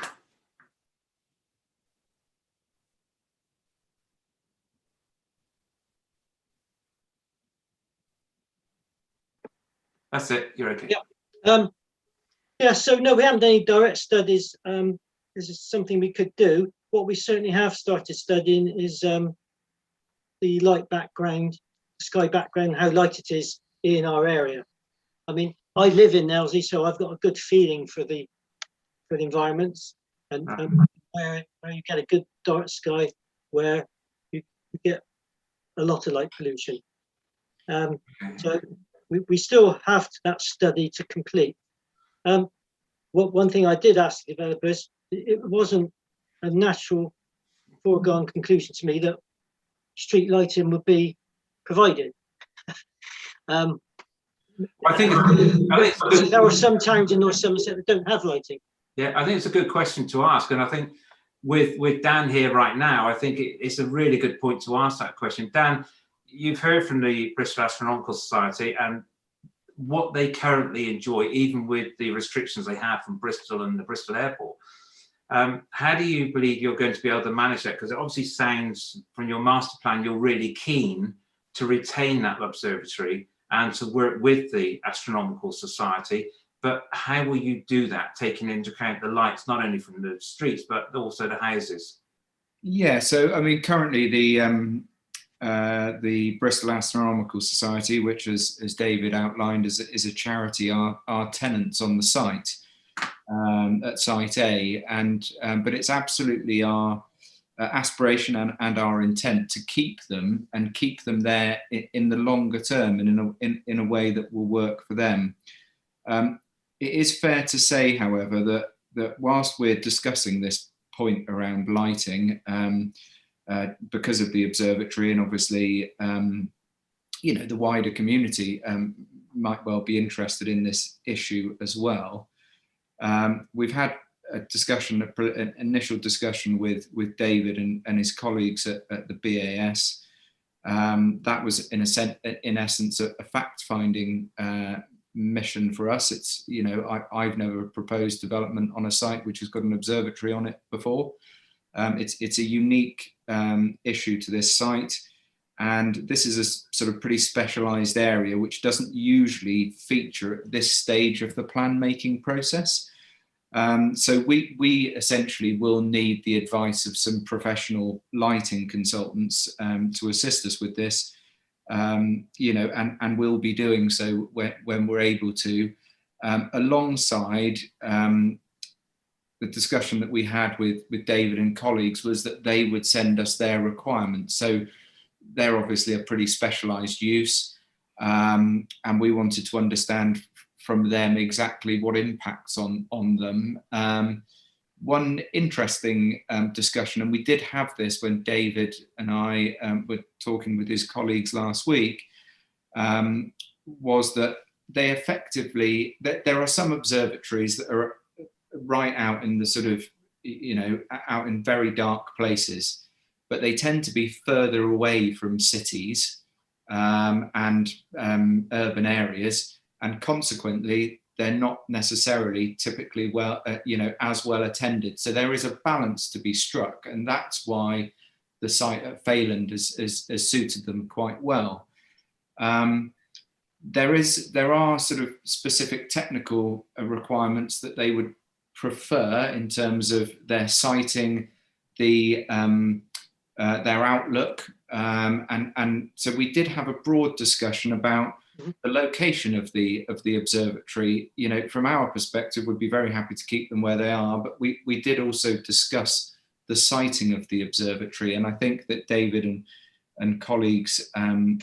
That's it, you're okay. Yeah. Yeah, so no, we haven't done any direct studies. This is something we could do. What we certainly have started studying is the light background, sky background, how light it is in our area. I mean, I live in Nailsea, so I've got a good feeling for the environments, and where you get a good dark sky, where you get a lot of light pollution. So we still have that study to complete. One thing I did ask the developers, it wasn't a natural foregone conclusion to me that street lighting would be provided. I think there are some towns in North Somerset that don't have lighting. Yeah, I think it's a good question to ask, and I think with Dan here right now, I think it's a really good point to ask that question. Dan, you've heard from the Bristol Astronomical Society and what they currently enjoy, even with the restrictions they have from Bristol and the Bristol Airport. How do you believe you're going to be able to manage that? Because it obviously sounds from your master plan, you're really keen to retain that observatory and to work with the Astronomical Society. But how will you do that, taking into account the lights, not only from the streets, but also the houses? Yeah, so I mean, currently the Bristol Astronomical Society, which, as David outlined, is a charity, are tenants on the site at Site A, but it's absolutely our aspiration and our intent to keep them there in the longer term and in a way that will work for them. It is fair to say, however, that whilst we're discussing this point around lighting, because of the observatory and obviously, the wider community might well be interested in this issue as well. We've had an initial discussion with David and his colleagues at the BAS. That was in essence a fact-finding mission for us. It's, I've never proposed development on a site which has got an observatory on it before. It's a unique issue to this site, and this is a sort of pretty specialised area which doesn't usually feature at this stage of the plan making process. So we essentially will need the advice of some professional lighting consultants to assist us with this, and we'll be doing so when we're able to, alongside the discussion that we had with David and colleagues was that they would send us their requirements. So they're obviously a pretty specialised use, and we wanted to understand from them exactly what impacts on them. One interesting discussion, and we did have this when David and I were talking with his colleagues last week, was that they effectively, there are some observatories that are right out in the sort of, out in very dark places, but they tend to be further away from cities and urban areas, and consequently they're not necessarily typically as well attended. So there is a balance to be struck, and that's why the site at Failand has suited them quite well. There are sort of specific technical requirements that they would prefer in terms of their siting, their outlook, and so we did have a broad discussion about the location of the observatory. From our perspective, we'd be very happy to keep them where they are, but we did also discuss the siting of the observatory, and I think that David and colleagues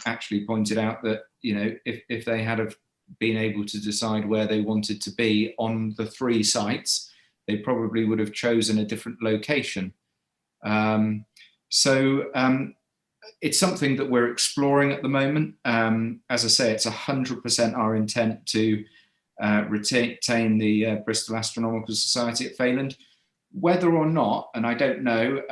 actually pointed out that if they had have been able to decide where they wanted to be on the 3 sites, they probably would have chosen a different location. It's something that we're exploring at the moment. As I say, it's 100% our intent to retain the Bristol Astronomical Society at Failand. Whether or not, and I don't know,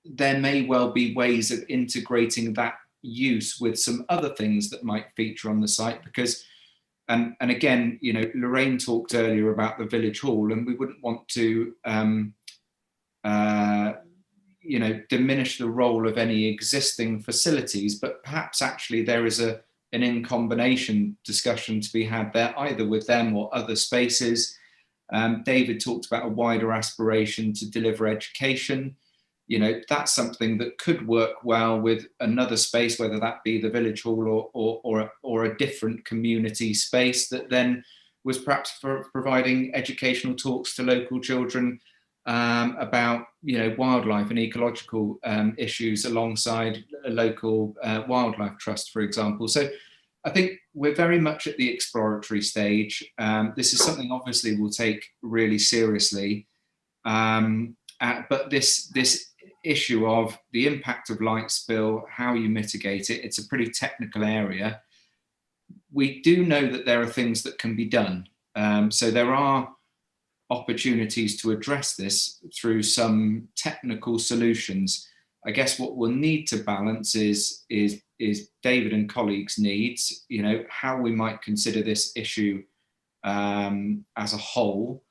there may well be ways of integrating that use with some other things that might feature on the site, because, and again, Lorraine talked earlier about the village hall, and we wouldn't want to diminish the role of any existing facilities, but perhaps actually there is an in combination discussion to be had there, either with them or other spaces. David talked about a wider aspiration to deliver education. That's something that could work well with another space, whether that be the village hall or a different community space that then was perhaps for providing educational talks to local children about wildlife and ecological issues alongside a local wildlife trust, for example. So I think we're very much at the exploratory stage. This is something obviously we'll take really seriously, but this issue of the impact of light spill, how you mitigate it, it's a pretty technical area. We do know that there are things that can be done. So there are opportunities to address this through some technical solutions. I guess what we'll need to balance is David and colleagues' needs, how we might consider this issue as a whole.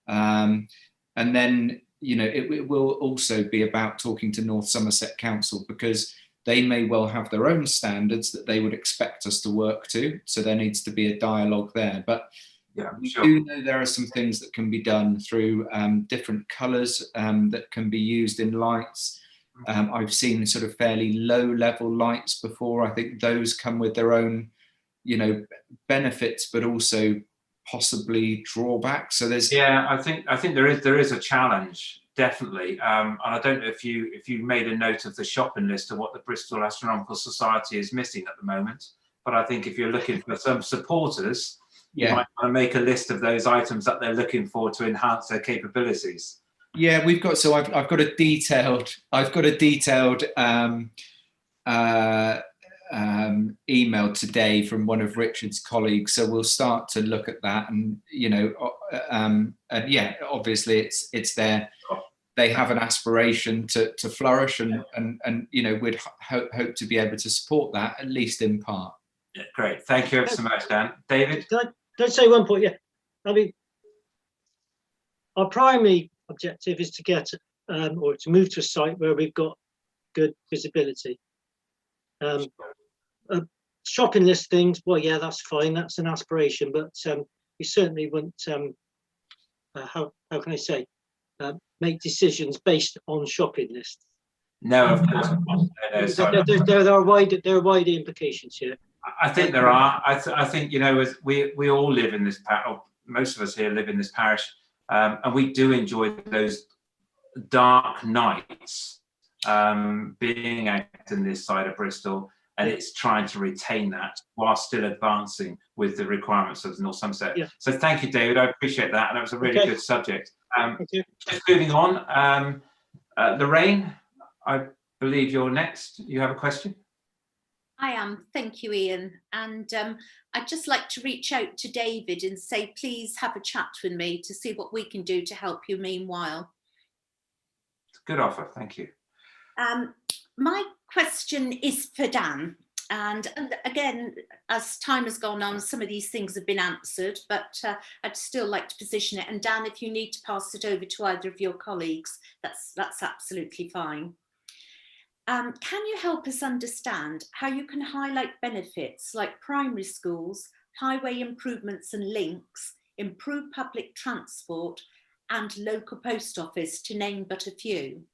And then, it will also be about talking to North Somerset Council, because they may well have their own standards that they would expect us to work to. So there needs to be a dialogue there. But yeah, we sure. do know there are some things that can be done through different colours that can be used in lights. I've seen sort of fairly low level lights before. I think those come with their own, benefits, but also possibly drawbacks. So there's I think there is a challenge, definitely. And I don't know if you made a note of the shopping list of what the Bristol Astronomical Society is missing at the moment. But I think if you're looking for some supporters, you might want to make a list of those items that they're looking for to enhance their capabilities. Yeah, we've got. So I've got a detailed. Email today from one of Richard's colleagues. So we'll start to look at that, and obviously it's there. They have an aspiration to flourish, and we'd hope to be able to support that, at least in part. Yeah, great. Thank you ever so much, Dan. David? Can I say one point? Yeah. I mean, our primary objective is to get or to move to a site where we've got good visibility. Shopping list things, well, yeah, that's fine. That's an aspiration, but we certainly wouldn't, how can I say, make decisions based on shopping lists. No, of course not. There are wider implications here. I think there are. I think as we all live in this most of us here live in this parish, and we do enjoy those dark nights, being out in this side of Bristol, and it's trying to retain that while still advancing with the requirements of North Somerset. Yeah. So thank you, David. I appreciate that, and that was a really good subject. Thank you. Just moving on, Lorraine, I believe you're next. You have a question? I am. Thank you, Ian. And I'd just like to reach out to David and say, please have a chat with me to see what we can do to help you meanwhile. Good offer. Thank you. My question is for Dan. And again, as time has gone on, some of these things have been answered, but I'd still like to position it. And Dan, if you need to pass it over to either of your colleagues, that's absolutely fine. Can you help us understand how you can highlight benefits like primary schools, highway improvements and links, improved public transport, and local post office, to name but a few?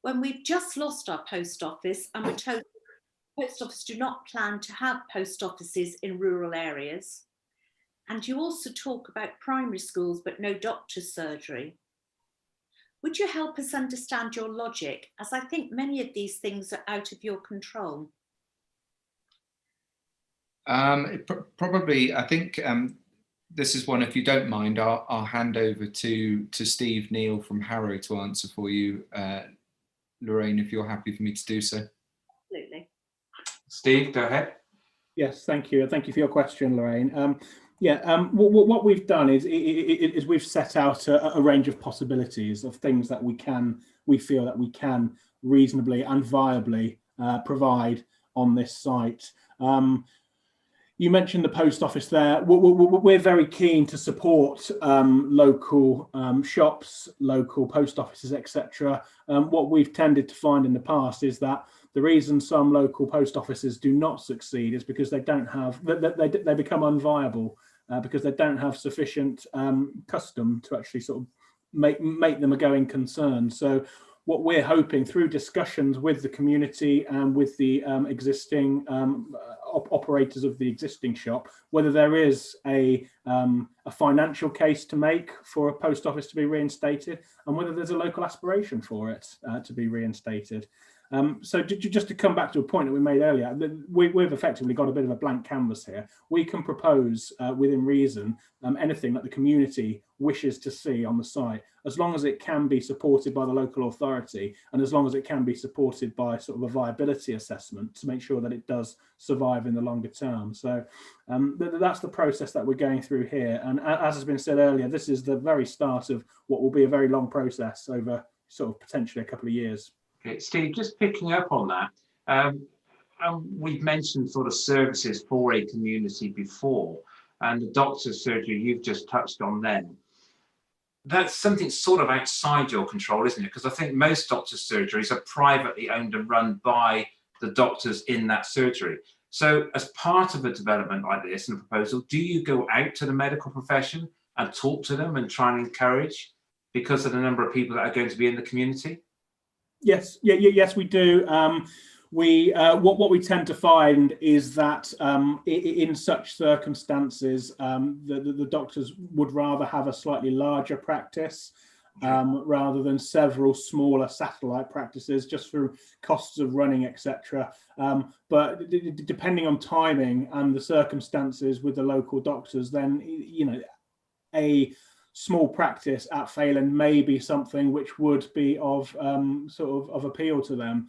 When we've just lost our post office and we're told the post office do not plan to have post offices in rural areas, and you also talk about primary schools but no doctor's surgery. Would you help us understand your logic, as I think many of these things are out of your control? Probably, I think this is one, if you don't mind, I'll hand over to Steve Neal from Harrow to answer for you, Lorraine, if you're happy for me to do so. Absolutely. Steve, go ahead. Yes, thank you. Thank you for your question, Lorraine. What we've done is we've set out a range of possibilities of things that we feel that we can reasonably and viably provide on this site. You mentioned the post office there. We're very keen to support local shops, local post offices, etc. What we've tended to find in the past is that the reason some local post offices do not succeed is because they don't have, they become unviable because they don't have sufficient custom to actually sort of make them a going concern. So what we're hoping through discussions with the community and with the existing operators of the existing shop, whether there is a financial case to make for a post office to be reinstated, and whether there's a local aspiration for it to be reinstated. So just to come back to a point that we made earlier, we've effectively got a bit of a blank canvas here. We can propose within reason anything that the community wishes to see on the site, as long as it can be supported by the local authority and as long as it can be supported by sort of a viability assessment to make sure that it does survive in the longer term. So that's the process that we're going through here. And as has been said earlier, this is the very start of what will be a very long process over sort of potentially a couple of years. Okay, Steve, just picking up on that, we've mentioned sort of services for a community before, and the doctor's surgery you've just touched on then. That's something sort of outside your control, isn't it? Because I think most doctor's surgeries are privately owned and run by the doctors in that surgery. So as part of a development like this and a proposal, do you go out to the medical profession and talk to them and try and encourage, because of the number of people that are going to be in the community? Yes, yes, we do. What we tend to find is that in such circumstances, the doctors would rather have a slightly larger practice rather than several smaller satellite practices, just for costs of running, etc. But depending on timing and the circumstances with the local doctors, then a small practice at Failand may be something which would be of sort of appeal to them.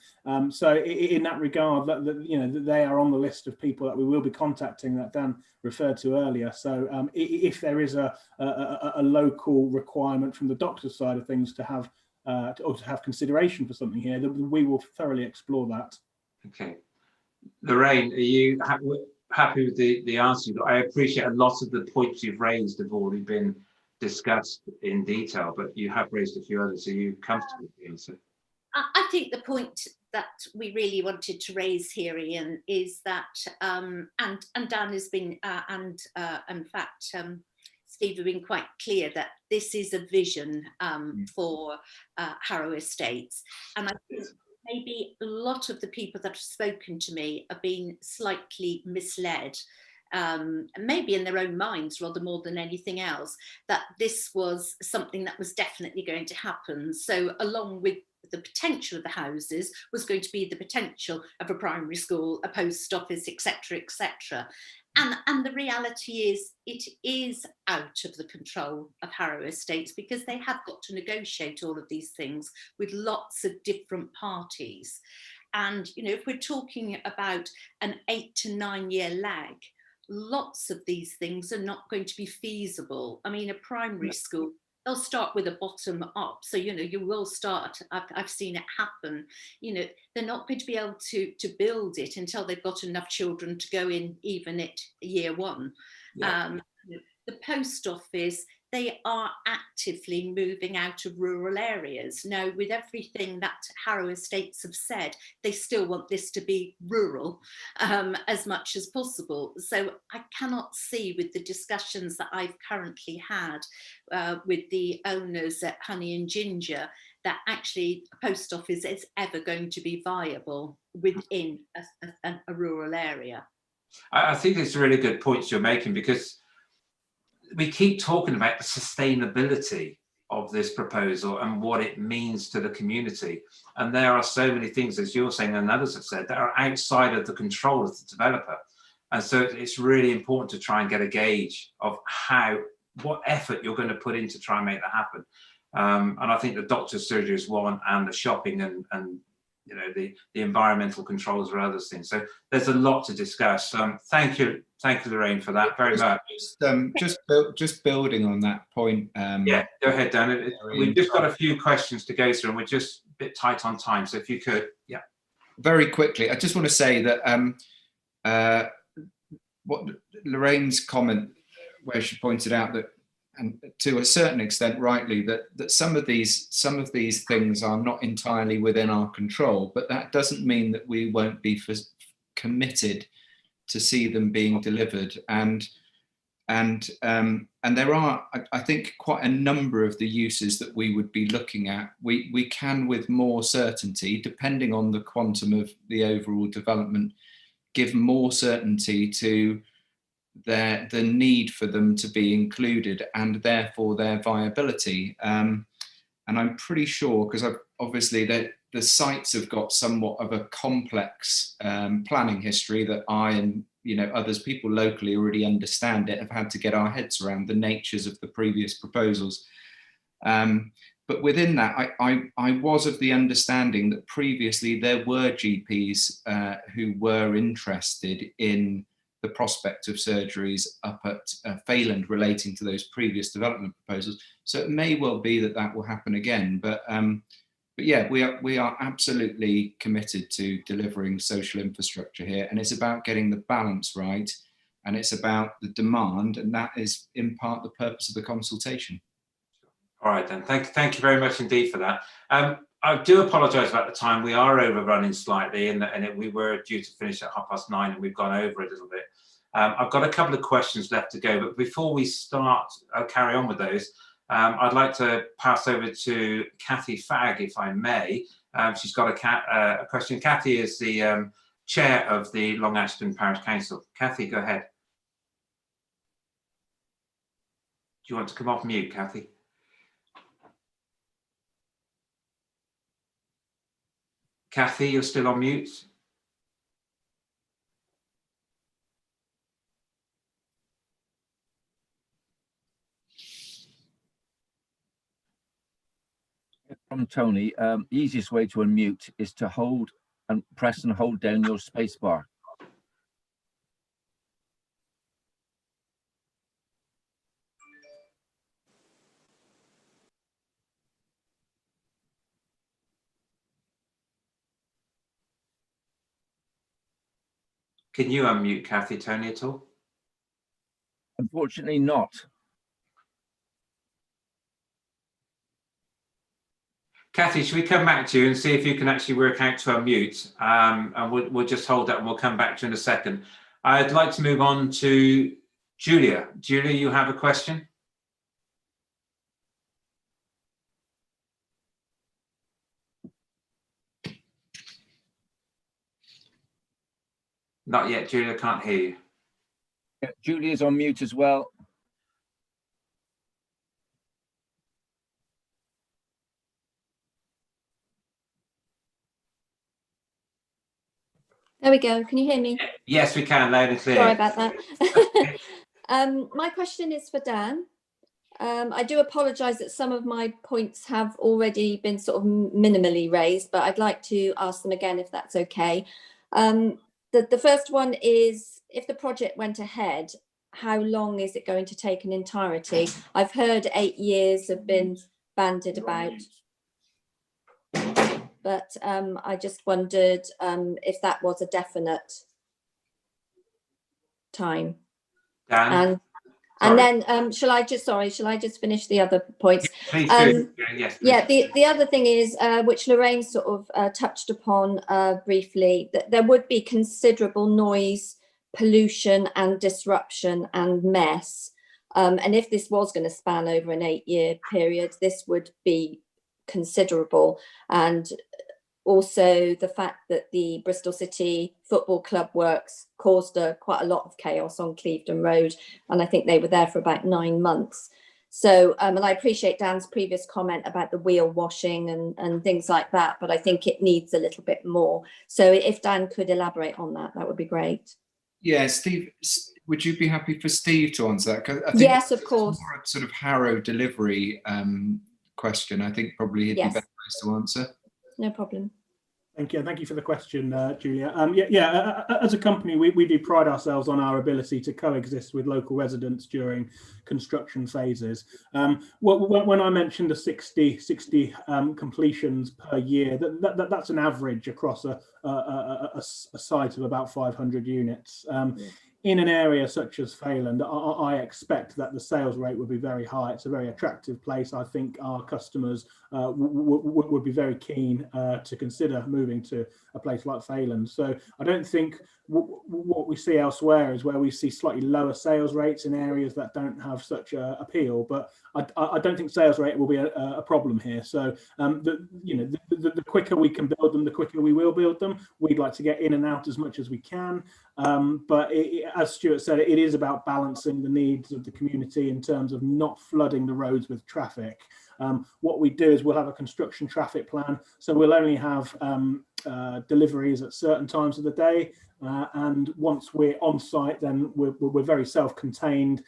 So in that regard, that they are on the list of people that we will be contacting that Dan referred to earlier. So if there is a local requirement from the doctor's side of things to have consideration for something here, then we will thoroughly explore that. Okay, Lorraine, are you happy with the answer? I appreciate a lot of the points you've raised have already been discussed in detail, but you have raised a few others. Are you comfortable with the answer? I think the point that we really wanted to raise here, Ian, is that, and Dan has been, in fact, Steve have been quite clear that this is a vision for Harrow Estates. And I think maybe a lot of the people that have spoken to me have been slightly misled. maybe in their own minds rather more than anything else, that this was something that was definitely going to happen. So along with the potential of the houses was going to be the potential of a primary school, a post office, etc., etc. And the reality is, it is out of the control of Harrow Estates, because they have got to negotiate all of these things with lots of different parties. And, you know, if we're talking about an 8 to 9 year lag, lots of these things are not going to be feasible. I mean, a primary school, they'll start with a bottom up. So, you know, you will start, I've seen it happen, you know, they're not going to be able to build it until they've got enough children to go in even at year one. Yeah. The post office, they are actively moving out of rural areas. Now, with everything that Harrow Estates have said, they still want this to be rural as much as possible. So I cannot see, with the discussions that I've currently had with the owners at Honey and Ginger, that actually a post office is ever going to be viable within a rural area. I think it's really good points you're making, because we keep talking about the sustainability of this proposal and what it means to the community. And there are so many things, as you're saying and others have said, that are outside of the control of the developer. And so it's really important to try and get a gauge of what effort you're going to put in to try and make that happen. And I think the doctor's surgery is one, and the shopping and you know, the environmental controls are other things. So there's a lot to discuss. Thank you, Lorraine, for that very much. Just building on that point. Yeah, go ahead, Dan. We've just got a few questions to go through, and we're just a bit tight on time. So if you could, yeah. Very quickly, I just want to say that what Lorraine's comment, where she pointed out that, and to a certain extent rightly, that some of these things are not entirely within our control, but that doesn't mean that we won't be committed to see them being delivered. And there are, I think, quite a number of the uses that we would be looking at. We can, with more certainty, depending on the quantum of the overall development, give more certainty to the need for them to be included, and therefore their viability. And I'm pretty sure, because obviously the sites have got somewhat of a complex planning history that I and others, people locally already understand it, have had to get our heads around the natures of the previous proposals. But within that, I was of the understanding that previously there were GPs who were interested in the prospect of surgeries up at Failand relating to those previous development proposals. So it may well be that that will happen again. But yeah, we are absolutely committed to delivering social infrastructure here, and it's about getting the balance right, and it's about the demand, and that is in part the purpose of the consultation. All right then, thank you very much indeed for that. I do apologise about the time. We are overrunning slightly, and we were due to finish at 9:30, and we've gone over a little bit. I've got a couple of questions left to go, but before we start, I'll carry on with those. I'd like to pass over to Kathy Fagg, if I may. She's got a question. Kathy is the chair of the Long Ashton Parish Council. Kathy, go ahead. Do you want to come off mute, Kathy? Kathy, you're still on mute. From Tony, the easiest way to unmute is to hold and press and hold down your space bar. Can you unmute Kathy, Tony, at all? Unfortunately not. Kathy, should we come back to you and see if you can actually work out to unmute? And we'll just hold that and we'll come back to you in a second. I'd like to move on to Julia. Julia, you have a question? Not yet, Julia, can't hear you. Yeah, Julia's on mute as well. There we go. Can you hear me? Yes, we can, loud and clear. Sorry about that. My question is for Dan. I do apologise that some of my points have already been sort of minimally raised, but I'd like to ask them again if that's okay. The first one is, if the project went ahead, how long is it going to take in entirety? I've heard 8 years have been bandied about, but I just wondered if that was a definite time. Dan? And then shall I just finish the other points? Please do. Yes, please. Yeah, the other thing is, which Lorraine sort of touched upon briefly, that there would be considerable noise, pollution and disruption and mess. And if this was going to span over an 8-year period, this would be considerable. And also the fact that the Bristol City Football Club works caused quite a lot of chaos on Clevedon Road, and I think they were there for about 9 months. So, and I appreciate Dan's previous comment about the wheel washing and things like that, but I think it needs a little bit more. So if Dan could elaborate on that, that would be great. Yeah, Steve, would you be happy for Steve to answer that? 'Cause I think yes, of course. More a sort of Harrow delivery question. I think probably he'd be better placed to answer. No problem. Thank you for the question, Julia. As a company, we do pride ourselves on our ability to coexist with local residents during construction phases. When I mentioned the 60 completions per year, that's an average across a site of about 500 units. In an area such as Failand, I expect that the sales rate would be very high. It's a very attractive place. I think our customers would be very keen to consider moving to a place like Failand. So I don't think what we see elsewhere is where we see slightly lower sales rates in areas that don't have such appeal. But I don't think sales rate will be a problem here. So the quicker we can build them, the quicker we will build them. We'd like to get in and out as much as we can. But as Stuart said, it is about balancing the needs of the community in terms of not flooding the roads with traffic. What we do is we'll have a construction traffic plan, so we'll only have deliveries at certain times of the day, and once we're on site, then we're very self-contained.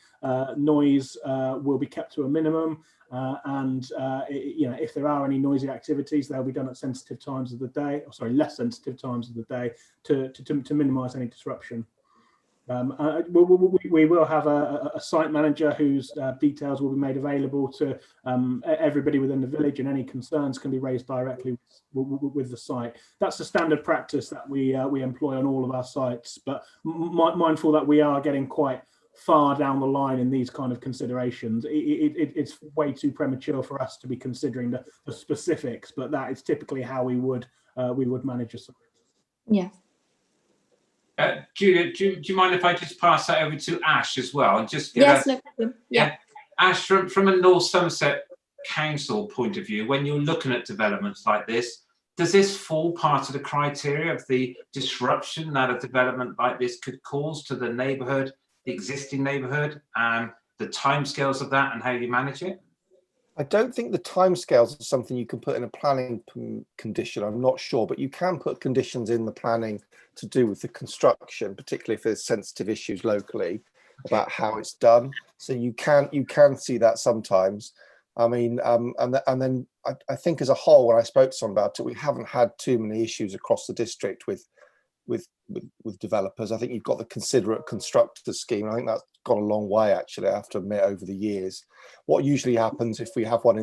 Noise will be kept to a minimum, and if there are any noisy activities, they'll be done at sensitive times of the day, less sensitive times of the day, to minimise any disruption. We will have a site manager whose details will be made available to everybody within the village, and any concerns can be raised directly with the site. That's the standard practice that we employ on all of our sites, but mindful that we are getting quite far down the line in these kind of considerations. It's way too premature for us to be considering the specifics, but that is typically how we would manage a site. Yeah. Julia, do you mind if I just pass that over to Ash as well? And just no problem. Yeah. Ash, from a North Somerset Council point of view, when you're looking at developments like this, does this fall part of the criteria of the disruption that a development like this could cause to the neighbourhood, the existing neighbourhood, and the timescales of that and how you manage it? I don't think the timescales are something you can put in a planning condition. I'm not sure, but you can put conditions in the planning to do with the construction, particularly if there's sensitive issues locally about how it's done. So you can see that sometimes. I mean, and then I think as a whole, when I spoke to someone about it, we haven't had too many issues across the district with developers. I think you've got the considerate constructor scheme. I think that's gone a long way, actually, I have to admit, over the years. What usually happens if we have one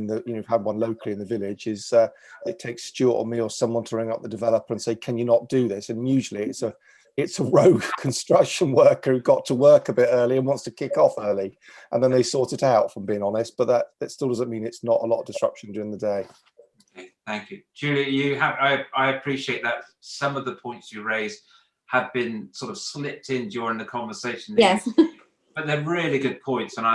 had one locally in the village is it takes Stuart or me or someone to ring up the developer and say, can you not do this? And usually it's a rogue construction worker who got to work a bit early and wants to kick off early, and then they sort it out, from being honest. But that still doesn't mean it's not a lot of disruption during the day. Okay, thank you. Julia, I appreciate that some of the points you raised have been sort of slipped in during the conversation. Yes. But they're really good points, and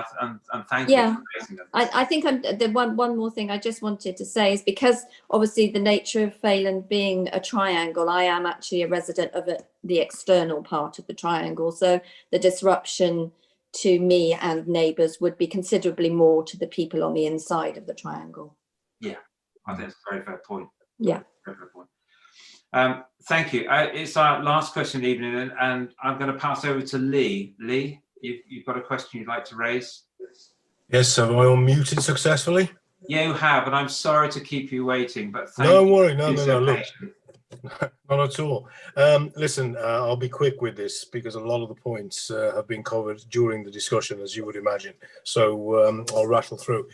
thank you for raising them. I think the one more thing I just wanted to say is, because obviously the nature of Failand being a triangle, I am actually a resident of the external part of the triangle, so the disruption to me and neighbours would be considerably more to the people on the inside of the triangle. Yeah, I think that's a very fair point. Yeah. Very fair point. Thank you. It's our last question of the evening, and I'm going to pass over to Lee. Lee, you've got a question you'd like to raise? Yes, have I unmuted successfully? Yeah, you have, and I'm sorry to keep you waiting, but thank Don't you. worry, no, look, Patient. not at all. Listen, I'll be quick with this because a lot of the points have been covered during the discussion, as you would imagine. So I'll rattle through.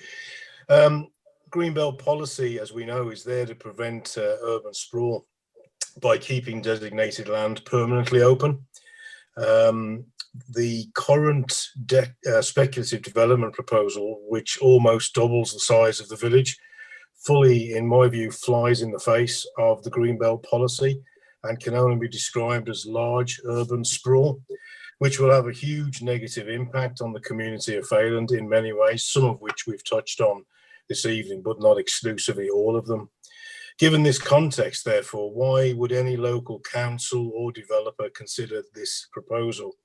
Greenbelt policy, as we know, is there to prevent urban sprawl by keeping designated land permanently open. The current speculative development proposal, which almost doubles the size of the village, fully, in my view, flies in the face of the Greenbelt policy and can only be described as large urban sprawl, which will have a huge negative impact on the community of Failand in many ways, some of which we've touched on this evening, but not exclusively all of them. Given this context, therefore, why would any local council or developer consider this proposal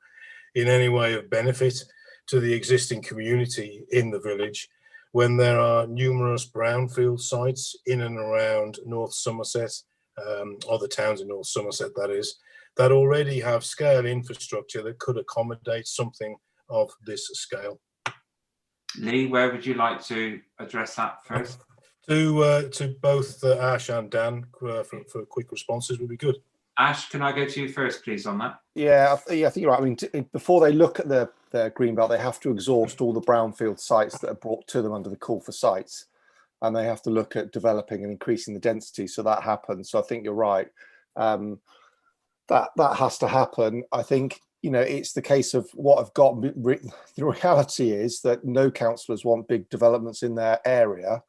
in any way of benefit to the existing community in the village when there are numerous brownfield sites in and around North Somerset, other towns in North Somerset that is, that already have scale infrastructure that could accommodate something of this scale? Lee, where would you like to address that first? To both Ash and Dan for quick responses would be good. Ash, can I go to you first, please, on that? Yeah, I think you're right. I mean, before they look at the Greenbelt, they have to exhaust all the brownfield sites that are brought to them under the call for sites, and they have to look at developing and increasing the density. So that happens. So I think you're right. That has to happen. I think, you know, it's the case of what I've got. The reality is that no councillors want big developments in their area.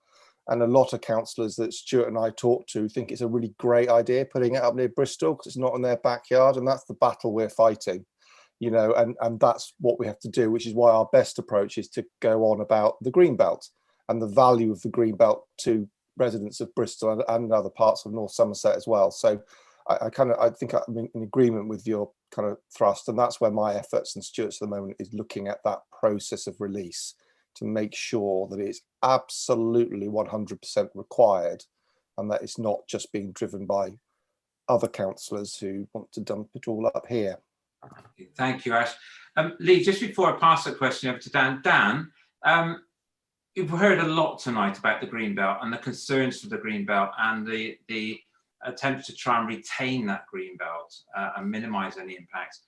And a lot of councillors that Stuart and I talked to think it's a really great idea putting it up near Bristol because it's not in their backyard. And that's the battle we're fighting, you know, and that's what we have to do, which is why our best approach is to go on about the Greenbelt and the value of the Greenbelt to residents of Bristol and other parts of North Somerset as well. So I think I'm in agreement with your kind of thrust, and that's where my efforts and Stuart's at the moment is looking at that process of release to make sure that it's absolutely 100% required and that it's not just being driven by other councillors who want to dump it all up here. Thank you, Ash. Lee, just before I pass the question over to Dan, you've heard a lot tonight about the Greenbelt and the concerns for the Greenbelt and the attempts to try and retain that Greenbelt and minimise any impacts.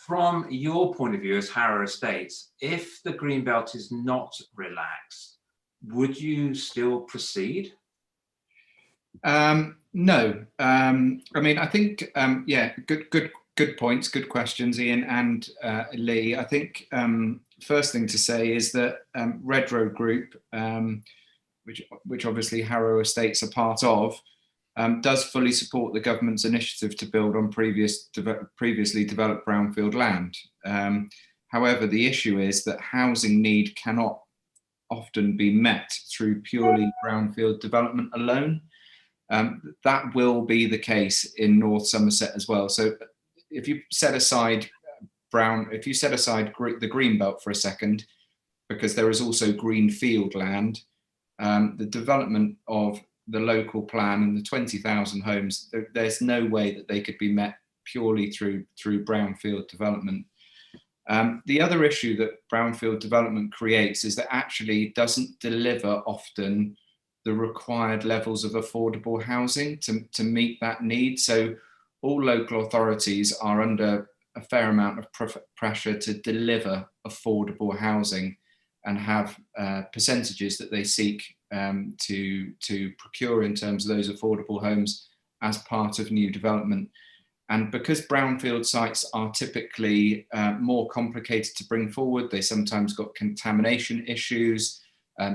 From your point of view as Harrow Estates, if the Greenbelt is not relaxed, would you still proceed? No. I mean, I think, yeah, good points, good questions, Ian and Lee. I think first thing to say is that Redrow Group, which obviously Harrow Estates are part of, does fully support the government's initiative to build on previously developed brownfield land. However, the issue is that housing need cannot often be met through purely brownfield development alone. That will be the case in North Somerset as well. So if you set aside the Greenbelt for a second, because there is also greenfield land, the development of the local plan and the 20,000 homes, there's no way that they could be met purely through brownfield development. The other issue that brownfield development creates is that actually doesn't deliver often the required levels of affordable housing to meet that need. So all local authorities are under a fair amount of pressure to deliver affordable housing and have percentages that they seek to procure in terms of those affordable homes as part of new development. And because brownfield sites are typically more complicated to bring forward, they sometimes got contamination issues,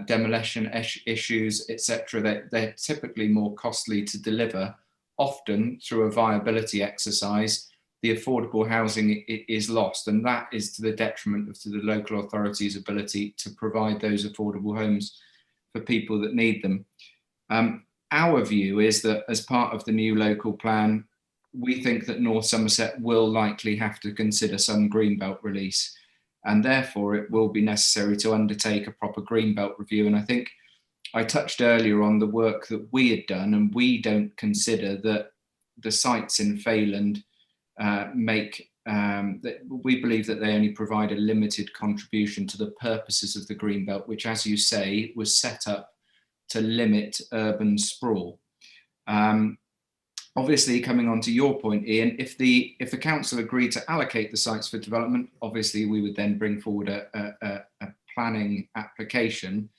demolition issues, etc. They're typically more costly to deliver, often through a viability exercise the affordable housing is lost, and that is to the detriment of the local authority's ability to provide those affordable homes for people that need them. Our view is that as part of the new local plan, we think that North Somerset will likely have to consider some greenbelt release, and therefore it will be necessary to undertake a proper greenbelt review. And I think I touched earlier on the work that we had done, and we don't consider that the sites in Failand that we believe that they only provide a limited contribution to the purposes of the greenbelt, which, as you say, was set up to limit urban sprawl. Obviously, coming on to your point, Ian, if the council agreed to allocate the sites for development, obviously we would then bring forward a planning application,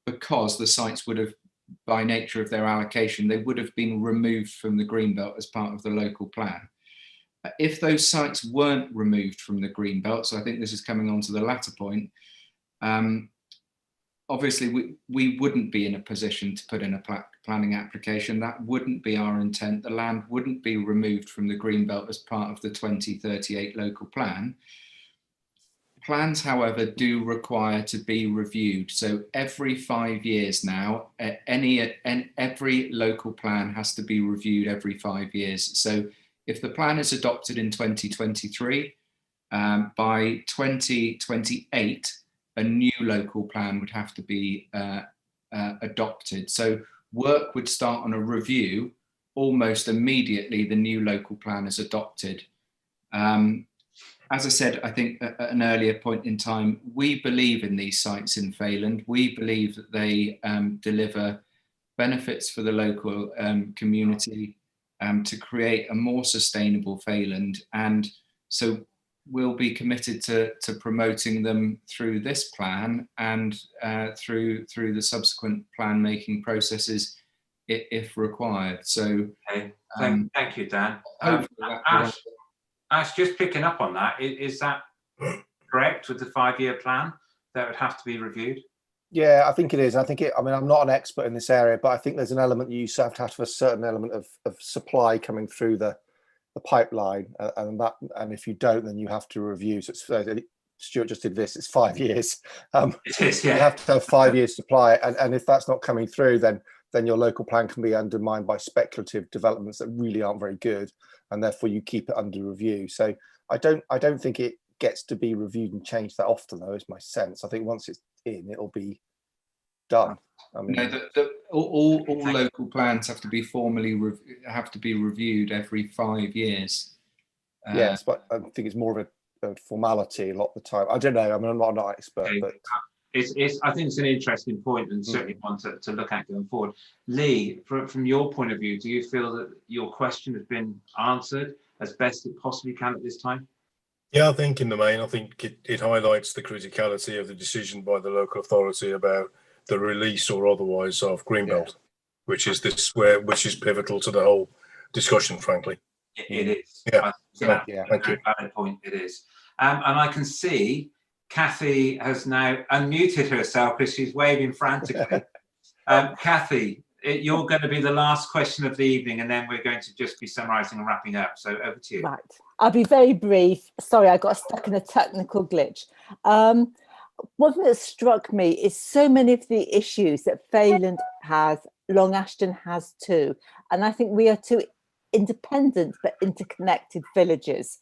because the sites would have, by nature of their allocation, they would have been removed from the greenbelt as part of the local plan. If those sites weren't removed from the greenbelt, so I think this is coming on to the latter point, obviously we wouldn't be in a position to put in a planning application. That wouldn't be our intent. The land wouldn't be removed from the greenbelt as part of the 2038 local plan. Plans, however, do require to be reviewed. So every 5 years now, every local plan has to be reviewed every 5 years. So if the plan is adopted in 2023, by 2028, a new local plan would have to be adopted. So work would start on a review almost immediately the new local plan is adopted. As I said, I think at an earlier point in time, we believe in these sites in Failand. We believe that they deliver benefits for the local community to create a more sustainable Failand. And so we'll be committed to promoting them through this plan and through the subsequent plan making processes if required. So okay. Thank you, Dan. Ash, just picking up on that, is that correct with the 5-year plan that would have to be reviewed? Yeah, I think it is. I mean, I'm not an expert in this area, but I think there's an element you have to have a certain element of supply coming through the pipeline, and if you don't, then you have to review. So Stuart just did this. It's 5 years. It is, yeah. You have to have 5 years supply, and if that's not coming through, then your local plan can be undermined by speculative developments that really aren't very good, and therefore you keep it under review. So I don't think it gets to be reviewed and changed that often, though, is my sense. I think once it's in, it'll be done. I mean, no, all local plans have to be formally reviewed every 5 years. Yes, but I think it's more of a formality a lot of the time. I don't know. I mean, I'm not an expert, okay. But I think it's an interesting point, and certainly one to look at going forward. Lee, from your point of view, do you feel that your question has been answered as best it possibly can at this time? Yeah, I think in the main, I think it highlights the criticality of the decision by the local authority about the release or otherwise of Greenbelt, which is pivotal to the whole discussion, frankly. It is. Yeah. Thank you. Valid point. It is. And I can see Kathy has now unmuted herself because she's waving frantically. Kathy, you're going to be the last question of the evening, and then we're going to just be summarising and wrapping up. So over to you. Right. I'll be very brief. Sorry, I got stuck in a technical glitch. One thing that struck me is so many of the issues that Failand has, Long Ashton has too. And I think we are two independent but interconnected villages.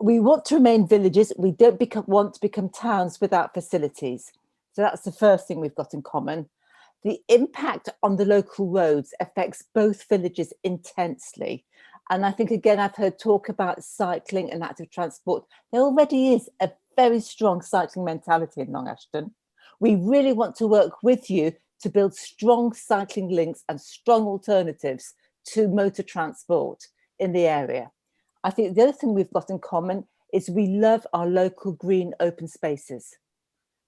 We want to remain villages. We don't want to become towns without facilities. So that's the first thing we've got in common. The impact on the local roads affects both villages intensely. And I think, again, I've heard talk about cycling and active transport. There already is a very strong cycling mentality in Long Ashton. We really want to work with you to build strong cycling links and strong alternatives to motor transport in the area. I think the other thing we've got in common is we love our local green open spaces.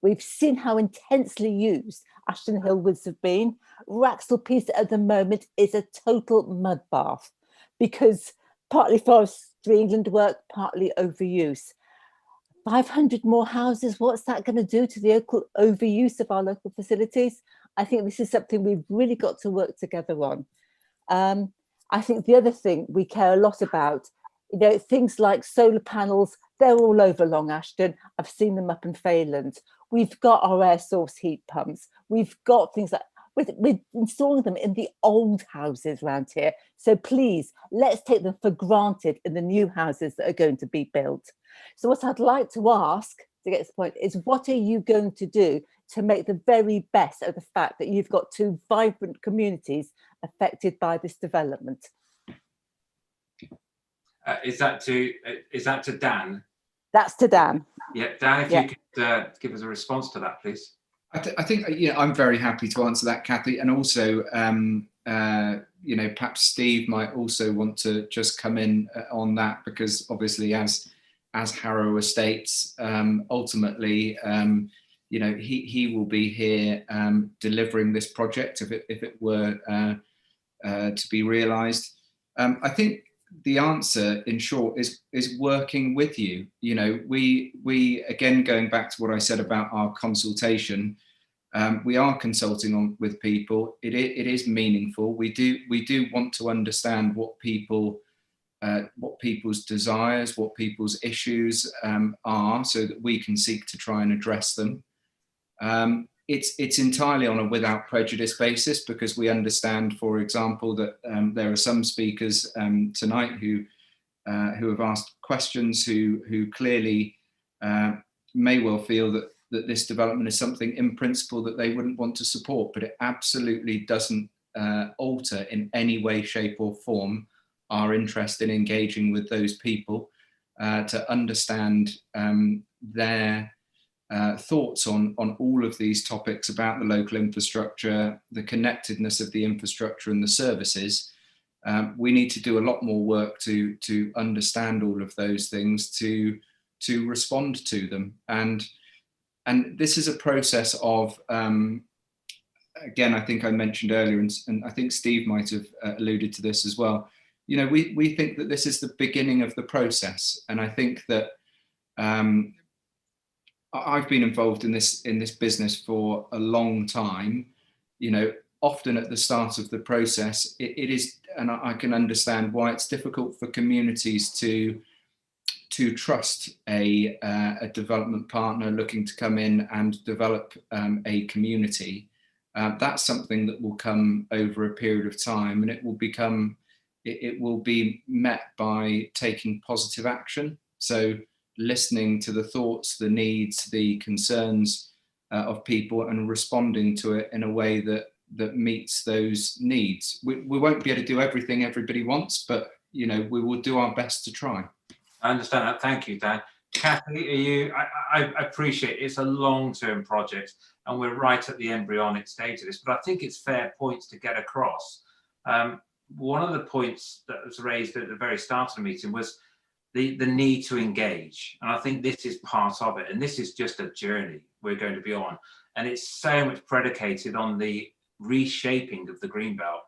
We've seen how intensely used Ashton Hill Woods have been. Wraxall Piece at the moment is a total mud bath because partly Forestry England work, partly overuse. 500 more houses, what's that going to do to the overuse of our local facilities? I think this is something we've really got to work together on. I think the other thing we care a lot about You know, things like solar panels, they're all over Long Ashton. I've seen them up in Failand. We've got our air source heat pumps. We've got things like, we're installing them in the old houses around here. So please, let's take them for granted in the new houses that are going to be built. So what I'd like to ask, to get to this point, is what are you going to do to make the very best of the fact that you've got two vibrant communities affected by this development? Is that to Dan? That's to Dan. Yeah, Dan, if you could give us a response to that, please. I think I'm very happy to answer that, Kathy, and also perhaps Steve might also want to just come in on that, because obviously as Harrow Estates, ultimately he will be here delivering this project if it were to be realised. I think the answer, in short, is working with you. We again, going back to what I said about our consultation, we are consulting with people. It is meaningful. We do want to understand what people's desires, what people's issues are, so that we can seek to try and address them. It's entirely on a without prejudice basis, because we understand, for example, that there are some speakers tonight who have asked questions who clearly may well feel that this development is something in principle that they wouldn't want to support, but it absolutely doesn't alter in any way, shape or form our interest in engaging with those people to understand their thoughts on all of these topics about the local infrastructure, the connectedness of the infrastructure and the services. We need to do a lot more work to understand all of those things, to respond to them. And this is a process of, again, I think I mentioned earlier, and I think Steve might have alluded to this as well. We think that this is the beginning of the process. And I think that I've been involved in this business for a long time. Often at the start of the process, it is, and I can understand why it's difficult for communities to trust a development partner looking to come in and develop a community. That's something that will come over a period of time, and it will be met by taking positive action. So listening to the thoughts, the needs, the concerns of people, and responding to it in a way that meets those needs. We won't be able to do everything everybody wants, but we will do our best to try. I understand that. Thank you, Dan. Kathy, I appreciate it's a long-term project and we're right at the embryonic stage of this, but I think it's fair points to get across. One of the points that was raised at the very start of the meeting was the need to engage. And I think this is part of it. And this is just a journey we're going to be on. And it's so much predicated on the reshaping of the Greenbelt.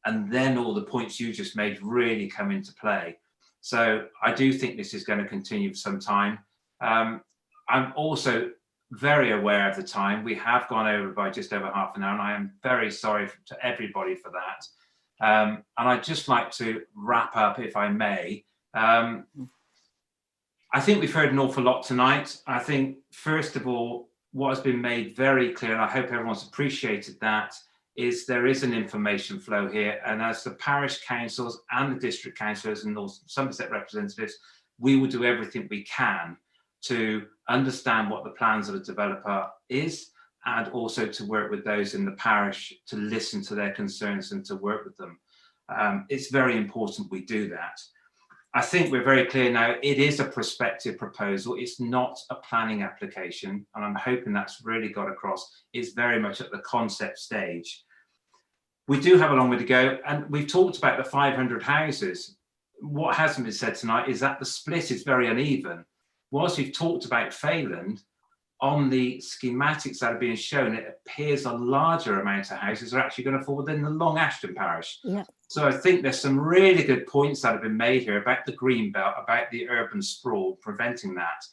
And then all the points you just made really come into play. So I do think this is going to continue for some time. I'm also very aware of the time. We have gone over by just over half an hour, and I am very sorry to everybody for that. And I'd just like to wrap up, if I may. I think we've heard an awful lot tonight. I think, first of all, what has been made very clear, and I hope everyone's appreciated that, is there is an information flow here. And as the parish councils and the district councillors and North Somerset representatives, we will do everything we can to understand what the plans of the developer is, and also to work with those in the parish to listen to their concerns and to work with them. It's very important we do that. I think we're very clear now, it is a prospective proposal. It's not a planning application. And I'm hoping that's really got across. It's very much at the concept stage. We do have a long way to go. And we've talked about the 500 houses. What hasn't been said tonight is that the split is very uneven. Whilst we've talked about Failand, on the schematics that are being shown, it appears a larger amount of houses are actually going to fall within the Long Ashton parish. Yeah. So I think there's some really good points that have been made here about the Greenbelt, about the urban sprawl, preventing that,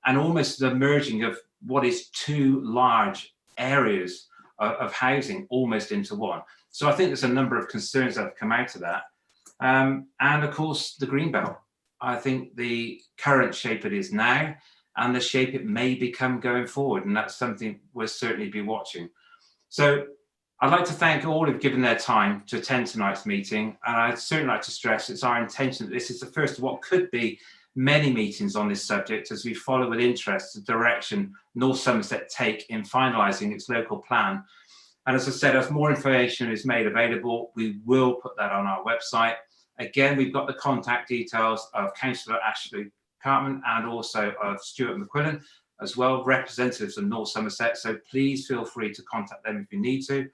and almost the merging of what is two large areas of housing almost into one. So I think there's a number of concerns that have come out of that. And of course, the Greenbelt. I think, the current shape it is now and the shape it may become going forward. And that's something we'll certainly be watching. So I'd like to thank all who've given their time to attend tonight's meeting. And I'd certainly like to stress it's our intention that this is the first of what could be many meetings on this subject as we follow with interest the direction North Somerset take in finalising its local plan. And as I said, as more information is made available, we will put that on our website. Again, we've got the contact details of Councillor Ashley Cartman and also of Stuart McQuillan, as well, representatives of North Somerset. So please feel free to contact them if you need to.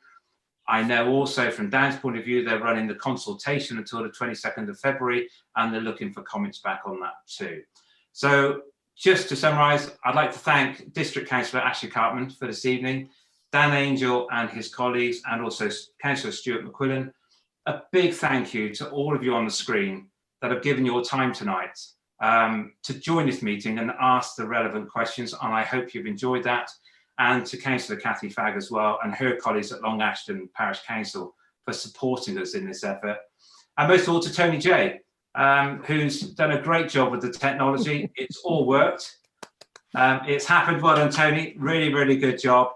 I know also from Dan's point of view, they're running the consultation until the 22nd of February, and they're looking for comments back on that too. So just to summarise, I'd like to thank District Councillor Ashley Cartman for this evening, Dan Angel and his colleagues, and also Councillor Stuart McQuillan. A big thank you to all of you on the screen that have given your time tonight to join this meeting and ask the relevant questions, and I hope you've enjoyed that. And to Councillor Cathy Fagg as well, and her colleagues at Long Ashton Parish Council for supporting us in this effort. And most of all to Tony J, who's done a great job with the technology. It's all worked. It's happened. Well done, Tony. Really, really good job.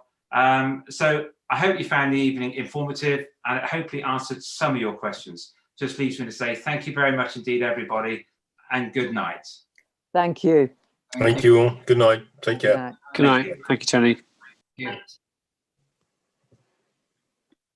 So I hope you found the evening informative and it hopefully answered some of your questions. Just leaves me to say thank you very much indeed, everybody, and good night. Thank you. Thank you all. Good night. Take care. Good night. Thank you, Tony. Yeah.